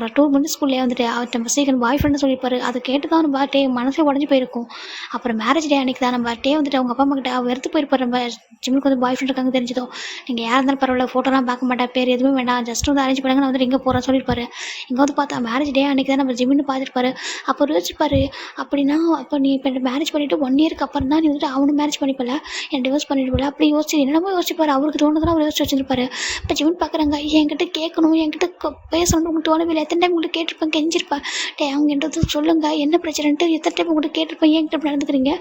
2 மினிட்ஸ் ஸ்கூல்லேயே வந்துட்டு அவர் நம்ம சீக்கிரம் பாய் ஃப்ரெண்டு சொல்லியிருப்பாரு. அதை கேட்டு தான் நம்ம டே மனசே உடஞ்சி போயிருக்கும். அப்புறம் மேரேஜ் டே அன்றைக்கி தான் நம்ம டே வந்துட்டு அவங்க அப்பா அம்மா கிட்ட வெறுத்து போயிருப்பார். நம்ம ஜிம்முக்கு வந்து பாய் ஃப்ரெண்ட் இருக்காங்க தெரிஞ்சதோ, நீங்கள் யாராக இருந்தாலும் பரவாயில்ல ஃபோட்டோலாம் பார்க்க மாட்டேன், பேர் எதுவுமே வேண்டாம், ஜஸ்ட் வந்து அரேஞ்ச் பண்ணாங்க, நான் வந்து இங்கே போகிறேன் சொல்லியிருப்பாரு. இங்கே வந்து பார்த்தா மேரேஜ் டே அன்றைக்கி தான் நம்ம ஜிம்மின்னு பார்த்துருப்பாரு. அப்போ யோசிச்சுப்பாரு, அப்படின்னா அப்போ நீ இப்போ மேரேஜ் பண்ணிவிட்டு 1 இயருக்கு அப்புறம் தான் நீ வந்துட்டு அவனு மேரேஜ் பண்ணிப்பல, என் டிவோர்ஸ் பண்ணிட்டு அப்படி யோசிச்சு என்னமோ யோசிச்சுப்பாரு. அவருக்கு தோணுதான் அவர் யோசிச்சு வச்சுருப்பாரு. இப்போ ஜிம்மின் பார்க்குறாங்க, என்கிட்ட கேட்கணும், என்கிட்ட பேசணும்னு உங்களுக்கு தோணவில்லை. எத்தனை டைம் உங்களுக்கு கேட்டிருப்பேன், கெஞ்சிருப்பேன், அவங்க என்கிட்ட சொல்லுங்கள் என்ன பிரச்சனைன்ட்டு எத்தனை டைம் உங்களுக்கு கேட்டிருப்பேன், ஏன் கிட்ட நடந்துக்கிறீங்க,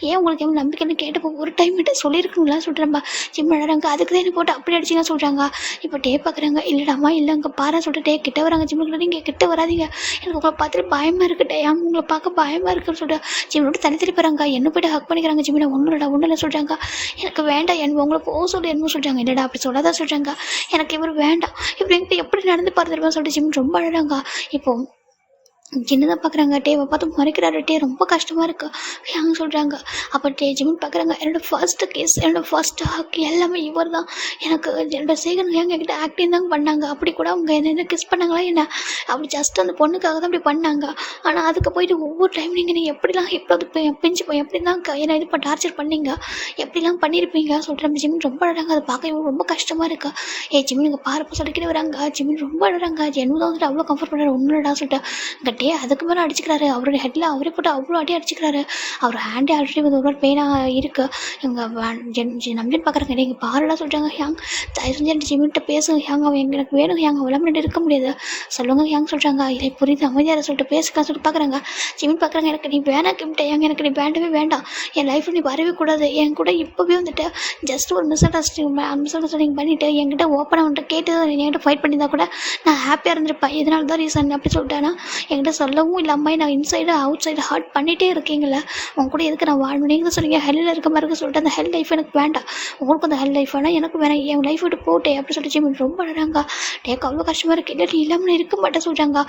ஏன் உங்களுக்கு எவ்வளோ நம்பிக்கைன்னு கேட்டப்போ ஒரு டைம் கிட்ட சொல்லியிருக்கணும்ல சொல்கிறேன்பா. ஜிம் நடறாங்க, அதுக்கு தான் என்ன போட்டு அப்படி அடிச்சிங்கன்னா சொல்கிறாங்க. இப்போ டே பார்க்குறாங்க, இல்லைடாமா இல்லை அங்கே பாரு சொல்லிட்டு டே கிட்ட வராங்க. ஜிம்முக்கு நீங்கள் கிட்ட வராதிங்க, எனக்கு உங்களை பார்த்துட்டு பயமாக இருக்குட்டே, அவங்க உங்களை பார்க்க பயமாக இருக்குன்னு சொல்லிட்டு ஜிம் விட்டு தனி போகிறாங்க. என்ன போய்ட்டு ஹக் பண்ணிக்கிறாங்க. ஜிம்மில் ஒன்றும் இல்லை சொல்கிறாங்க, எனக்கு வேண்டாம் என்ன உங்களை போக சொல்லி என்னமோ சொல்கிறாங்க. இல்லைடா அப்படி சொல்லாதான் சொல்கிறாங்க, எனக்கு இவர் வேண்டாம் இப்படி எப்படி நடந்து பார்த்துருப்பா சொல்லிட்டு ஜிம் ரொம்ப அழகாங்க. இப்போ சின்னதாக பார்க்குறாங்க. டேவை பார்த்து மறைக்கிறாரு. டே ரொம்ப கஷ்டமாக இருக்குது அவங்க சொல்கிறாங்க. அப்போ ஜிமின் பார்க்குறாங்க, என்னோடய ஃபர்ஸ்ட்டு கேஸ், என்னோடய ஃபர்ஸ்ட் ஹக் எல்லாமே இவர் தான். எனக்கு என்னோடய சேகன் என்கிட்ட ஆக்டிங் தான் பண்ணாங்க. அப்படி கூட அவங்க என்ன கிஸ் பண்ணாங்களா என்ன, அப்படி ஜஸ்ட் அந்த பொண்ணுக்காக தான் அப்படி பண்ணாங்க. ஆனால் அதுக்கு போயிட்டு ஒவ்வொரு டைம் நீங்கள் எப்படிலாம் எப்போது பிஞ்சு போய் எப்படி தான் என்ன இது டார்ச்சர் பண்ணீங்க, எப்படிலாம் பண்ணியிருப்பீங்க சொல்கிற ஜிமின் ரொம்ப அழகாங்க. அதை பார்க்க ரொம்ப கஷ்டமாக இருக்கா. ஜிமின் இங்கே பாருப்ப சொல்லிக்கிட்டு வராங்க. ஜிமின் ரொம்ப அழகாங்க. என்ன தான் வந்துட்டு அவ்வளோ கம்ஃபர்ட் பண்ணுறாரு ஒன்றுடா சொல்லிட்டு டே அதுக்கு மேலே அடிச்சுக்கிறாரு. அவருடைய ஹெட்டில் அவரே போட்டு அவ்வளோ அடி அடிச்சுக்கிறாரு. அவர் ஹேண்டே ஆல்ரெடி வந்து ஒரு பெயினாக இருக்குது. இவங்க நம்பின்னு பார்க்குறாங்க. நீங்கள் பாருலாம் சொல்கிறாங்க. ஹேங் தயவு செஞ்சு என் ஜிமின்கிட்ட பேசுங்க ஹேங், அவன் எனக்கு வேணும் ஹேங், விளம்பிட்டு இருக்க முடியாது சொல்லுங்க ஹேங் சொல்கிறாங்க. இல்லை புரியுது அமைதியாக சொல்லிட்டு பேசுக்கலாம் சொல்லிட்டு பார்க்குறாங்க. ஜிமின் பார்க்குறாங்க, எனக்கு நீ வேணாம் கிம்ட்டே ஹேங், எனக்கு நீ வேண்டவே வேண்டாம், என் லைஃப்பில் நீ வரவே கூடாது, என் கூட இப்போவே வந்துட்டு ஜஸ்ட் ஒரு மிஸ் அண்டர்ஸ்டாண்டிங் பண்ணிவிட்டு என்கிட்ட ஓப்பனாக வந்துட்டு கேட்டு என்கிட்ட ஃபைட் பண்ணியிருந்தா கூட நான் ஹாப்பியாக இருந்திருப்பேன். இதனால தான் ரீசன் அப்படி சொல்லிட்டேன்னா என்கிட்ட சொல்லவும் இல்லாமல் நான் இன்சைடு அவுட் சைடு ஹர்ட் பண்ணிகிட்டே இருக்கீங்களே, உங்க கூட எதுக்கு நான் வாழணும், நீங்கள் தான் சொன்னீங்க ஹெல்லில் இருக்க மாதிரி இருக்க சொல்லிட்டு அந்த ஹெல் லைஃப் எனக்கு வேண்டாம், உங்களுக்கு அந்த ஹெல் லைஃப் வேணால் எனக்கு வேணாம், என் லைஃப் விட்டு போட்டேன் அப்படி சொல்லிட்டு ஜிமின் ரொம்ப அழகாங்க. டேக்கு அவ்வளோ கஷ்டமாக இருக்குது. இல்லை நீ இல்லாமல் இருக்க மாட்டேன் சொல்கிறாங்க.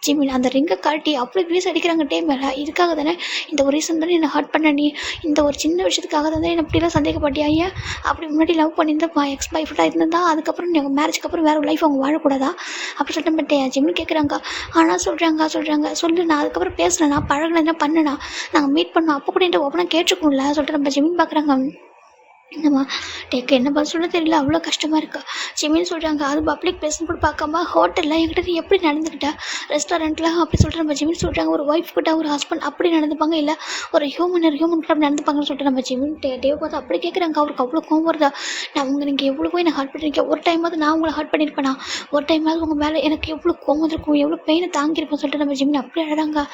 ஜிமின் அந்த ரிங்கை காட்டி அப்படி வீஸ் அடிக்கிறாங்க டே மேலே. இதுக்காக தானே, இந்த ஒரு ரீசன் தானே என்னை ஹர்ட் பண்ண, நீ இந்த ஒரு சின்ன விஷயத்துக்காக தானே என்ன இப்படிலாம் சந்தேகப்பட்டியா, ஏன் அப்படி முன்னாடி லவ் பண்ணியிருந்தா எக்ஸ் பாய்ஃப்ரெண்டாக இருந்தா அதுக்கப்புறம் நீங்கள் மேரேஜ்க்கு அப்புறம் வேறு லைஃப் அவங்க வாழக்கூடாதா அப்படி சொல்லிட்டு பட்டேன் ஜிமின் கேட்குறாங்க. ஆனால் சொல்கிறாங்க சொல்லு, நான் அதுக்கப்புறம் பேசுனேன், நான் பழகினேன், என்ன பண்ணேனா, நாங்கள் மீட் பண்ணோம், அப்போ கூட என்கிட்ட ஓப்பனாக கேட்டுருக்கோம்ல சொல்லிட்டு நம்ம ஜிமின் பார்க்குறாங்க. என்னம்மா டேக்கு என்ன பதில் சொல்ல தெரியல, அவ்வளோ கஷ்டமாக இருக்கா. ஜிமின்னு சொல்கிறாங்க, அது பப்ளிக் பிளேஸ்னு கூட பார்க்காம ஹோட்டலில் என்கிட்ட நீ எப்படி நடந்துக்கிட்ட, ரெஸ்டாரண்ட்டில் அப்படி சொல்லிட்டு நம்ம ஜிமின் சொல்கிறாங்க. ஒரு ஒய்ஃப் கிட்ட ஒரு ஹஸ்பண்ட் அப்படி நடந்துப்பாங்க, இல்லை ஒரு ஹியூமன் கிட்ட அப்படி நடந்துப்பாங்கன்னு சொல்லிட்டு நம்ம ஜிமின் டேவை பார்த்து அப்படி கேட்குறாங்க. அவருக்கு அவ்வளோ கோவம் வருதா. நான் நீங்கள் எவ்வளோ போய் நான் ஹர்ட் பண்ணியிருக்கேன், ஒரு டைமாவது நான் உங்களை ஹர்ட் பண்ணியிருப்பேனா, ஒரு டைமாவது உங்கள் மேலே எனக்கு எவ்வளோ கோவம் இருக்கும், எவ்வளோ பெயினை தாங்கியிருப்போம் சொல்லிட்டு நம்ம ஜிமின் அப்படி அழகாங்க.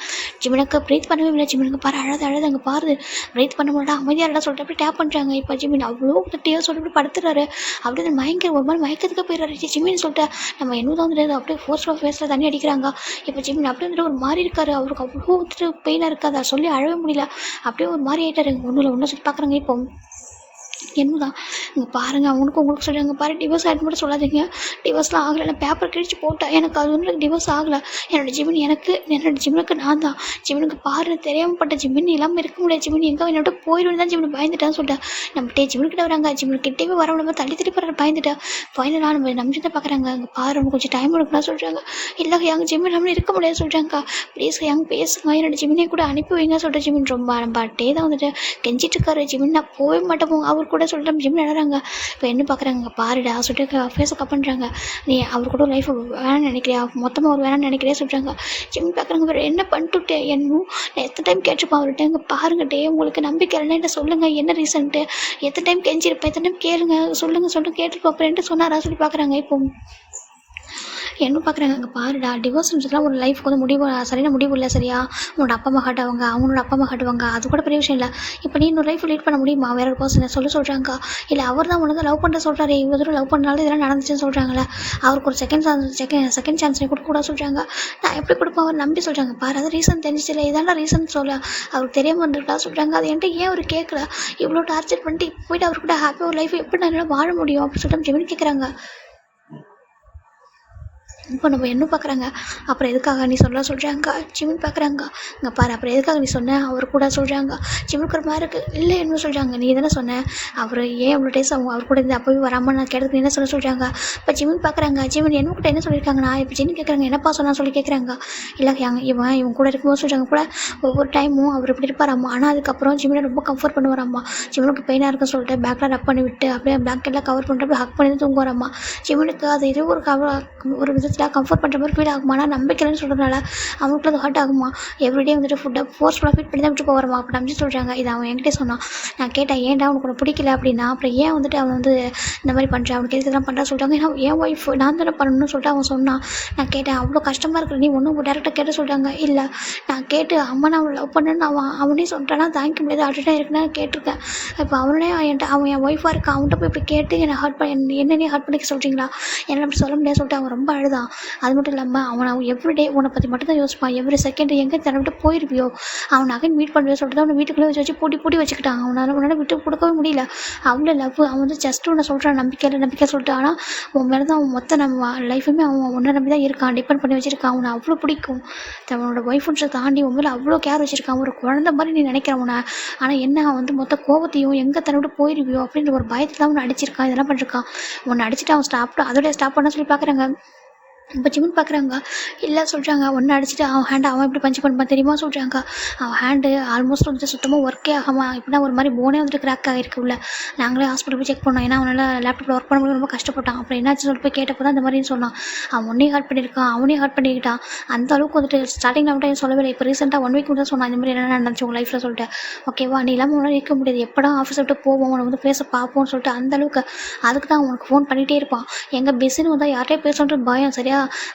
ஜிமினுக்கு ப்ரீத் பண்ணவே இல்லை. ஜிமினுக்கு பாரு அழகு அங்கே பாரு ப்ரீத் பண்ண முடியல, அமைதியாக அழகாக சொல்லிட்டு அப்படி டேப் பண்ணுறாங்க. இப்போ ஜிமின் அவ்வளோ டேவை சொல்லிட்டு படுத்துறாரு. அப்படியே மயங்கிற ஒரு மாதிரி மயக்கத்துக்கு போயிடுறாரு. ஜிமின்னு சொல்லிட்டு நம்ம என்ன தான் வந்துட்டு அப்படியே ஃபோர்ஸ்ஃபுல்லாக ஃபேஸில் தண்ணி அடிக்கிறாங்க. இப்போ ஜிமின் அப்படியே வந்துட்டு ஒரு மாதிரி இருக்காரு. அவருக்கு அவ்வளோ வந்துட்டு பெயினாக இருக்காது, சொல்லி அழவே முடியல. அப்படியே ஒரு மாதிரி ஆகிட்டாரு. ஒன்றும் சொல்லி பார்க்குறாங்க. இப்போ என்னதான் இங்கே பாருங்கள் அவனுக்கு உங்களுக்கு சொல்கிறாங்க பாரு டிவோர்ஸ் ஆகிட்டு மட்டும் சொல்லாதீங்க, டிவோர்ஸ்லாம் ஆகலை, நான் பேப்பர் கிழிச்சு போட்டேன், எனக்கு அது ஒன்றும் டிவோர்ஸ் ஆகலை, என்னோட ஜிம்னுக்கு நான் தான், ஜிம்னுக்கு பாரு தெரியாமல் பட்ட ஜிம்மின் இல்லாமல் இருக்க முடியாது, ஜிம்மின் எங்கே என்னோட போயிடுவேன் தான் ஜிம்னு பயந்துட்டான்னு சொல்லிட்டேன். நம்ம ஜிம்னுக்கிட்ட வராங்க, ஜிம்னுக்கிட்டே வர நம்ம தள்ளி போகிற பயந்துட்டேன். ஃபைனலாக நம்ம நம்பி தான் பார்க்குறாங்க. அங்கே பாரு அவங்க கொஞ்சம் டைம் எடுக்கலாம் சொல்கிறாங்க. இல்லை எங்கள் ஜிம் இல்லாமல் இருக்க முடியாது சொல்கிறாங்கக்கா, ப்ளீஸ் எங்க பேசுங்க, என்னோட ஜிம்மினை கூட அனுப்பி வைங்க சொல்கிற ஜிம்மின் ரொம்ப பட்டே தான் வந்துட்டு கெஞ்சிட்டு இருக்காரு. ஜிம்மின் நான் போக மாட்டேன் அவர் கூட சொல்லிட்டு நம்ம ஜிம்மில் நடறாங்க. இப்போ என்ன பார்க்குறாங்க பாருடா சொல்லிட்டு ஃபேஸை கப் பண்ணுறாங்க. நீ அவர் கூட லைஃப் வேணாம்னு நினைக்கிறியா, மொத்தமாக அவர் வேணாம்னு நினைக்கிறியா சொல்கிறாங்க. ஜிம் பார்க்குறாங்க வேறு என்ன பண்ணிட்டு என்னும் நான் எத்தனை டைம் கேட்டிருப்பேன் அவர்கிட்ட, இங்கே பாருங்கட்டே உங்களுக்கு நம்பிக்கை இல்லைன்னா என்ன சொல்லுங்கள் என்ன ரீசன்ட்டு, எத்தனை டைம் கெஞ்சிருப்பேன், எத்தனை டைம் கேளுங்க சொல்லுங்கள் கேட்டுருப்போம் அப்புறம் சொன்னாரா சொல்லி பார்க்குறாங்க. இப்போ என்ன பார்க்குறாங்க. அங்கே பாருடா டிவோர்ஸ்ன்றதுலாம் ஒரு லைஃப்க்கு வந்து முடிவு சரியான முடிவு இல்லை சரியா, உன்னோட அப்பா அம்மா காட்டுவாங்க, அவங்களோட அப்பா அம்மா காட்டுவாங்க, அது கூட பெரிய விஷயம் இல்லை. இப்போ நீ இன்னொரு லைஃப் லீட் பண்ண முடியுமா வேற ஒரு பர்சனை சொல்கிறாங்க. இல்லை அவர் தான் உனக்கு லவ் பண்ணுற சொல்கிறாரு, இவ்வளோ தூரம் லவ் பண்ணாலும் இதெல்லாம் நடந்துச்சுன்னு சொல்கிறாங்களே, அவருக்கு ஒரு செகண்ட் சான்ஸ் கொடுக்க சொல்கிறாங்க. நான் எப்படி கொடுப்பேன் அவர் நம்பி சொல்கிறாங்க. பாரு அது ரீசன் தெரிஞ்சிச்சில்ல, இதெல்லாம் ரீசன் சொல்ல அவருக்கு தெரியாமல் வந்துருக்கா சொல்கிறாங்க. அது என்கிட்ட ஏன் அவர் கேட்கல, இவ்வளோ டார்ச்சர் பண்ணிட்டு போயிட்டு அவர் கூட ஹாப்பியாக ஒரு லைஃப் எப்படி நான் வாழ முடியும் அப்படின்னு சொல்லிட்டு ஜெமினி கேட்குறாங்க. இப்போ நம்ம என்ன பார்க்குறாங்க, அப்புறம் எதுக்காக நீ சொல்கிறாங்க ஜிமின் பார்க்குறாங்க. இங்கே பாரு அப்புறம் எதுக்காக நீ சொன்ன அவர் கூட சொல்கிறாங்க. ஜிமினுக்கு ஒரு மாதிரி இருக்குது. இல்லை என்ன சொல்கிறாங்க, நீ தானே சொன்னேன் அவர் ஏன் அவ்வளோ டேஸ் அவங்க அவர் கூட இருந்து அப்போவே வராமல் நான் கேட்டதுக்கு என்ன சொல்கிறாங்க. இப்போ ஜிமின் பார்க்குறாங்க. ஜிமின் என்னக்கிட்ட என்ன சொல்லியிருக்காங்க, நான் இப்போ ஜின்னு கேட்குறாங்க என்னப்பா சொன்னா சொல்லி கேட்குறாங்க. இல்லை இவன் கூட இருக்கும்போது சொல்கிறாங்க கூட ஒவ்வொரு டைமும் அவர் இப்படி இருப்பாராம்மா, ஆனால் அதுக்கப்புறம் ஜிமினை ரொம்ப கம்ஃபர்ட் பண்ணுவாராம்மா, ஜிமினுக்கு பெயினாக இருக்குன்னு சொல்லிட்டு பேக்கில் ரப் பண்ணி விட்டு அப்படியே பேக் எல்லாம் கவர் பண்ணிட்டு அப்படியே ஹக் பண்ணி தூங்குவாராம்மா. ஜிமினுக்கு அது இது ஒரு விதத்தில் கம்ஃபர்ட் பண்ணுற மாதிரி ஃபீல் ஆகுமா, ஆனால் நம்பிக்கைன்னு சொல்கிறதுனால அவனுக்குள்ள அது ஹர்ட் ஆகுமா, எவ்ரிடே வந்துட்டு ஃபுட்டை ஃபோர்ஸ்ஃபுல்லாக ஃபீட் பண்ணி தான் விட்டு போகிறமா அப்படி நம்பி சொல்கிறாங்க. இது அவன் என்கிட்ட சொன்னான். நான் கேட்டேன் ஏன்டா அவனுக்கு ஒன்று பிடிக்கல அப்படின்னா, அப்புறம் ஏன் வந்துட்டு அவன் வந்து இந்த மாதிரி பண்ணுறான், அவனுக்கு எதுக்கு இதெல்லாம் பண்ணுறா சொல்லிட்டாங்க. ஏன்னா என் ஒய்ஃப் நான் தானே பண்ணணும்னு சொல்லிட்டு அவன் சொன்னான். நான் கேட்டேன் அவ்வளோ கஷ்டமாக இருக்குது நீ ஒன்றும் டேரெக்டாக கேட்ட சொல்கிறாங்க. இல்லை நான் கேட்டு அம்மா நான் அவனை லவ் பண்ணேன்னு அவனே சொல்லிட்டானா தாங்கிக்க முடியாது ஆல்ரெடி இருக்குன்னு கேட்டிருக்கேன். இப்போ அவனே அவன் என் ஒய்ஃபாக இருக்கான், அவன்கிட்ட போய் இப்படி கேட்டு என்னை என்னென்ன ஹர்ட் பண்ணிக்க சொல்கிறீங்களா, என்ன அப்படி சொல்ல முடியாது சொல்லிட்டு அவன் ரொம்ப அழுதான். அது மட்டும் இல்லாமல் அவன் எவ்ரிடே உன்னை பற்றி மட்டும் தான் யோசிப்பான், எவ்ரி செகண்ட் எங்கே தன்னை விட்டு போயிருப்பியோ அவன் அகைன் மீட் பண்ணுறது சொல்லிட்டு அவனை வீட்டுக்குள்ளே வச்சு பூட்டி வச்சுக்கிட்டான். உன்னால் விட்டு கொடுக்கவே முடியல, அவ்வளோ லவ். அவன் வந்து ஜஸ்ட் உன்னை சொல்கிறான் நம்பிக்கை சொல்லிட்டு, ஆனால் உன் மேலே தான் அவன் மொத்த நம்ம லைஃபுமே அவன் உன்னை நம்பி தான் இருக்கான், டிபெண்ட் பண்ணி வச்சிருக்கான். அவனை அவ்வளோ பிடிக்கும், அவனோட ஒய்ஃப்ன்றதை தாண்டி உன் மேலே அவ்வளோ கேர் வச்சிருக்கான், ஒரு குழந்தை மாதிரி நீ நினைக்கிற உன்னை. ஆனால் என்ன அவன் வந்து மொத்த கோபத்தையும் எங்கே தன்னை விட்டு போயிருவியோ அப்படின்ற ஒரு பயத்தில் தான் அவனை அடிச்சிருக்கான், இதெல்லாம் பண்ணிருக்கான். உன்னை அடிச்சுட்டு அவன் அதோடய ஸ்டாப் பண்ண சொல்லி பார்க்குறாங்க. இப்போ ஜிமின் பார்க்குறாங்க. இல்லை சொல்கிறாங்க ஒன்று அடிச்சுட்டு அவன் ஹேண்டை அவன் எப்படி பஞ்சு பண்ணுப்பான் தெரியுமா சொல்கிறாங்க. அவன் ஹேண்டு ஆல்மோஸ்ட் வந்துட்டு சுத்தமாக ஒர்க்கே ஆகாமல் இப்படின்னா ஒரு மாதிரி போனே வந்துட்டு கிராக் ஆகிருக்கு உள்ள. நாங்களே ஹாஸ்பிட்டல் போய் செக் பண்ணோம், ஏன்னா அவனால் லேப்டாப்பில் ஒர்க் பண்ண முடியும் ரொம்ப கஷ்டப்பட்டான். அப்புறம் என்னாச்சு சொல்லிட்டு போய் கேட்டப்போ தான் இந்த மாதிரின்னு சொன்னான். அவன் ஒன்றையும் ஹர்ட் பண்ணியிருக்கான், அவனையும் ஹர்ட் பண்ணிக்கிட்டான். அந்த அளவுக்கு வந்துட்டு ஸ்டார்டிங்கில் வந்துட்டு சொல்லவே இல்லை. இப்போ ரீசெண்டாக 1 வீக் மட்டும் சொன்னான் இந்த மாதிரி என்ன நடந்துச்சு உங்கள் லைஃப்பில் சொல்லிட்டு. ஓகேவா நீ இல்லாமல் உன்னால் இருக்க முடியாது, எப்படா ஆஃபீஸ் விட்டு போவோம் உன்னை வந்து பேச பார்ப்போம்னு சொல்லிட்டு அந்த அளவுக்கு அதுக்கு தான் அவனுக்கு ஃபோன் பண்ணிகிட்டே இருப்பான். எங்கள் பிஸின்னு வந்தால் யார்கிட்டயே பேசணுன்ற பயம் சரியா,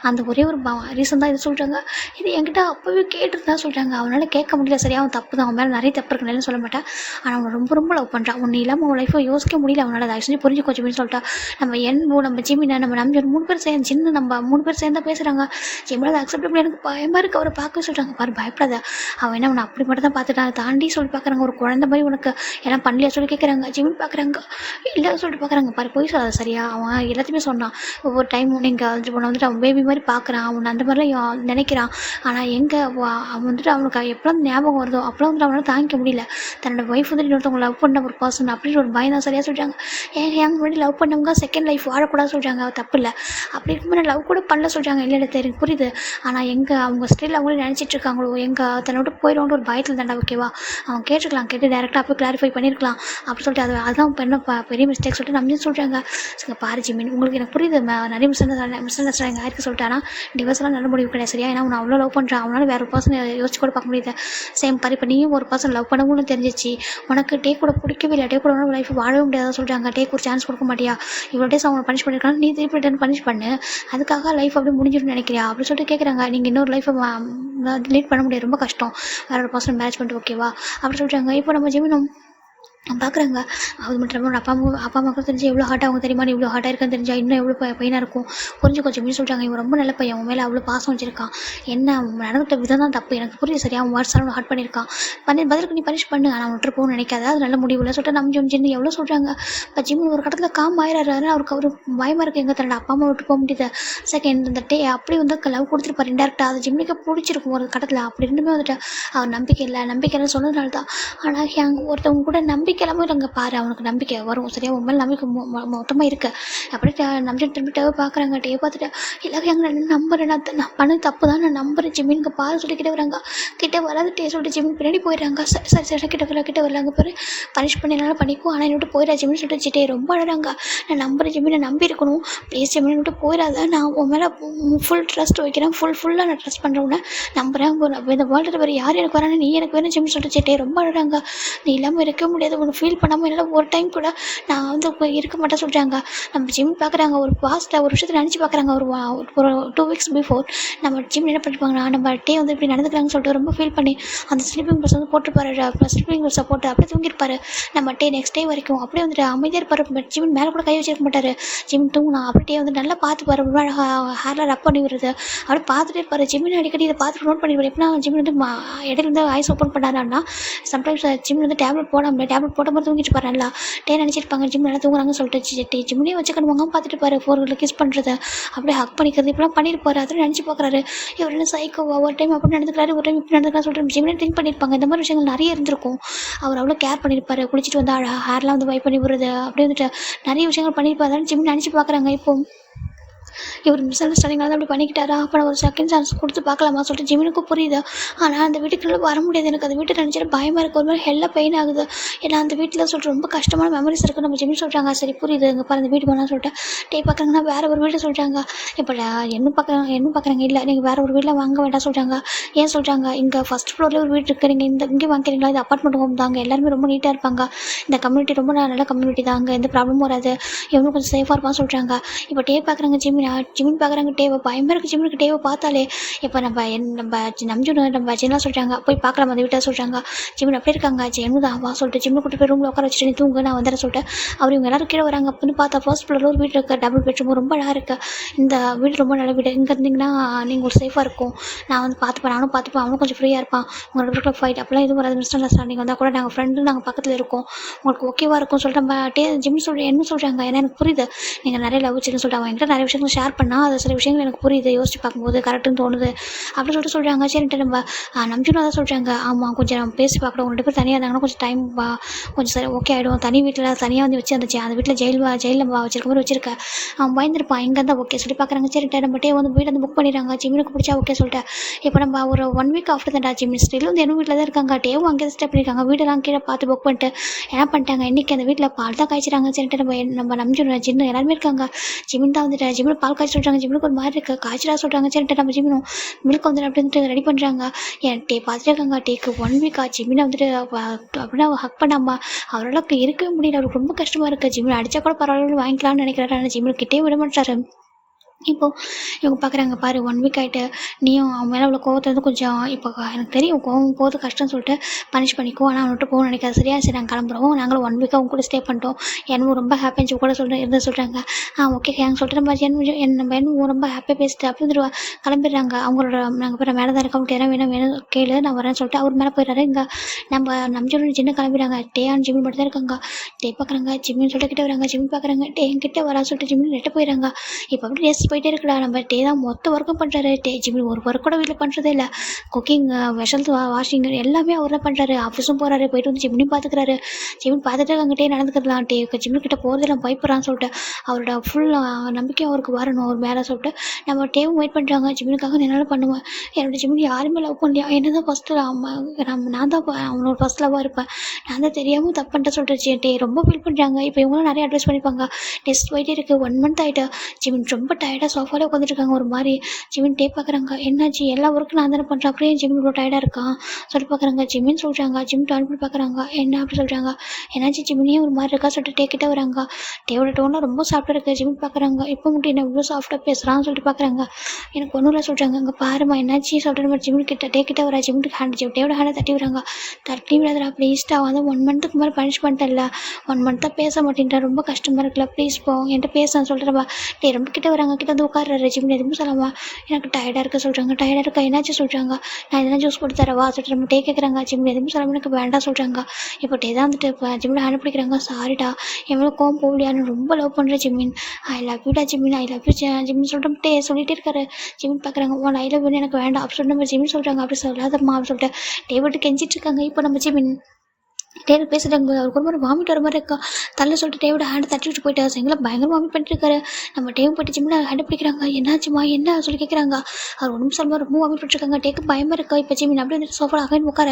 அந்த ஒரே ஒரு ரீசன் தான் இது சொல்கிறாங்க. இது என்கிட்ட அப்போவே கேட்டுருந்தா சொல்கிறாங்க. அவனால் கேட்க முடியல சரியா, அவன் தப்பு தான், அவன் மேலே நிறைய தப்பு இருக்குன்னு சொல்ல மாட்டேன். ஆனால் அவனை ரொம்ப ரொம்ப லவ் பண்ணுறான். ஒன்று இல்லாமல் அவன் லைஃப்பை யோசிக்க முடியல அவனால், அதை செஞ்சு புரிஞ்சுக்கோ அப்படின்னு சொல்லிட்டா. நம்ம ஜிமினா நம்ம 3 பேர் சேர்ந்து சின்ன நம்ம 3 பேர் சேர்ந்தா பேசுகிறாங்க. ஜிமினா அதை அக்செப்ட் பண்ணி எனக்கு பயமாக இருக்குது அவரை பார்க்க சொல்கிறாங்க. பாரு பயப்படாத, அவன் என்ன அவனை அப்படி மட்டும் தான் பார்த்துட்டான், தாண்டி சொல்லி பார்க்குறாங்க. ஒரு குழந்தை மாதிரி உனக்கு எல்லாம் பண்ணலையா சொல்லி கேட்குறாங்க. ஜிமின் பார்க்குறாங்க. இல்லை சொல்லிட்டு பார்க்குறாங்க. பாரு போய் சொல்லாத சரியா, அவன் எல்லாத்தையுமே சொன்னான். ஒவ்வொரு டைமும் நீங்கள் வந்துட்டு அவன் பேபி மாதிரி பார்க்குறான், அவன் அந்த மாதிரிலாம் நினைக்கிறான். ஆனால் எங்கே அவன் வந்துட்டு அவனுக்கு எப்போலாம் ஞாபகம் வருதோ அப்போலாம் வந்துட்டு அவனால் தாங்கிக்க முடியல. தன்னோட ஒய்ஃப் வந்துட்டு இன்னொருத்தவங்க லவ் பண்ண ஒரு பர்சன் அப்படின்னு ஒரு பயம் தான் சரியாக சொல்கிறாங்க. எங்கள் முன்னாடி லவ் பண்ணவங்க செகண்ட் லைஃப் வாழக்கூடாது சொல்கிறாங்க, தப்பு இல்லை. அப்படி இருக்கும்போது லவ் கூட பண்ணல சொல்கிறாங்க. இல்லை எனக்கு புரியுது, ஆனால் அவங்க ஸ்டில் அவங்களே நினச்சிட்டு இருக்காங்களோ தன்னை விட்டு போயிடுவோன்ற ஒரு பயத்தில் தாண்டா. ஓகேவா அவன் கேட்டுருக்கலாம், கேட்டு டேரெக்டாக போய் கிளாரிஃபை பண்ணியிருக்கலாம் அப்படி சொல்லிட்டு அதுதான் என்ன பெரிய மிஸ்டேக் சொல்லிட்டு நம்ம சொல்கிறாங்க. பாரு ஜிமின் உங்களுக்கு எனக்கு புரியுது, நிறைய மிஸ் அண்டர்ஸ்டாண்டிங் ஆயிருக்கு சொல்லிட்டானா டிவோர்ஸ்லாம் நல்ல முடிவு கிடையாது சரியா, ஏன்னா அவனை அவ்வளோ லவ் பண்ணுறான், அவனால் வேறு ஒரு பர்சன் யோசிச்சு கூட பார்க்க முடியுது. சேம் பாரு இப்போ நீயும் ஒரு பர்சன் லவ் பண்ணவும் தெரிஞ்சிச்சு, உனக்கு டேக் கூட பிடிக்கவே இல்லை, டேக் கூட உனக்கு லைஃப் வாழவே முடியாத சொல்கிறாங்க. டேக் ஒரு சான்ஸ் கொடுக்க மாட்டியா, இவ்வளோ டேஸ் அவங்க பனிஷ் பண்ணியிருக்காங்க, நீ திருப்பி ரிட்டர்ன் பனிஷ் பண்ணு, அதுக்காக லைஃப் அப்படி முடிஞ்சிடும்னு நினைக்கிறியா அப்படின்னு சொல்லிட்டு கேட்குறாங்க. நீங்கள் இன்னொரு லைஃப்பை லீட் பண்ண முடியாது, ரொம்ப கஷ்டம் வேறு ஒரு பர்சன் மேரேஜ் பண்ணிட்டு ஓகேவா அப்படி சொல்கிறாங்க. இப்போ நம்ம ஜிமினும் பார்க்குறாங்க. அது மட்டும் இல்லாம அப்பா அம்மாவுக்கும் தெரிஞ்சு எவ்வளோ ஹார்ட் அவங்க தெரியுமா? நீ இவ்வளோ ஹார்ட்டா இருக்கன்னு தெரிஞ்சா இன்னும் எவ்வளோ பெயினாக இருக்கும். புரிஞ்சுக்கோ ஜிமின்னு சொல்லிட்டாங்க. இவன் ரொம்ப நல்ல பையன். உன் மேலே அவ்வளோ பாசம் வச்சிருக்கான். என்ன அவன் நடந்துக்கிட்ட விதம் தான் தப்பு. எனக்கு புரியுது சரியா? அவன் வாட்ஸ்அப்பில் ஹார்ட் பண்ணியிருக்கான். பதிலுக்கு நீ பனிஷ் பண்ணு. ஆனால் விட்டுட்டு போகணும்னு நினைக்காத. அது நல்ல முடிவுல சொல்லிட்டு நம்ம ஜின்னு எவ்வளோ சொல்கிறாங்க. இப்போ ஜிம்மு ஒரு கட்டத்தில் காம் ஆயிடுறாரு. அவருக்கு பயமாக இருக்குது. எங்கே தன்னோட அப்பா அம்மா விட்டு போக முடியுது. செகண்ட் இந்த அப்படி வந்து லவ் கொடுத்துருப்பாரு இன்டெரக்டாக. அது ஜிம்முக்கு பிடிச்சிருக்கும் ஒரு கட்டத்தில். அப்படி இருந்துமே வந்துட்டு அவர் நம்பிக்கை இல்லைன்னு சொன்னதுனால தான். ஆனால் ஒருத்தவங்க கூட நம்பிக்கை இல்லாமல் அங்கே பாரு, அவனுக்கு நம்பிக்கை வரும் சரியா? உன் மேலே நம்பிக்கை மொத்தமாக இருக்கு. அப்படியே நம்பிட்டு திரும்பிட்டு பார்க்குறாங்க. பார்த்துட்டு எல்லாரும் எங்கே நம்புறேன், நான் பண்ணது தப்பு தான், நான் நம்புறேன் ஜிம்மின் பாரு சொல்லிக்கிட்டே வராங்க. கிட்டே வராது சொல்லிட்டு ஜிம்மின் பின்னாடி போயிடுறாங்க. சரி கிட்ட வரலாங்க பாரு, பனிஷ் பண்ணினால பண்ணிக்கும். ஆனால் என்னை விட்டு போயிடா ஜிம்மின்னு சொல்லிட்டு சிட்டே ரொம்ப அழகாங்க. நான் நம்புறேன் ஜிம்மின், நான் நம்பி இருக்கணும். ப்ளீஸ் ஜிம்மின் விட்டு போயிடாத. நான் உன் மேலே ஃபுல் ட்ரஸ்ட் வைக்கிறேன். ஃபுல்லாக நான் ட்ரஸ்ட் பண்ணுறேன். நம்புறேன். இந்த வேர்ல்டில் வேறு யார் எனக்கு வரானு, நீ எனக்கு வேணும் ஜிம்மின்னு சொல்லிட்டு சிட்டே ரொம்ப அழகாங்க. நீ இல்லாமல் இருக்க முடியாது. ஒன்று ஃபீல் பண்ணாமல் என்னால் ஒரு டைம் கூட நான் வந்து இருக்க மாட்டேன் சொல்கிறாங்க. நம்ம ஜிம் பார்க்குறாங்க. ஒரு பாஸ்ட்டில் ஒரு விஷயத்தை நினச்சி பார்க்குறாங்க. ஒரு 2 வீக்ஸ் பிஃபோர் நம்ம ஜிம் என்ன பண்ணிருப்பாங்கன்னா, நம்ம டே வந்து இப்படி நடந்துக்கிறாங்கன்னு சொல்லிட்டு ரொம்ப ஃபீல் பண்ணி அந்த ஸ்லீப்பிங் பஸ் வந்து போட்டுருப்பாரு. ஸ்லீப்பிங் பஸ்ஸை போட்டு அப்படியே தூங்கியிருப்பாரு. நம்ம நெக்ஸ்ட் டே வரைக்கும் அப்படியே வந்துட்டு அமைதியாக இருப்பார். பட் ஜிம் மேலே கூட கை வச்சிருக்க மாட்டார். ஜிம் தூங்கினா அப்படியே வந்து நல்லா பார்த்துப்பாரு. ரொம்ப ஹேரில் ரப் பண்ணி விடுறது அப்படியே பார்த்துட்டே இருப்பார். ஜிம்மின் அடிக்கடி இதை பார்த்துட்டு நோட் பண்ணிடுவார். எப்படின்னா ஜிம் வந்து இடையில வந்து ஐஸ் ஓப்பன் பண்ணாருன்னா சம்டைம்ஸ் ஜிம் வந்து டேப்லெட் போட்ட மாதிரி தூங்கிட்டு பாரு. நல்லா நினச்சிருப்பாங்க ஜிம் நல்லா தூங்குறாங்கன்னு சொல்லிட்டு ஜிம்லேயே வச்சுக்கணுவாங்க பார்த்துட்டு பாரு. ஃபோர்களில் கிஸ் பண்ணுறது அப்படியே ஹக் பண்ணிக்கிறது இப்படிலாம் பண்ணியிருப்பாரு. அதில் நினச்சி பார்க்குறாரு. இவர் என்ன சைக்கோவா? ஒரு டைம் அப்படி நடந்துக்கிறாரு, ஒரு டைம் இப்படி நடந்துக்கலாம் சொல்லிட்டு ஜிம்லேயே திங்க் பண்ணியிருப்பாங்க. இந்த மாதிரி விஷயங்கள் நிறைய இருந்திருக்கும். அவர் அவ்வளோ கேர் பண்ணியிருப்பாரு. குளிச்சுட்டு வந்து ஹேர்லாம் வந்து வைப் பண்ணி விடுறது அப்படியே வந்துட்டு நிறைய விஷயங்கள் பண்ணியிருப்பாரு. அதனால ஜிம் நினச்சி பார்க்குறாங்க. இப்போ இவர் மிஸ் அண்டர்ஸ்டாண்டிங்காக தான் அப்படி பண்ணிக்கிட்டாரா? அப்போ நான் ஒரு செகண்ட் சான்ஸ் கொடுத்து பார்க்கலாமா சொல்லிட்டு ஜிம்முனுக்கும் புரியுது. ஆனால் அந்த வீட்டுக்குள்ளே வர முடியாது. எனக்கு அந்த வீட்டை நினச்சிட்டு பயமாக இருக்குது. ஒரு மாதிரி ஹெல்ல பெயின் ஆகுது. ஏன்னா அந்த வீட்டில் சொல்லிட்டு ரொம்ப கஷ்டமான மெமரிஸ் இருக்குது. நம்ம ஜிம் சொல்கிறாங்க. சரி புரியுது, இங்கே பாரு அந்த வீட்டு போனால் சொல்லிட்டு பார்க்குறாங்கன்னா வேறு ஒரு வீட்டை சொல்கிறாங்க. இப்போ என்ன பார்க்குறாங்க இல்லை நீங்கள் வேறு ஒரு வீட்டில் வாங்க வேண்டாம் சொல்கிறாங்க. ஏன் சொல்கிறாங்க? இங்கே ஃபஸ்ட் ஃப்ளோரில் ஒரு வீடு இருக்குது, நீங்கள் இங்கே வாங்கிக்கிறீங்களா? இது அப்பார்ட்மெண்ட் ஹோம் தாங்க, எல்லாருமே ரொம்ப நீட்டாக இருப்பாங்க. இந்த கம்யூனிட்டி ரொம்ப நல்ல கம்யூனிட்டி தான், அங்கே எந்த ப்ராப்ளமும் வராது, இவனும் கொஞ்சம் சேஃபாக இருப்பான்னு சொல்கிறாங்க. இப்போ பார்க்குறாங்க ஜிம்மின் பார்க்குறாங்க. பயமாக இருக்குது ஜிம்முக்கு பார்த்தாலே. இப்போ நம்ம நம்ம ஜெல்லாம் சொல்கிறாங்க போய் பார்க்கலாம் அந்த வீட்டை சொல்கிறாங்க. ஜிம்மின் அப்படியே இருக்காங்க. ஜென்னு தான் வா சொல்லிட்டு ஜிம்மை கூட்டு போய் ரூமில் உட்கார வச்சுட்டு நீ தூங்க நான் வந்துடுறேன் சொல்லிட்டு அவர் இவங்க எல்லாரும் கீழே வராங்க. அப்படின்னு பார்த்தா ஃபர்ஸ்ட் ஃப்ளோரில் ஒரு வீடு இருக்குது, டபுள் பெட்ரூம், ரொம்ப அழகாக இருக்குது. இந்த வீடு ரொம்ப நல்ல வீடு. இங்கே இருந்தீங்கன்னா நீங்கள் ஒரு சேஃபாக இருக்கும். நான் வந்து பார்த்துப்பேன், நானும் பார்த்துப்பேன், அவனும் கொஞ்சம் ஃப்ரீயாக இருப்பான். உங்களோட வீட்டில் ஃபைட் அப்போலாம் எதுவும் வராது. மிஸ் அண்டர்ஸ்டாண்டிங் வந்தால் கூட நாங்கள் ஃப்ரெண்டு, நாங்கள் பக்கத்தில் இருக்கோம், உங்களுக்கு ஓகேவாக இருக்கும் சொல்லிட்டு நம்ம ஜிம் என்ன சொல்கிறாங்க. ஏன்னா எனக்கு புரியுது நீங்கள் நிறைய லவ் வச்சுன்னு சொல்லிட்டு அவன் என்கிட்ட நிறைய விஷயங்கள் ஷேர் பண்ணால் அது சில விஷயங்கள் எனக்கு புரியுது, யோசிச்சு பார்க்கும்போது கரெக்டுன்னு தோணுது அப்படின்னு சொல்கிறாங்க. சரின்ட்டு நம்ம நம்பிச்சுன்னு தான் சொல்கிறாங்க. ஆமாம் கொஞ்சம் நம்ம பேசி பார்க்கணும், 2 பேர் தனியாக இருந்தாங்கன்னா கொஞ்சம் டைம் கொஞ்சம் சரி ஓகே ஆகிடும். தனி வீட்டில் தனியாக வந்து வச்சு அந்த வீட்டில் ஜெயிலில் வச்சிருக்க மாதிரி வச்சிருக்க அவன் பயந்துருப்பான். இங்கே இருந்தால் ஓகே சொல்லி பார்க்குறாங்க. சரின்ட்டு நம்ம வந்து வீடு வந்து புக் பண்ணிடுறாங்க. ஜிம்முக்கு பிடிச்சா ஓகே சொல்லிட்டு இப்போ நம்ம ஒரு 1 வீக் ஆஃப்டர் தான்டா ஜிம் ஸ்டில் வந்து என்ன வீட்டில் தான் இருக்காங்க. அங்கே ஸ்டெப் பண்ணியிருக்காங்க. வீடெல்லாம் கீழே பார்த்து புக் பண்ணிட்டு என்ன பண்ணிட்டாங்க, இன்றைக்கி அந்த வீட்டில் பால் தான் காய்ச்சிறாங்க. சரின்ட்டு நம்ம நம்பிச்சுடுவோம். ஜின்னு எல்லாருமே இருக்காங்க. ஜிம்மின் தான் வந்துட்டு ஜிம்மில் பால் காய்ச்சி சொல்கிறாங்க. ஜிம்முக்கு ஒரு மாதிரி இருக்குது, காய்ச்சலாக சொல்கிறாங்க. சரின்ட்டு நம்ம ஜிம்மினும் மில்க் வந்து அப்படின்ட்டு ரெடி பண்ணுறாங்க. என் பார்த்துட்டே இருக்காங்க. 1 வீக் ஆச்சு. ஜிம்மினை வந்துட்டு அப்படின்னா ஹக் பண்ணாமா அவரால் இருக்கவே முடியல. அவருக்கு ரொம்ப கஷ்டமாக இருக்குது. ஜிம்மினை அடித்தா கூட பரவாயில்ல வாங்கிக்கலாம்னு நினைக்கிறாரு. ஆனால் ஜிம்மில் கிட்டே விட மாட்டாரு. இப்போது இவங்க பார்க்குறாங்க பாரு 1 வீக் ஆகிட்டு நீயும் அவன் மேலே உள்ள கோவத்தை வந்து கொஞ்சம் இப்போ எனக்கு தெரியும் கோவம் போகிறது கஷ்டம்னு சொல்லிட்டு பனிஷ் பண்ணிக்கோ. ஆனால் அவன்கிட்ட போகணும்னு நினைக்காது சரியா? சரி நாங்கள் கிளம்புறோம். நாங்களும் 1 வீக்காக அவங்க கூட ஸ்டே பண்ணிட்டோம். எனக்கு ரொம்ப ஹாப்பியாக இருந்துச்சு கூட இருந்து சொல்கிறாங்க. ஓகே நாங்கள் சொல்லிட்டு நம்ம என்ன ரொம்ப ஹாப்பியாக பேசிட்டு அப்படி கிளம்பிடுறாங்க. அவங்களோட நாங்கள் போய் மேலே தான் இருக்கோம், வேணும் கேளு நான் வரேன்னு சொல்லிட்டு அவர் மேலே போயிடுறாரு. இங்கே நம்ம நம்பிச்சோட சின்ன கிளம்பிடுறாங்க. ஜிம்மி மட்டும் தான் இருக்காங்க. பார்க்குறாங்க ஜிம்மின்னு சொல்லிட்டு கிட்டே வராங்க. ஜிம்மி பார்க்குறாங்க என்கிட்ட வரா சொல்லிட்டு ஜிம்மி நெட்ட போயிடறாங்க. இப்போ அப்படி ரேஸ் போயிட்டே இருக்கடா. நம்ம தான் மொத்த ஒர்க்கும் பண்ணுறாரு. ஜிம்மி ஒரு ஒர்க் கூட வீட்டில் பண்ணுறதே இல்லை. குக்கிங், வெஷல்ஸ் வாஷிங் எல்லாமே அவர் தான் பண்ணுறாரு. ஆஃபீஸும் போகிறாரு, போயிட்டு வந்து ஜிம்மியும் பார்த்துக்கிறாரு. ஜிம்மி பார்த்துட்டு அங்கிட்டே நடந்துக்கலாம். ஜிம்மி கிட்ட போகிறதெல்லாம் பயப்படுறான்னு சொல்லிட்டு அவரோட ஃபுல் நம்பிக்கையும் அவருக்கு வரணும் அவர் மேலே சொல்லிட்டு நம்ம டேவும் வெயிட் பண்ணுறாங்க. ஜிம்மினுக்காக என்னால் பண்ணுவேன். என்னோட ஜிம்மி யாருமே லவ் பண்ணலையா? என்ன தான் ஃபஸ்ட்டு நான் தான் அவனோட ஃபஸ்ட் லவ்வாக இருப்பேன். நான் தான் தெரியாமல் தப்பு பண்ணிட்டு சொல்லிட்டு ரொம்ப ஃபீல் பண்ணுறாங்க. இப்போ இவங்களும் நிறைய அட்வைஸ் பண்ணிப்பாங்க. டெஸ்ட் போயிட்டே இருக்குது. 1 மந்த் ஆகிட்டு ஜிம்மி ரொம்ப டயர்டாக டயர்டாக சோஃபாலே உட்காந்துருக்காங்க ஒரு மாதிரி. ஜிமின் டேப் பார்க்குறாங்க. என்னாச்சு, எல்லா ஒர்க்கும் நான் தானே பண்ணுறேன், அப்படியே ஜிமின் இவ்வளோ டயர்டாக இருக்கான் சொல்லிட்டு பார்க்குறாங்க. ஜிமின் சொல்கிறாங்க. ஜிம் டர்ன் பண்ணி பார்க்குறாங்க. என்ன அப்படி சொல்கிறாங்க. என்னாச்சு ஜிமினே ஒரு மாதிரி இருக்கா சொல்லிட்டு டேக்கிட்ட வராங்க. டேவோட டோனில் ரொம்ப சாஃப்டாக இருக்குது. ஜிமின் பார்க்குறாங்க. இப்போ மட்டும் என்ன இவ்வளோ சாஃப்டாக பேசுகிறான்னு சொல்லிட்டு பார்க்குறாங்க. எனக்கு ஒன்றும் இல்லை சொல்கிறாங்க. அங்கே பாருமா என்னாச்சு சொல்லிட்டு நம்ம ஜிமின் டேக்கிட்ட வரா. ஜிமின் டேவோட ஹேண்டை தட்டி வராங்க. தட்டி விடாதடா ப்ளீஸ்டா, வந்து 1 மந்த்துக்கு மேலே பனிஷ் பண்ணிட்டேன்ல, 1 மந்த்தாக பேச மாட்டேன்டா, ரொம்ப கஷ்டமாக இருக்குல்ல, ப்ளீஸ் போ என்கிட்ட பேச சொல்கிறப்பா. டே ரொம்ப கிட்ட வராங்க. கிட்ட வந்து உட்கார்றாரு. ஜிமின் எதுவும் சொல்லாமா. எனக்கு டயர்டாக இருக்க சொல்கிறாங்க. டயர்டாக இருக்கா, என்னாச்சு சொல்கிறாங்க. நான் எதனா ஜூஸ் போட்டு தரவா சொல்லிட்டு நம்ம டே கேட்குறாங்க. ஜிமின் எதுவும் சொல்லாமல் எனக்கு வேண்டாம் சொல்கிறாங்க. இப்போ டே தான் வந்துட்டு இப்போ ஜிமின் ஹேண்ட் பிடிக்கிறாங்க. சாரிடா, எவ்வளோ கோவம் போகலையான்னு ரொம்ப லவ் பண்ணுறேன் ஜிமின், ஐ லவ் யூடா Jimin, I love you Jimin சொல்லிட்டு டே சொல்லிட்டே இருக்காரு. ஜிமின் பார்க்குறாங்க. உன் ஐ லவ் யூன்னு எனக்கு வேண்டாம் அப்படி சொல்லிட்டு நம்ம ஜிமின் சொல்கிறாங்க. அப்படி சொல்லாதம்மா அப்படின்னு சொல்லிட்டு டே விட்டு கெஞ்சிட்டு இருக்காங்க. இப்போ நம்ம ஜிமின் டேவிட் பேசுகிறாங்க. அவருக்கு ஒரு மாதிரி வாமிட் வர மாதிரி இருக்கா. தள்ள சொல்லிட்டு டேவிட ஹேண்டை தட்டி விட்டு போயிட்டாரு. செங்கல பயங்கர வாமிட் பண்ணிட்டு இருக்காரு. நம்ம டேவ் போட்டு ஜிம்மில் ஹேண்டை பிடிக்கிறாங்க. என்னாச்சுமா என்ன சொல்லி கேட்குறாங்க. அவர் ஒன்றும் சொல்லுவார். ரொம்ப வாமிட் பண்ணிருக்காங்க. டேக்கு பயமாக இருக்கா. இப்போ ஜிமின் அப்படியே வந்துட்டு சோஃபா அகைன் உட்கார.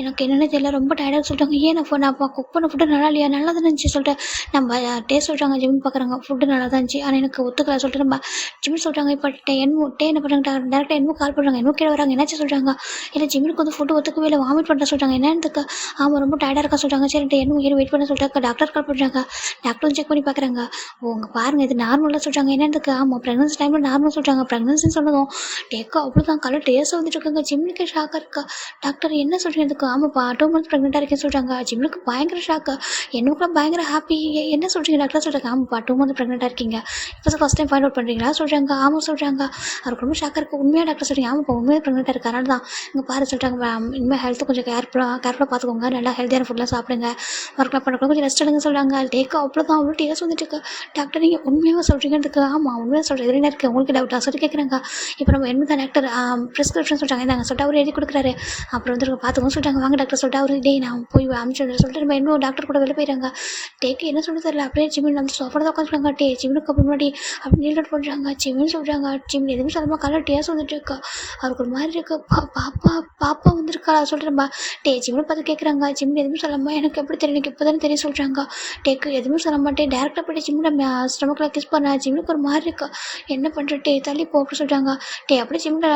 எனக்கு என்னென்னு தெரியல, ரொம்ப டயர்டாக சொல்லிட்டாங்க. ஏன் நான் குக் பண்ண ஃபுட்டு நல்லா இல்லையா, நல்லா தான் இருந்துச்சு சொல்லிட்டு நம்ம டேஸ்ட் சொல்கிறாங்க. ஜிமின் பார்க்குறாங்க. ஃபுட்டு நல்லா தான் இருந்துச்சு, ஆனால் எனக்கு ஒத்துக்கல சொல்லிட்டு நம்ம ஜிமின் சொல்கிறாங்க. இப்போ டே என்ன பண்ணுறாங்க, டேரெக்டாக என்னமோ கால் பண்ணுறாங்க. என்னமோ கீழே வராங்க. என்னாச்சு சொல்கிறாங்க. இல்லை ஜிமினுக்கு வந்து ஃபுட்டு ஒத்துக்கவே இல்லை, வாமிட் பண்ணுற சொல்கிறாங்க. என்னன்னு ஆமாம் ரொம்ப டயர்டாக இருக்கா சொல்கிறாங்க. சரி என்ன உயிர் வெயிட் பண்ண சொல்லிட்டு டாக்டர் கால் பண்ணுறாங்க. டாக்டரும் செக் பண்ணி பார்க்குறாங்க. உங்க பாருங்கள் இது நார்மலாக சொல்கிறாங்க. என்னதுக்கு ஆமாம் ப்ரெக்னன்சி டைமில் நார்மல் சொல்கிறாங்க. ப்ரெக்னன்சின்னு சொன்னதும் டேக்கா அவ்வளோதான் கலர் டேஸ்ட் வந்துட்டு இருக்காங்க. ஜிம்னுக்கு ஷாக்காக இருக்கா. டாக்டர் என்ன சொல்கிறீங்க இதுக்கு. ஆமாப்பா 2 months ப்ரெக்னெண்ட்டாக இருக்கேன்னு சொல்கிறாங்க. ஜிம்னுக்கு பயங்கர ஷாக்கு. என்னுக்குலாம் பயங்கர ஹாப்பி. என்ன சொல்கிறீங்க டாக்டர் சொல்கிறாங்க. ஆமாப்பா 2 months ப்ரெக்னெண்ட்டாக இருக்கீங்க, இப்போ ஃபஸ்ட் டைம் ஃபைண்ட் அவுட் பண்ணுறீங்களா சொல்கிறாங்க. ஆமாம் சொல்கிறாங்க. அவருக்கு ரொம்ப ஷாக்காக இருக்குது. உண்மையாக டாக்டர் சொல்கிறீங்க. ஆமாப்பா உண்மையாக ப்ரெக்னெண்ட்டாக இருக்கு, அதனால தான் இங்கே பாரு சொல்கிறாங்க. இனிமேல் ஹெல்த்து கொஞ்சம் கேர்ஃபுல்லாக பார்த்துக்கோங்க, நல்லா ஹெல்த்தியான ஃபுட்லாம் சாப்பிடுங்க, ஒர்க்லாம் பண்ணக்கூட கொஞ்சம் ரெஸ்ட் எடுங்க சொல்கிறாங்க. டேக்கா அவ்வளோதான் அவ்வளோ டேஸ்ட் வந்துட்டு இருக்கு. டாக்டர் நீங்கள் உண்மையாக சொல்கிறீங்கிறதுக்கு. ஆமாம் உண்மையாக சொல்கிறேன், எதுனா இருக்குது உங்களுக்கு டவுட்டாக சொல்லி கேட்குறாங்க. இப்போ நம்ம என்ன தான் டாக்டர் ப்ரிஸ்கிரிப்ஷன் சொல்கிறாங்க. இந்தாங்க சொல்லிட்டு அவர் எழுதி கொடுக்குறாரு. அப்புறம் வந்து பார்த்துக்கோங்க சொல்லிட்டாங்க. வாங்க டாக்டர் சொல்லிட்டு அவர் டே நான் போய் அனுப்பிச்சு சொல்லிட்டு நம்ம இன்னும் டாக்டர் கூட வெளில போயிடுறாங்க. டேக்கு என்ன சொல்ல தெரியல. அப்படியே ஜிமின் வந்து சோஃபாவில் தான் உட்காந்துருக்காங்க. டே ஜிமினுக்கு அப்புறம் முன்னாடி அப்படி நீல் அவுட் பண்ணுறாங்க. ஜிமின் சொல்கிறாங்க. ஜிமின் எதுவும் சொல்லாமல் கலர் டேஸ்ட் வந்துட்டு இருக்கா. அவருக்கு ஒரு மாதிரி இருக்கு. பாப்பா வந்துருக்கா சொல்லிட்டு நம்ம டே ஜிமின் பார்த்து கேட்குறாங்க. ஜிமின் எதுவும் சொல்லாமல் எனக்கு எப்படி தெரியும், எனக்கு இப்போ தானே தெரிய சொல்கிறாங்க. டேக்கு எதுவும் சொல்ல மாட்டேன், டேரெக்டாக போய்ட்டு ஜிம்மில் ஸ்டொமக்கில் கிஸ் பண்ண. ஜிம்முக்கு ஒரு மாதிரி இருக்கா. என்ன பண்ணுற டே தள்ளி போ அப்படி சொல்கிறாங்க. டே அப்படியே ஜிம்மில்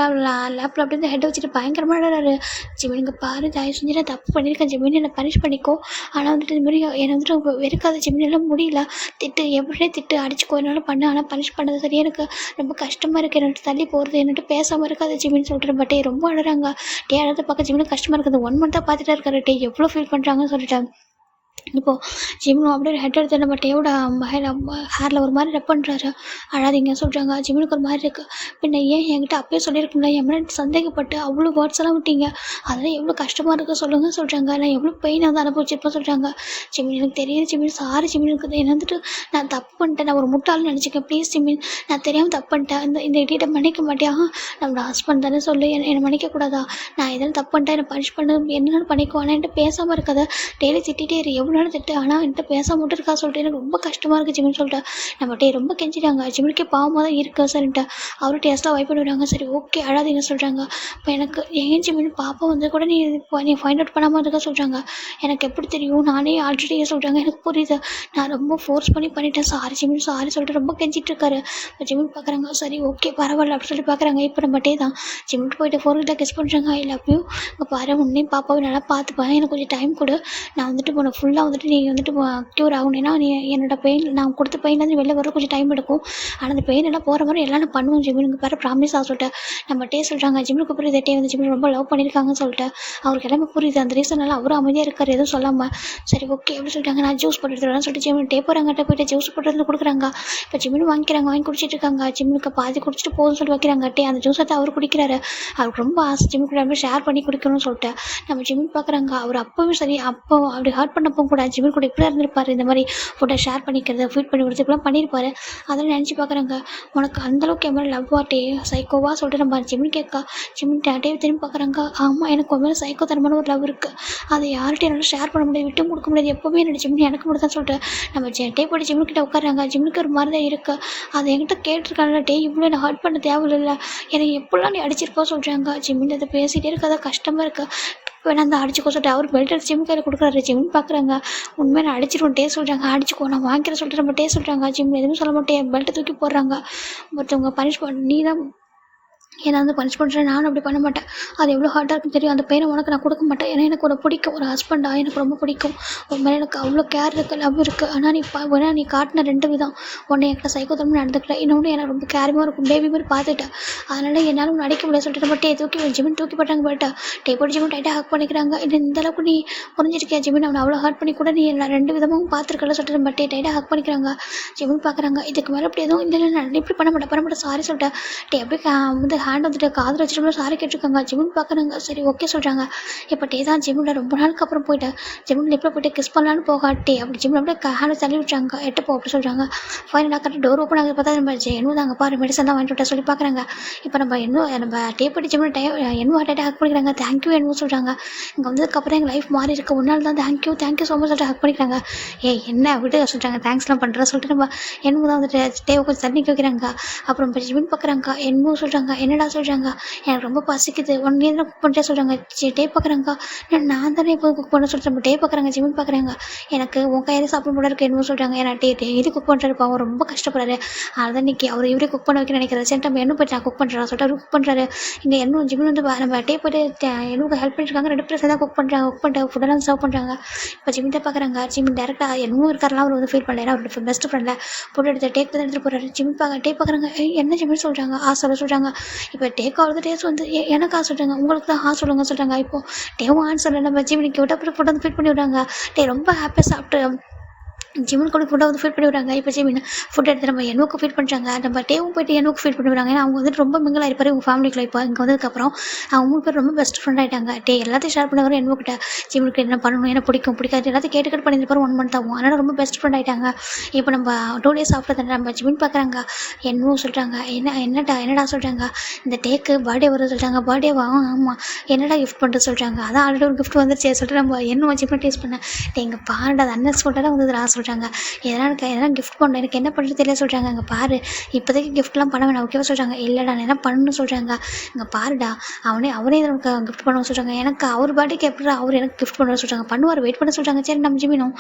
லேப்பில் அப்படியே இந்த ஹெட்டை வச்சுட்டு பயங்கரமாக ஆடுறாரு. ஜிமினுக்கு பாரு தயவு செஞ்சு நான் தப்பு பண்ணியிருக்கேன் ஜிமின், என்னை பனிஷ் பண்ணிக்கோ, ஆனால் வந்துட்டு இந்த மாதிரி என்னை வந்துட்டு வெறுக்காத ஜிமினெல்லாம் முடியல, திட்டு எப்படியே திட்டு அடிச்சுக்கோ என்னால் பண்ண, ஆனால் பனிஷ் பண்ணது சரி எனக்கு ரொம்ப கஷ்டமாக இருக்குது, என்னட்டு தள்ளி போகிறது, என்னட்டு பேசாமல் இருக்காது ஜிமின்னு சொல்கிறேன். பட் ரொம்ப அழுறாங்க. டே அழுத பார்க்க ஜிமினுக்கு கஷ்டமாக இருக்குது. 1 month பார்த்துட்டே இருக்காரு. டே எவ்வளோ ஃபீல் பண்ணுறாங்கன்னு சொல்லிட்டேன். இப்போது ஜிம்னு அப்படியே ஹெட் எடுத்து நம்ம டேவோட ஹேரில் ஒரு மாதிரி ரப் பண்ணுறாரு. அழாதீங்க சொல்கிறாங்க. ஜிம்னுக்கு ஒரு மாதிரி இருக்குது. பின்ன ஏன் என்கிட்ட அப்பயே சொல்லியிருக்கீங்களா, என் மேலே சந்தேகப்பட்டு அவ்வளோ வேர்ட்ஸ் எல்லாம் விட்டீங்க, அதெல்லாம் எவ்வளோ கஷ்டமாக இருக்குது சொல்லுங்கள் சொல்கிறாங்க. நான் எவ்வளோ பெயின் வந்து அனுபவிச்சிருப்பேன் சொல்கிறாங்க. ஜிமின் எனக்கு தெரியுது ஜிமின், சாரி ஜிமின், இருக்குது என்ன வந்துட்டு நான் தப்பு பண்ணிட்டேன், நான் ஒரு முட்டாள்னு நினச்சிக்கேன், ப்ளீஸ் ஜிமின் நான் தெரியாமல் தப்பு பண்ணிட்டேன், இந்த இடியிட்ட மன்னிக்க மாட்டியா, நம்மளோட ஹஸ்பண்ட் தானே சொல்லு, என்னை மன்னிக்கக்கூடாதா, நான் எதுவும் தப்பு பண்ணிட்டேன், என்னை பனிஷ் பண்ண என்னென்னு பண்ணிக்கோ, ஆனால் என்கிட்ட பேசாமல் இருக்காத, டெய்லி திட்டிகிட்டே இரு, எவ்வளோ நாள் திட்டு, ஆனால் என்கிட்ட பேச மட்டும் இருக்கா சொல்லிட்டு எனக்கு ரொம்ப கஷ்டமாக இருக்குது ஜிமின் சொல்லிட்டு நம்ம டே ரொம்ப கெஞ்சிட்டாங்க. ஜிமினுக்கே பாவமாக தான் இருக்குது சரின்ட்டு அவரு டேஸ்ட்லாம் வைப் பண்ணிவிடுவாங்க. சரி ஓகே அழாதீங்க சொல்கிறாங்க. இப்போ எனக்கு ஏன் ஜிமின் பாப்பா வந்து கூட நீ ஃபைண்ட் அவுட் பண்ணாமல் இருக்கா சொல்கிறாங்க. எனக்கு எப்படி தெரியும், நானே ஆல்ரெடி சொல்கிறாங்க, எனக்கு புரியுது, நான் ரொம்ப ஃபோர்ஸ் பண்ணிட்டேன், சாரி ஜிமின் சாரி சொல்லிட்டு ரொம்ப கெஞ்சிட்டு இருக்காரு. இப்போ ஜிமின் பார்க்குறாங்க. சரி ஓகே பரவாயில்ல அப்படின்னு சொல்லி பார்க்குறாங்க. இப்போ நம்ம டே தான் ஜிமின் போயிட்டு ஃபோர்கிட்ட கிஸ் பண்ணுறாங்க. ஐ லவ் யூ, இங்கே பாரு உன்னையும் பாப்பாவும் நல்லா பார்த்துப்பேன், எனக்கு கொஞ்சம் டைம் கொடு, நான் வந்துட்டு உன்னை ஃபுல்லாக வந்துட்டு நீ வந்துட்டு க்யூர் ஆகணும்னா நீ என்னோட பெயின், நான் கொடுத்த பெயின்லேருந்து வெளில வர கொஞ்சம் டைம் எடுக்கும், ஆனால் அந்த பெயின் எல்லாம் போகிற மாதிரி எல்லாம் நான் பண்ணுவோம் ஜிமினுக்கு பேர் ப்ராமிஸ் ஆக சொல்லிட்டு நம்ம டே சொல்கிறாங்க. ஜிமினுக்கு புரியுது டே வந்து ஜிமின் ரொம்ப லவ் பண்ணியிருக்காங்கன்னு சொல்லிட்டு அவருக்கு எல்லாமே புரியுது. அந்த ரீசனால் அவரும் அமைதியாக இருக்கார், எதுவும் சொல்லாமல். சரி ஓகே எப்படி சொல்லிட்டாங்க. நான் ஜூஸ் போட்டு எடுத்துருவேன் சொல்லிட்டு ஜிமின் டே போகிறாங்கிட்ட போய்ட்டு ஜூஸ் போட்டு வந்து கொடுக்குறாங்க. இப்போ ஜிமின் வாங்கிக்கிறாங்க, வாங்கி குடிச்சிட்டு இருக்காங்க. ஜிமினுக்கு பாதி குடிச்சிட்டு போதும்னு சொல்லி வைக்கிறாங்க. டே அந்த ஜூஸை அவர் குடிக்கிறாரு. அவருக்கு ரொம்ப ஆசை ஜிமின் கூட ஷேர் பண்ணி குடிக்கணும்னு சொல்லிட்டு நம்ம ஜிமின் பார்க்குறாங்க. அவர் அப்பவும் சரி அப்போ அப்படி ஹர்ட் பண்ணப்போ கூட ஜிமின் கூட இப்படி இருந்திருப்பார், இந்த மாதிரி ஃபுட்டை ஷேர் பண்ணிக்கிறது, ஃபீட் பண்ணி கொடுத்துக்கலாம் பண்ணியிருப்பாரு. அதெல்லாம் நினச்சி பார்க்குறாங்க. உனக்கு அந்தளவுக்கு என் மேலே லவ்வா டே சைக்கோவா சொல்லிட்டு நம்ம ஜிமின் கேட்கா. ஜிமின் டே திரும்பி பார்க்குறாங்க. ஆமாம் எனக்கு உன் மேலே சைக்கோ தரமான ஒரு லவ் இருக்குது, அதை யார்கிட்ட என்னால் ஷேர் பண்ண முடியாது, விட்டும் கொடுக்க முடியாது, எப்போவுமே என்னோட ஜிமின் எனக்கு மட்டும் தான் சொல்லிட்டு நம்ம டே போய்ட்டு ஜிமின் கிட்ட உட்காராங்க. ஜிமினுக்கு ஒரு மாதிரி தான் இருக்குது. அதை என்கிட்ட கேட்டிருக்காங்க. டே இவ்வளோ என்னை ஹர்ட் பண்ண தேவையில்லை, என்னை எப்படிலாம் நீ அடிச்சிருப்போம் சொல்கிறாங்க. ஜிமின் அதை பேசிகிட்டே இருக்காத கஷ்டமாக இருக்குது. வேணா அந்த அடிச்சுக்கோ சொல்லிட்டு அவர் பெல்ட் எடுத்து ஜிம் கையில் கொடுக்குறாரு. ஜிம்னு பார்க்குறாங்க. உண்மையை நான் அடிச்சிருவோம் டே சொல்கிறாங்க. அடிச்சுக்கோ நான் வாங்கிக்கிறேன் சொல்லிட்டு நம்ம டே சொல்கிறாங்க. ஜிம் எதுவும் சொல்ல மாட்டேன், பெல்ட்டை தூக்கி போடுறாங்க. ஒருத்தவங்க பனிஷ் பண்ண நீ தான் ஏன்னா வந்து பனிஷ் பண்ணுறேன், நானும் அப்படி பண்ண மாட்டேன். அது எவ்வளோ ஹார்ட்டாக இருக்குன்னு தெரியும். அந்த பெயினை உனக்கு நான் கொடுக்க மாட்டேன். ஏன்னா எனக்கு உன்னை பிடிக்கும், ஒரு ஹஸ்பண்டாக எனக்கு ரொம்ப பிடிக்கும். உன் மேலே எனக்கு அவ்வளோ கேர் இருக்குது, லவ் இருக்குது. ஆனால் வேணா நீ காட்டின 2 விதம். உன்னை என்கிட்ட சைக்கோத்தனமாக நடந்துக்கல, இன்னொன்று எனக்கு ரொம்ப கேரிங்காக இருக்கும், பேபி மாதிரி பார்த்துட்டேன். அதனால் என்னால் ஒன்று அடிக்க முடியாது சொல்லிட்டு நம்ம தூக்கி ஜிமின் தூக்கி போட்டாங்க. போயிட்டா போட்டு ஜிமின் டைட்டாக ஹக் பண்ணிக்கிறாங்க. இந்த அளவுக்கு நீ புரிஞ்சிருக்கியா ஜிமின், அவனை அவ்வளோ ஹர்ட் பண்ணி கூட நீ எல்லா 2 விதமும் பார்த்துருக்கல சொல்லிட்டு நம்ம டைட்டாக ஹக் பண்ணிக்கிறாங்க. ஜிமின் பார்க்குறாங்க. இதுக்கு மேலே அப்படி எதுவும் இல்லை, நான் இப்படி பண்ண மாட்டேன் சாரி சொல்லிட்டேன். அப்படியே வந்து ஹேண்ட் வந்துட்டு காதில் வச்சுட்டு சாரி கேட்டிருக்காங்க. ஜிமின் பார்க்குறாங்க. சரி ஓகே சொல்கிறாங்க. இப்போ தான் ஜிம்மில் ரொம்ப நாளுக்கு அப்புறம் போயிட்டேன். ஜிம்மில் லிப்பில் போய்ட்டு கிஸ் பண்ணலான்னு போகாட்டே அப்படி ஜிம்மில் அப்படியே ஹேண்டில் தள்ளி விட்டுறாங்க. எட்டுப்போ அப்படி சொல்கிறாங்க. ஃபைனலாக கரெக்டாக டோர் ஓப்பன் ஆகுது. பார்த்தா நம்ம தாங்க பாரு மெடிசன் தான் வாங்கிட்டு விட்டா சொல்லி பார்க்குறாங்க. இப்போ நம்ம டேப்படி ஜிம்மில் என்னவோ ஹார்ட் ஹக் பண்ணிக்கிறாங்க. தேங்க்யூ என்னவோ சொல்கிறாங்க. இங்கே வந்ததுக்கப்புறம் எங்கள் லைஃப் மாறி இருக்கு, ஒரு நாள் தான் தேங்க்யூ ஸோ மச் சொல்லிட்டு ஹக் பண்ணிக்கிறாங்க. என்ன விட்டு சொல்கிறாங்க, தேங்க்ஸ்லாம் பண்ணுறேன் சொல்லிட்டு நம்ம என்னமோ தான் வந்துட்டு டேவை கொஞ்சம் தண்ணி வைக்கிறாங்க. அப்புறம் ஜிமின் பார்க்குறாங்க. என்னமோ சொல்கிறாங்க. என்னடா சொல்கிறாங்க, எனக்கு ரொம்ப பசிக்குது, ஒன் நீ தானே குக் பண்ணிட்டே சொல்கிறாங்க. டே பார்க்குறாங்க. நான் தானே இப்போ குக் பண்ண சொல்லிட்டு நம்ம பார்க்குறாங்க. ஜிமின் பார்க்குறாங்க. எனக்கு உன் கையில் சாப்பிடும் போல இருக்கு என்னமோ சொல்கிறாங்க. ஏன்னா டெய்லி குக் பண்ணுறாருப்பா, அவர் ரொம்ப கஷ்டப்படுறாரு. அதான் இன்னைக்கு அவர் இவரே குக் பண்ண வைக்க நினைக்கிறாரு. சரி நம்ம என்ன போய்ட்டு நான் குக் பண்ணுறா சொல்லிட்டு அவர் குக் பண்ணுறாரு. இங்கே என்ன ஜிமின் வந்து நம்ம போய்ட்டு எனக்கு ஹெல்ப் பண்ணியிருக்காங்க. 2 பேரும் தான் குக் பண்ணிட்டு ஃபுட்டெல்லாம் சர்வ் பண்ணுறாங்க. இப்போ ஜிமின் தான் பார்க்குறாங்க. ஜிமின் டேரெக்டாக என்னமோ இருக்காரெல்லாம் அவர் வந்து ஃபீல் பண்ணல. ஏன்னா அவரோட பெஸ்ட் ஃப்ரெண்டில் ஃபுட் எடுத்துகிட்டு போகிறாரு. ஜிமின் பார்க்குறாங்க. என்ன ஜிமின் சொல்கிறாங்க, சொல்கிறாங்க. இப்போ அவ்வளோ டேஸ்ட் வந்து எனக்கு சொல்கிறாங்க, உங்களுக்கு தான் சொல்லுங்க சொல்கிறாங்க. இப்போ டேவும் சொல்ல நம்ம ஜிமினிக்கு விட்டு அப்புறம் ஃபுட் வந்து ஃபீட் பண்ணி விடுறாங்க. ரொம்ப ஹாப்பியாக சாப்பிட்டு ஜிமின் கூட ஃபுட்டை வந்து ஃபீட் பண்ணி விடுறாங்க. இப்போ ஜிமின் ஃபுட் எடுத்து நம்ம என்னுக்கு ஃபீட் பண்ணுறாங்க. நம்ம டேவும் போய்ட்டு என்னுக்கு ஃபீட் பண்ணி விடுறாங்க. ஏன்னா அவங்க வந்துட்டு ரொம்ப மிங்கிள் ஆகிருப்பாரு உங்கள் ஃபேமிலிக்குள்ள. இப்போ இங்கே வந்ததுக்கப்புறம் அவங்க 3 பேர் ரொம்ப பெஸ்ட் ஃப்ரெண்ட் ஆகிட்டாங்க. எல்லாத்தையும் ஷேர் பண்ணவர் என்னுக்கிட்ட ஜிமினுக்கு என்ன பண்ணணும், என்ன பிடிக்காது எல்லாத்தையும் கேட்டு பண்ணியிருப்பாரு. 1 மந்த் ஆகும். அதனால் ரொம்ப பெஸ்ட் ஃப்ரெண்ட் ஆகிட்டாங்க. இப்போ நம்ம 2 டேஸ் ஆஃப்டர் தானே நம்ம ஜிமின் பார்க்குறாங்க. என்னவும் சொல்கிறாங்க. என்னடா சொல்கிறாங்க, இந்த டேக்கு பர்த்டே வருது சொல்கிறாங்க. பர்த்டேவா? ஆமாம். என்னடா கிஃப்ட் பண்ணுறது சொல்கிறாங்க. அதான் ஆல்ரெடி ஒரு கிஃப்ட் வந்துருச்சு சொல்லிட்டு நம்ம என்ன ஜிமின் டேஸ்ட் பண்ணேன். எங்கள் பாருடா அது அன்எக்ஸ்பெக்டடாக வந்ததுடா சொல்கிறாங்க. எதனா கிஃப்ட் பண்ண எனக்கு என்ன பண்ணுறது தெரியல சொல்கிறாங்க. அங்கே பாரு இப்போதைக்கு கிஃப்ட்லாம் பண்ண வேணாம் ஓகேவா சொல்கிறாங்க. இல்லைடா நான் என்ன பண்ணணும்னு சொல்கிறாங்க. இங்கே பாருடா அவனே நமக்கு கிஃப்ட் பண்ண சொல்கிறாங்க. எனக்கு அவர் பர்த்டேக்கு எப்படி அவர் எனக்கு கிஃப்ட் பண்ண சொல்கிறாங்க. பண்ணுவார், வெயிட் பண்ண சொல்கிறாங்க. சரி நம்ம ஜிமினும்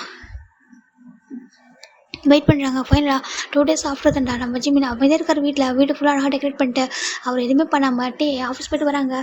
வெயிட் பண்ணுறாங்க. ஃபைனலாக 2 டேஸ் ஆஃப்டர் தான்டா நம்ம ஜிமின் அமைதியாக இருக்கார். வீடு ஃபுல்லாக அழகாக டெக்கரேட் பண்ணிட்டு அவர் எதுவுமே பண்ணாமல் ஆஃபீஸ் போய்ட்டு வராங்க.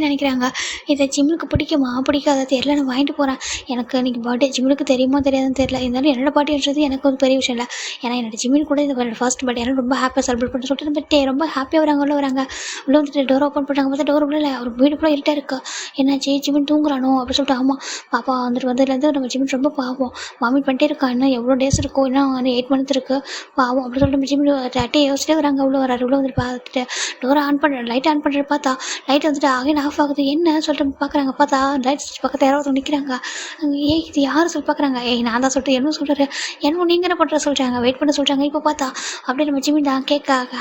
நினைக்கிறாங்க இதை ஜிம்முக்கு பிடிக்காத தெரியல, நான் வாங்கிட்டு போகிறேன். எனக்கு இன்றைக்கி பர்த்டே ஜிம்முக்கு தெரியுமோ தெரியாதுன்னு தெரியல. இருந்தாலும் என்னோட பர்த்டேன்றது எனக்கு ஒரு பெரிய விஷயம் இல்லை. ஏன்னா என்னோட ஜிம்மின் கூட இது ஃபர்ஸ்ட் பர்த்டே எனக்கு ரொம்ப ஹாப்பியாக செலிப்ரேட் பண்ணி சொல்லிட்டு நம்ம ரொம்ப ஹாப்பியாக வராங்க. உள்ள வந்துட்டு டோர் ஓப்பன் பண்ணுறாங்க. பார்த்தா டோர் உள்ள அவர் வீடு ஃபுல்லாக இருட்டாக இருக்கா. என்னாச்சு ஜிம்மின் தூங்குறானோ அப்படின்னு சொல்லிட்டு. ஆமாம் பாப்பா வந்துட்டு வந்ததுலேருந்து நம்ம ஜிம்மின் ரொம்ப பாவம் வாமிட் பண்ணிட்டே இருக்கா. இன்னும் எவ்வளோ டேஸ் இருக்கும், இன்னும் 8 மந்த் இருக்குது பாவம் அப்படின்னு சொல்லிட்டு நம்ம ஜிம்மின் யோசிச்சிட்டே வராங்க. உள்ள வந்துட்டு பார்த்துட்டு டோரை லைட் ஆன் பண்ணுறது. பார்த்தா லைட் வந்துட்டு ஆஃப் ஆகுது. என்ன சொல்லிட்டு பார்க்குறாங்க. பார்த்தா லைட் ஸ்விட்ச் பக்கத்தில் யாராவது நிற்கிறாங்க. இது யார் சொல்லி பார்க்குறாங்க. நான் தான் சொல்லிட்டு என்ன சொல்கிறேன், என்ன நீங்கள் என்ன பண்ணுற சொல்கிறாங்க. வெயிட் பண்ண சொல்கிறாங்க. இப்போ பார்த்தா அப்படியே நம்ம ஜிமின் தான்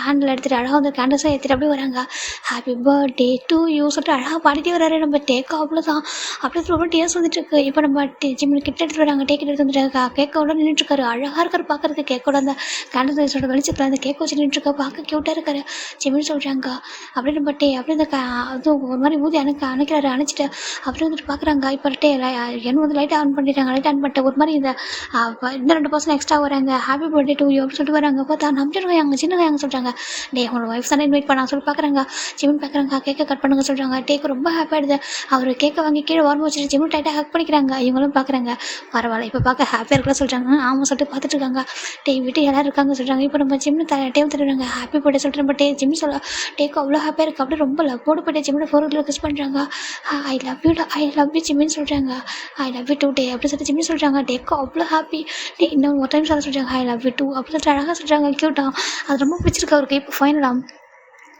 ஹேண்டில் எடுத்துகிட்டு அழகாக வந்து கேண்டல்ஸாக எடுத்துகிட்டு அப்படியே வராங்க. ஹாப்பி பர்த்டே டு யூ சொல்லிட்டு அழகாக பாடிட்டே வராரு. நம்ம அவ்வளோதான் அப்படியே ரொம்ப டேஸ் வந்துட்டு இருக்கு. இப்போ நம்ம ஜிமின் கிட்ட எடுத்துகிட்டு வராங்க. எடுத்து வந்துட்டு கேக்கோட நின்றுட்டுருக்காரு. அழகாக இருக்காரு பார்க்குறது. கேக்கோட அந்த கேண்டல்ஸோட வெளிச்சத்தில் அந்த கேக் வச்சு நின்றுருக்காரு. பார்க்க க்யூட்டாக இருக்காரு. ஜிமின் சொல்கிறாங்க. அப்படியே நம்ம அப்படியே இந்த அதுவும் ஒரு மாதிரி ஊதி அணைக்கிறாரு. அணைச்சிட்டு அப்படியே வந்துட்டு பார்க்குறாங்க. இப்போ என்ன வந்து லைட் ஆன் பண்ணிட்டாங்க. லைட் ஆன் பண்ணிட்டு ஒரு மாதிரி இந்த 2 பர்சன் எக்ஸ்ட்ரா வராங்க. ஹாப்பி பர்த்டே டு யூ அப்படின்னு சொல்லிட்டு வராங்க. பார்த்தா நம்பிச்சிருக்காங்க சின்னதாங்க சொல்கிறாங்க. உங்களோட ஒய்ஃப் தானே இன்வைட் பண்ணாங்க சொல்லி பார்க்குறாங்க. ஜிமின் பார்க்குறாங்க. கேக்கை கட் பண்ணுங்க சொல்கிறாங்க. ரொம்ப ஹாப்பியாகிடுது. அவர் கேக்கை வாங்கி கீழே வாரம் வச்சுட்டு ஜிமின் டைட்டாக ஹக் பண்ணிக்கிறாங்க. இவங்களும் பார்க்குறாங்க. பரவாயில்ல இப்போ பார்க்க ஹாப்பியாக இருக்கலாம் சொல்கிறாங்க. ஆமாம் சொல்லிட்டு பார்த்துட்டு இருக்காங்க. வீட்டு எல்லாரும் இருக்காங்க சொல்கிறாங்க. இப்போ நம்ம ஜிம்னு தருவாங்க. ஹாப்பி பர்த்டே சொல்லிட்டு நம்ம ஜிம்மி சொல்ல அவ்வளோ ஹாப்பியாக இருக்குது. அப்படியே ரொம்ப லவ்வோடு போய்ட்டு ஜிம்மில் 4 கிஸ் பண்ணுறாங்க. ஐ லவ் யூ ஜிம்மின்னு சொல்கிறாங்க. I love you today அப்படி சொல்லிட்டு ஜிம்மி சொல்கிறாங்க. அவ்வளோ ஹாப்பி. இன்னும் ஒரு டைம் சொல்கிறாங்க. ஐ லவ் யூ டூ அப்படி சொல்லிட்டு அழகாக சொல்கிறாங்க. க்யூட்டாக அது ரொம்ப பிடிச்சிருக்கு அவருக்கு. இப்போ ஃபைனலாக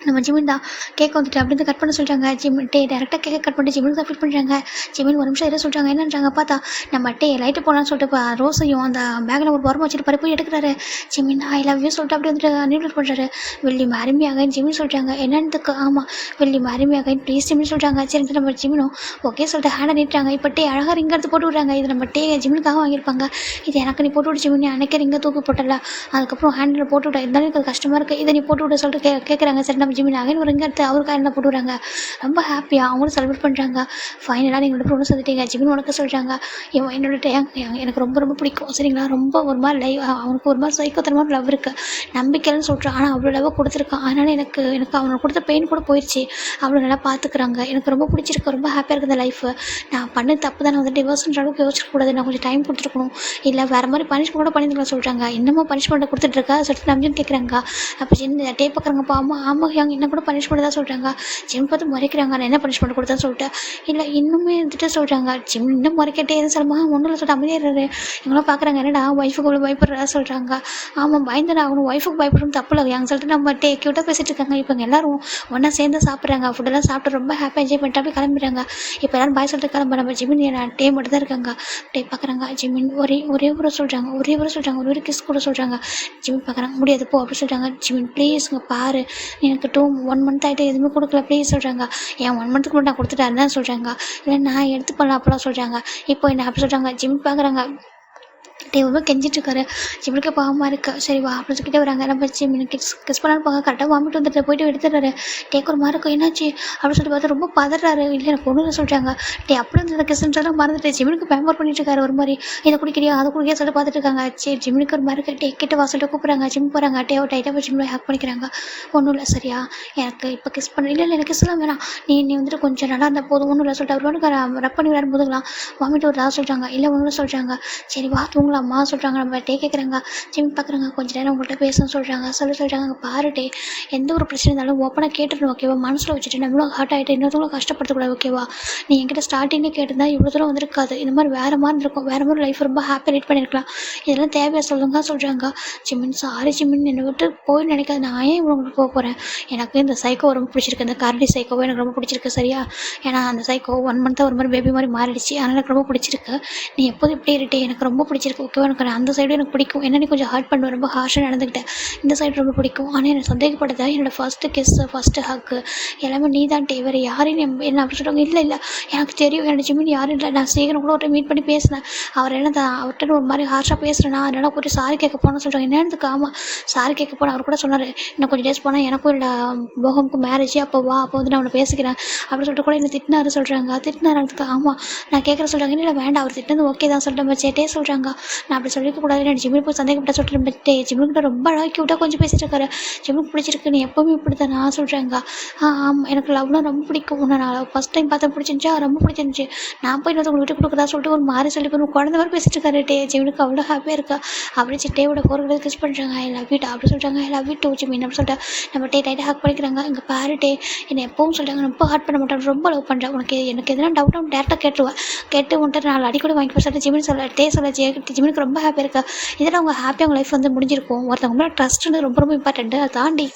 நம்ம ஜிமின் தான் கேக் வந்துட்டு அப்படின்னு கட் பண்ண சொல்கிறாங்க. டேரெக்டாக கேக்கை கட் பண்ணிட்டு ஜிமின் தான் ஃபீல் பண்ணுறாங்க. ஜிமின் ஒரு நிமிஷம் எதாவது சொல்கிறாங்க. என்னன்றாங்க பார்த்தா நம்ம லைட்டு போகலான்னு சொல்லிட்டு ரோஸையும் அந்த பேக்கில் ஒரு உரமா வச்சுட்டு போய் எடுக்கிறாரு. ஜிமின் ஐ லவ் யூ சொல்லிட்டு அப்படி வந்துட்டு நியூட்ரல் பண்ணுறாரு. வெள்ளி மேரிமியாகன்னு ஜிமின் சொல்கிறாங்க. என்னன்றதுக்கு ஆமாம் வெள்ளி மேரிமியாகன்னு ப்ளீஸ் ஜிமின் சொல்கிறாங்க. சரி நம்ம ஜிமினும் ஓகே சொல்லிட்டு ஹேண்டை நீட்டுறாங்க. இப்போ அழகாக ரிங் எடுத்து போட்டு விட்றாங்க. இது நம்ம ஜிமினுக்காக வாங்கியிருப்பாங்க. இது எனக்கு நீ போட்டு விட்டு ஜிமின் அன்னைக்கே ரிங்கை தூக்கி போட்டல. அதுக்கப்புறம் ஹேண்டில் போட்டு விட்டா இருந்தாலும் எனக்கு கஷ்டமாக இருக்குது. இதை நீ போட்டு விட சொல்லிட்டு கேட்குறாங்க. சரி நம்ம ஜிமின் அகைன் ஒரு ரிங் எடுத்து அவருக்கு என்ன போட்டுவிடுறாங்க. ரொம்ப ஹாப்பியாக அவங்களும் செலிப்ரேட் பண்ணுறாங்க. ஃபைனலாக நீங்கள் 2 பேரும் ஒன்று சேர்ந்துட்டீங்க. ஜிமின் உனக்கு சொல்கிறாங்க, என்னோட எனக்கு ரொம்ப ரொம்ப பிடிக்கும் சரிங்களா. ரொம்ப ஒரு மாதிரி அவனுக்கு ஒரு மாதிரி சைக்கோத்தனமான லவ் இருக்குது. நம்பிக்கைன்னு சொல்கிறான், ஆனால் அவ்வளோ லவ் கொடுத்துருக்கான். அதனால் எனக்கு அவனுக்கு கொடுத்த பெயின் கூட போயிடுச்சு. அவ்வளோ நல்லா பார்த்துக்குறாங்க. எனக்கு ரொம்ப பிடிச்சிருக்கு. ரொம்ப ஹாப்பியாக இருக்குது இந்த லைஃபு. நான் பண்ண தப்பு தான். நான் வந்து டிவோர்ஸ்ன்ற அளவுக்கு யோசிக்கக்கூடாது. நான் கொஞ்சம் டைம் கொடுத்துருக்கணும். இல்லை வேறு மாதிரி பனிஷ்மெண்ட் கூட பண்ணியிருக்கலாம் சொல்கிறாங்க. இன்னமும் பனிஷ்மெண்ட்டை கொடுத்துட்ருக்கா சொல்லிட்டு நம்பின்னு கேட்குறாங்க. அப்போ சின்ன டே பார்க்குறாங்கப்பா. ஆமாம் என்ன கூட பனிஷ்மெண்ட் தான் சொல்கிறாங்க. ஜிம் பார்த்து முறைக்கிறாங்க, நான் என்ன பனிஷ்மெண்ட் கொடுத்தேன்னு சொல்லிட்டு. இல்லை இன்னுமே வந்துட்டு சொல்கிறாங்க, ஜிம் இன்னும் முறைக்கிட்டே எதுவும் சொல்லுமா ஒன்றும் இல்லை சொல்லிட்டு அமைதியாரு. இவங்களாம் பார்க்குறாங்க, என்னடா ஒய்ஃபுக்கு இவ்வளோ பயப்படுறா சொல்கிறாங்க. ஆமாம் பயந்துடா, அவனும் ஒய்ஃபுக்கு பயப்படணும் தப்பு இல்லை எங்க சொல்லிட்டு நம்ம க்யூட்டாக பேசிகிட்டு இருக்காங்க. இப்போ எல்லோரும் ஒன்றா சேர்ந்து சாப்பிட்றாங்க. ஃபுட்டெல்லாம் சாப்பிட்டு ரொம்ப ஹாப்பியாக என்ஜாய் பண்ணிட்டு அப்படியே கிளம்பிடுறாங்க. இப்போ எல்லோரும் பாய் சொல்லிட்டு கிளம்ப. நம்ம ஜிமின் டே மட்டும் தான் இருக்காங்க. டே பார்க்குறாங்க. ஜிமின் ஒரே ஒரு சொல்கிறாங்க, ஒரு கிஸ் கூட சொல்கிறாங்க. ஜிமின் பார்க்குறாங்க, முடியாது போ அப்படி சொல்கிறாங்க. ஜிமின் ப்ளீஸ் இங்கே பாரு, எனக்கு 1 மந்த் ஆகிட்டு எதுவுமே கொடுக்கல ப்ளீஸ் சொல்கிறாங்க. ஏன் 1 மந்த்துக்கு மட்டும் நான் கொடுத்துட்டேன் தான் சொல்கிறாங்க. இல்லை நான் எடுத்து பண்ணலாம் அப்போலாம் சொல்கிறாங்க. இப்போ என்ன அப்படி சொல்கிறாங்க. ஜிமின் பார்க்குறாங்க, டே ரொம்ப கெஞ்சிட்ருக்காரு. ஜிம்முக்கு பாவமாக இருக்குது. சரி வா அப்படின்னு சொல்லிட்டு வராங்க. நம்ம ஜிம்முக்கு கிஸ் பண்ணாலும் போக கரெக்டாக வாமிட்டு வந்துட்டு போயிட்டு எடுத்துடுறாரு. டேக்கு ஒரு மாதிரி இருக்கும், என்னாச்சு அப்படின்னு சொல்லிட்டு பார்த்தா ரொம்ப பதறாரு. இல்லை எனக்கு ஒன்றும் சொல்கிறாங்க. டே அப்படி வந்து கிஸ்ன்றலாம் மறந்துட்டு ஜிம்முக்கு பேம்பர் பண்ணிட்டு இருக்காரு. ஒரு மாதிரி இதை குடிக்கிறியா அதை குடிக்கிறியா சொல்லிட்டு பார்த்துட்டு இருக்காங்க. சரி ஜிம்முக்கு ஒரு மாதிரி இருக்குது. டே கிட்ட வாசல்ட்டு கூப்பிட்றாங்க. ஜிம் போகிறாங்க. டேவை டைட்டாக போய் ஜிம்மில் ஹேக் பண்ணிக்கிறாங்க. ஒன்றும் இல்லை சரியா, எனக்கு இப்போ கிஸ் பண்ண இல்லை எனக்கு கிஸ்லாம் வேணாம், நீ வந்துட்டு கொஞ்சம் நல்லா இருந்தால் போதும் ஒன்றும் இல்லை சொல்லிட்டு அவர் ரப் பண்ணி விளையாடும் போதுங்களாம் வாமிட்டு ஒரு சொல்கிறாங்க. இல்லை ஒன்றும் சொல்கிறாங்க. சரி வா தூங்கலாமா சொல்கிறாங்க. நம்ம டே கேட்குறாங்க. ஜிம் பார்க்குறாங்க. கொஞ்சம் நேரம் உங்கள்கிட்ட பேசணும்னு சொல்கிறாங்க. சொல்கிறாங்க, அங்கே பாரு டே, எந்த ஒரு பிரச்சனை இருந்தாலும் ஓப்பனாக கேட்டுடணும் ஓகேவா. மனசில் வச்சுட்டு நம்மளும் ஹர்ட் ஆகிட்டு இன்னொருத்தவங்களும் கஷ்டப்படுத்தக்கூடாது ஓகேவா. நீ என்கிட்ட ஸ்டார்டிங்கே கேட்டிருந்தா இவ்வளோ தூரம் வந்திருக்காது. இந்த மாதிரி வேறு மாதிரி இருக்கும், வேறு மாதிரி லைஃப் ரொம்ப ஹாப்பியாக லீட் பண்ணியிருக்கலாம். இதெல்லாம் தேவையாக சொல்லுங்க சொல்கிறாங்க. ஜிமின் சாரி ஜிமின், என்னை விட்டு போய் நினைக்காது. நான் ஏன் உங்களுக்கு போக போகிறேன். எனக்கு இந்த சைக்கோ ரொம்ப பிடிச்சிருக்கு. இந்த கரடி சைக்கோவை எனக்கு ரொம்ப பிடிச்சிருக்கு சரியா. ஏன்னா அந்த சைக்கோ 1 மந்த்தாக ஒரு மாதிரி பேபி மாதிரி மாறிடுச்சு. அதனால் எனக்கு ரொம்ப பிடிச்சிருக்கு. நீ எப்போதும் இப்படி இருட்டே எனக்கு ரொம்ப பிடிச்சிருக்கு ஓகேவா. எனக்கு அந்த சைடு எனக்கு பிடிக்கும். என்ன நீ கொஞ்சம் ஹர்ட் பண்ணுவேன், ரொம்ப ஹார்ஷாக நடந்துக்கிட்டேன். இந்த சைடு ரொம்ப பிடிக்கும். ஆனால் என்னை சந்தேகப்படுத்த என்னோடய ஃபஸ்ட்டு கிஸ்ஸு ஃபஸ்ட்டு ஹக்கு எல்லாமே நீ தான் டே, வேறு யாரையும் என்ன அப்படி சொல்கிறாங்க. இல்லை எனக்கு தெரியும் என்னோட ஜிமின் யாரும் இல்லை. நான் சீக்கிரம் கூட ஒரு மீட் பண்ணி பேசினேன். அவர் என்ன அவர்கிட்ட ஒரு மாதிரி ஹார்ஷாக பேசுகிறேன்னா அதனால் கொஞ்சம் சாரி கேட்க போனோன்னு சொல்கிறாங்க. என்னதுக்கு ஆமாம் சாரி கேட்க போனேன். அவர் கூட சொன்னார், இன்னும் கொஞ்சம் டேஸ் போனால் எனக்கும் இல்லை போகமுக்கும் மேரேஜ் அப்போ வா, அப்போ வந்து நான் அவனை பேசிக்கிறேன் அப்படின்னு சொல்லிட்டு கூட என்ன திட்டினாரு சொல்கிறாங்க. திட்டினாருக்கு ஆமாம் நான் கேட்குற சொல்கிறாங்க. இல்லை வேண்டாம் அவர் திட்டினது ஓகே தான் சொல்லிட்டு நம்ம சேட்டே சொல்கிறாங்க. நான் அப்படி சொல்லிக்கக்கூடாது. நான் ஜிம்முக்கு போய் சந்தேகப்பட்ட சொல்லிட்டு நம்ம ஜிம்முக்கிட்ட ரொம்ப அழகாக க்யூட்டாக கொஞ்சம் பேசிட்டு இருக்காரு. ஜிம்முக்கு பிடிச்சிருக்கு, நீ எப்போவுமே இப்படி தான் நான் சொல்கிறாங்க. ஆமாம் எனக்கு லவ்லாம் ரொம்ப பிடிக்கும். நான் ஃபஸ்ட் டைம் பார்த்தா பிடிச்சிருந்துச்சா ரொம்ப பிடிச்சிருந்துச்சி. நான் போய் இன்னொரு விட்டு கொடுக்குறதா சொல்லிட்டு ஒரு மாதிரி சொல்லி போய் குழந்தை மாதிரி பேசிட்டு இருக்காரு. ஜிம்முக்கு அவ்வளோ ஹாப்பியாக இருக்கா. அப்படி சிட்டையோட போகிறது கிஸ் பண்ணுறாங்க. ஐ லவ் யூ அப்படி சொல்கிறாங்க. I love you too Jimin அப்படி சொல்லிட்டு நம்ம டைட்டாக ஹேக் பண்ணிக்கிறாங்க. இங்கே பாரு என்னை எப்பவும் சொல்கிறாங்க ரொம்ப ஹார்ட் பண்ண மாட்டேன், ரொம்ப லவ் பண்ணுறேன். உனக்கு எனக்கு எதனா டவுட்டாக அவன் டேரெக்டாக கேட்டுருவேன். கேட்டு உன்ட்டு 4 அடி கூட வாங்கி சொல்லிட்டு ஜிமின் சொல்ல ஜிமினுக்கு ரொம்ப ஹாப்பியாக இருக்கா. இதெல்லாம் அவங்க ஹாப்பியாக அவங்க லைஃப் வந்து முடிஞ்சிருக்கும். ஒருத்தவங்க மேலே ட்ரஸ்ட்டுன்னு ரொம்ப ரொம்ப இம்பார்ட்டண்ட்டு. அதை தாண்டி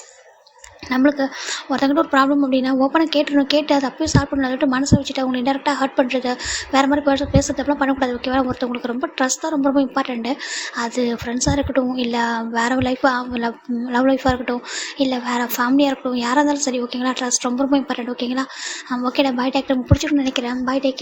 நம்மளுக்கு ஒருத்தங்கிட்ட ஒரு ப்ராப்ளம் அப்படின்னா ஓப்பனாக கேட்டு அதை அப்பயும் சால்வ் பண்ண சொல்லிட்டு மனசை வச்சுட்டு அவங்களை இன்டெரக்டாக ஹர்ட் பண்ணுறது வேறு மாதிரி பேசுறது அப்படிலாம் பண்ணக்கூடாது ஓகேவா. ஒருத்தவங்களுக்கு ரொம்ப ட்ரஸ்ட் தான் ரொம்ப ரொம்ப இம்பார்ட்டண்ட்டு. அது ஃப்ரெண்ட்ஸாக இருக்கட்டும், இல்லை வேறு லைஃபாக லவ் லைஃபாக இருக்கட்டும், இல்லை வேறு ஃபேமிலியாக இருக்கட்டும், யாராக இருந்தாலும் சரி ஓகேங்களா. ட்ரஸ்ட் ரொம்ப ரொம்ப இம்பார்ட்டண்ட் ஓகேங்களா. ஓகேடா பாய் டேக். பிடிச்சிருக்குன்னு நினைக்கிறேன். Bye take.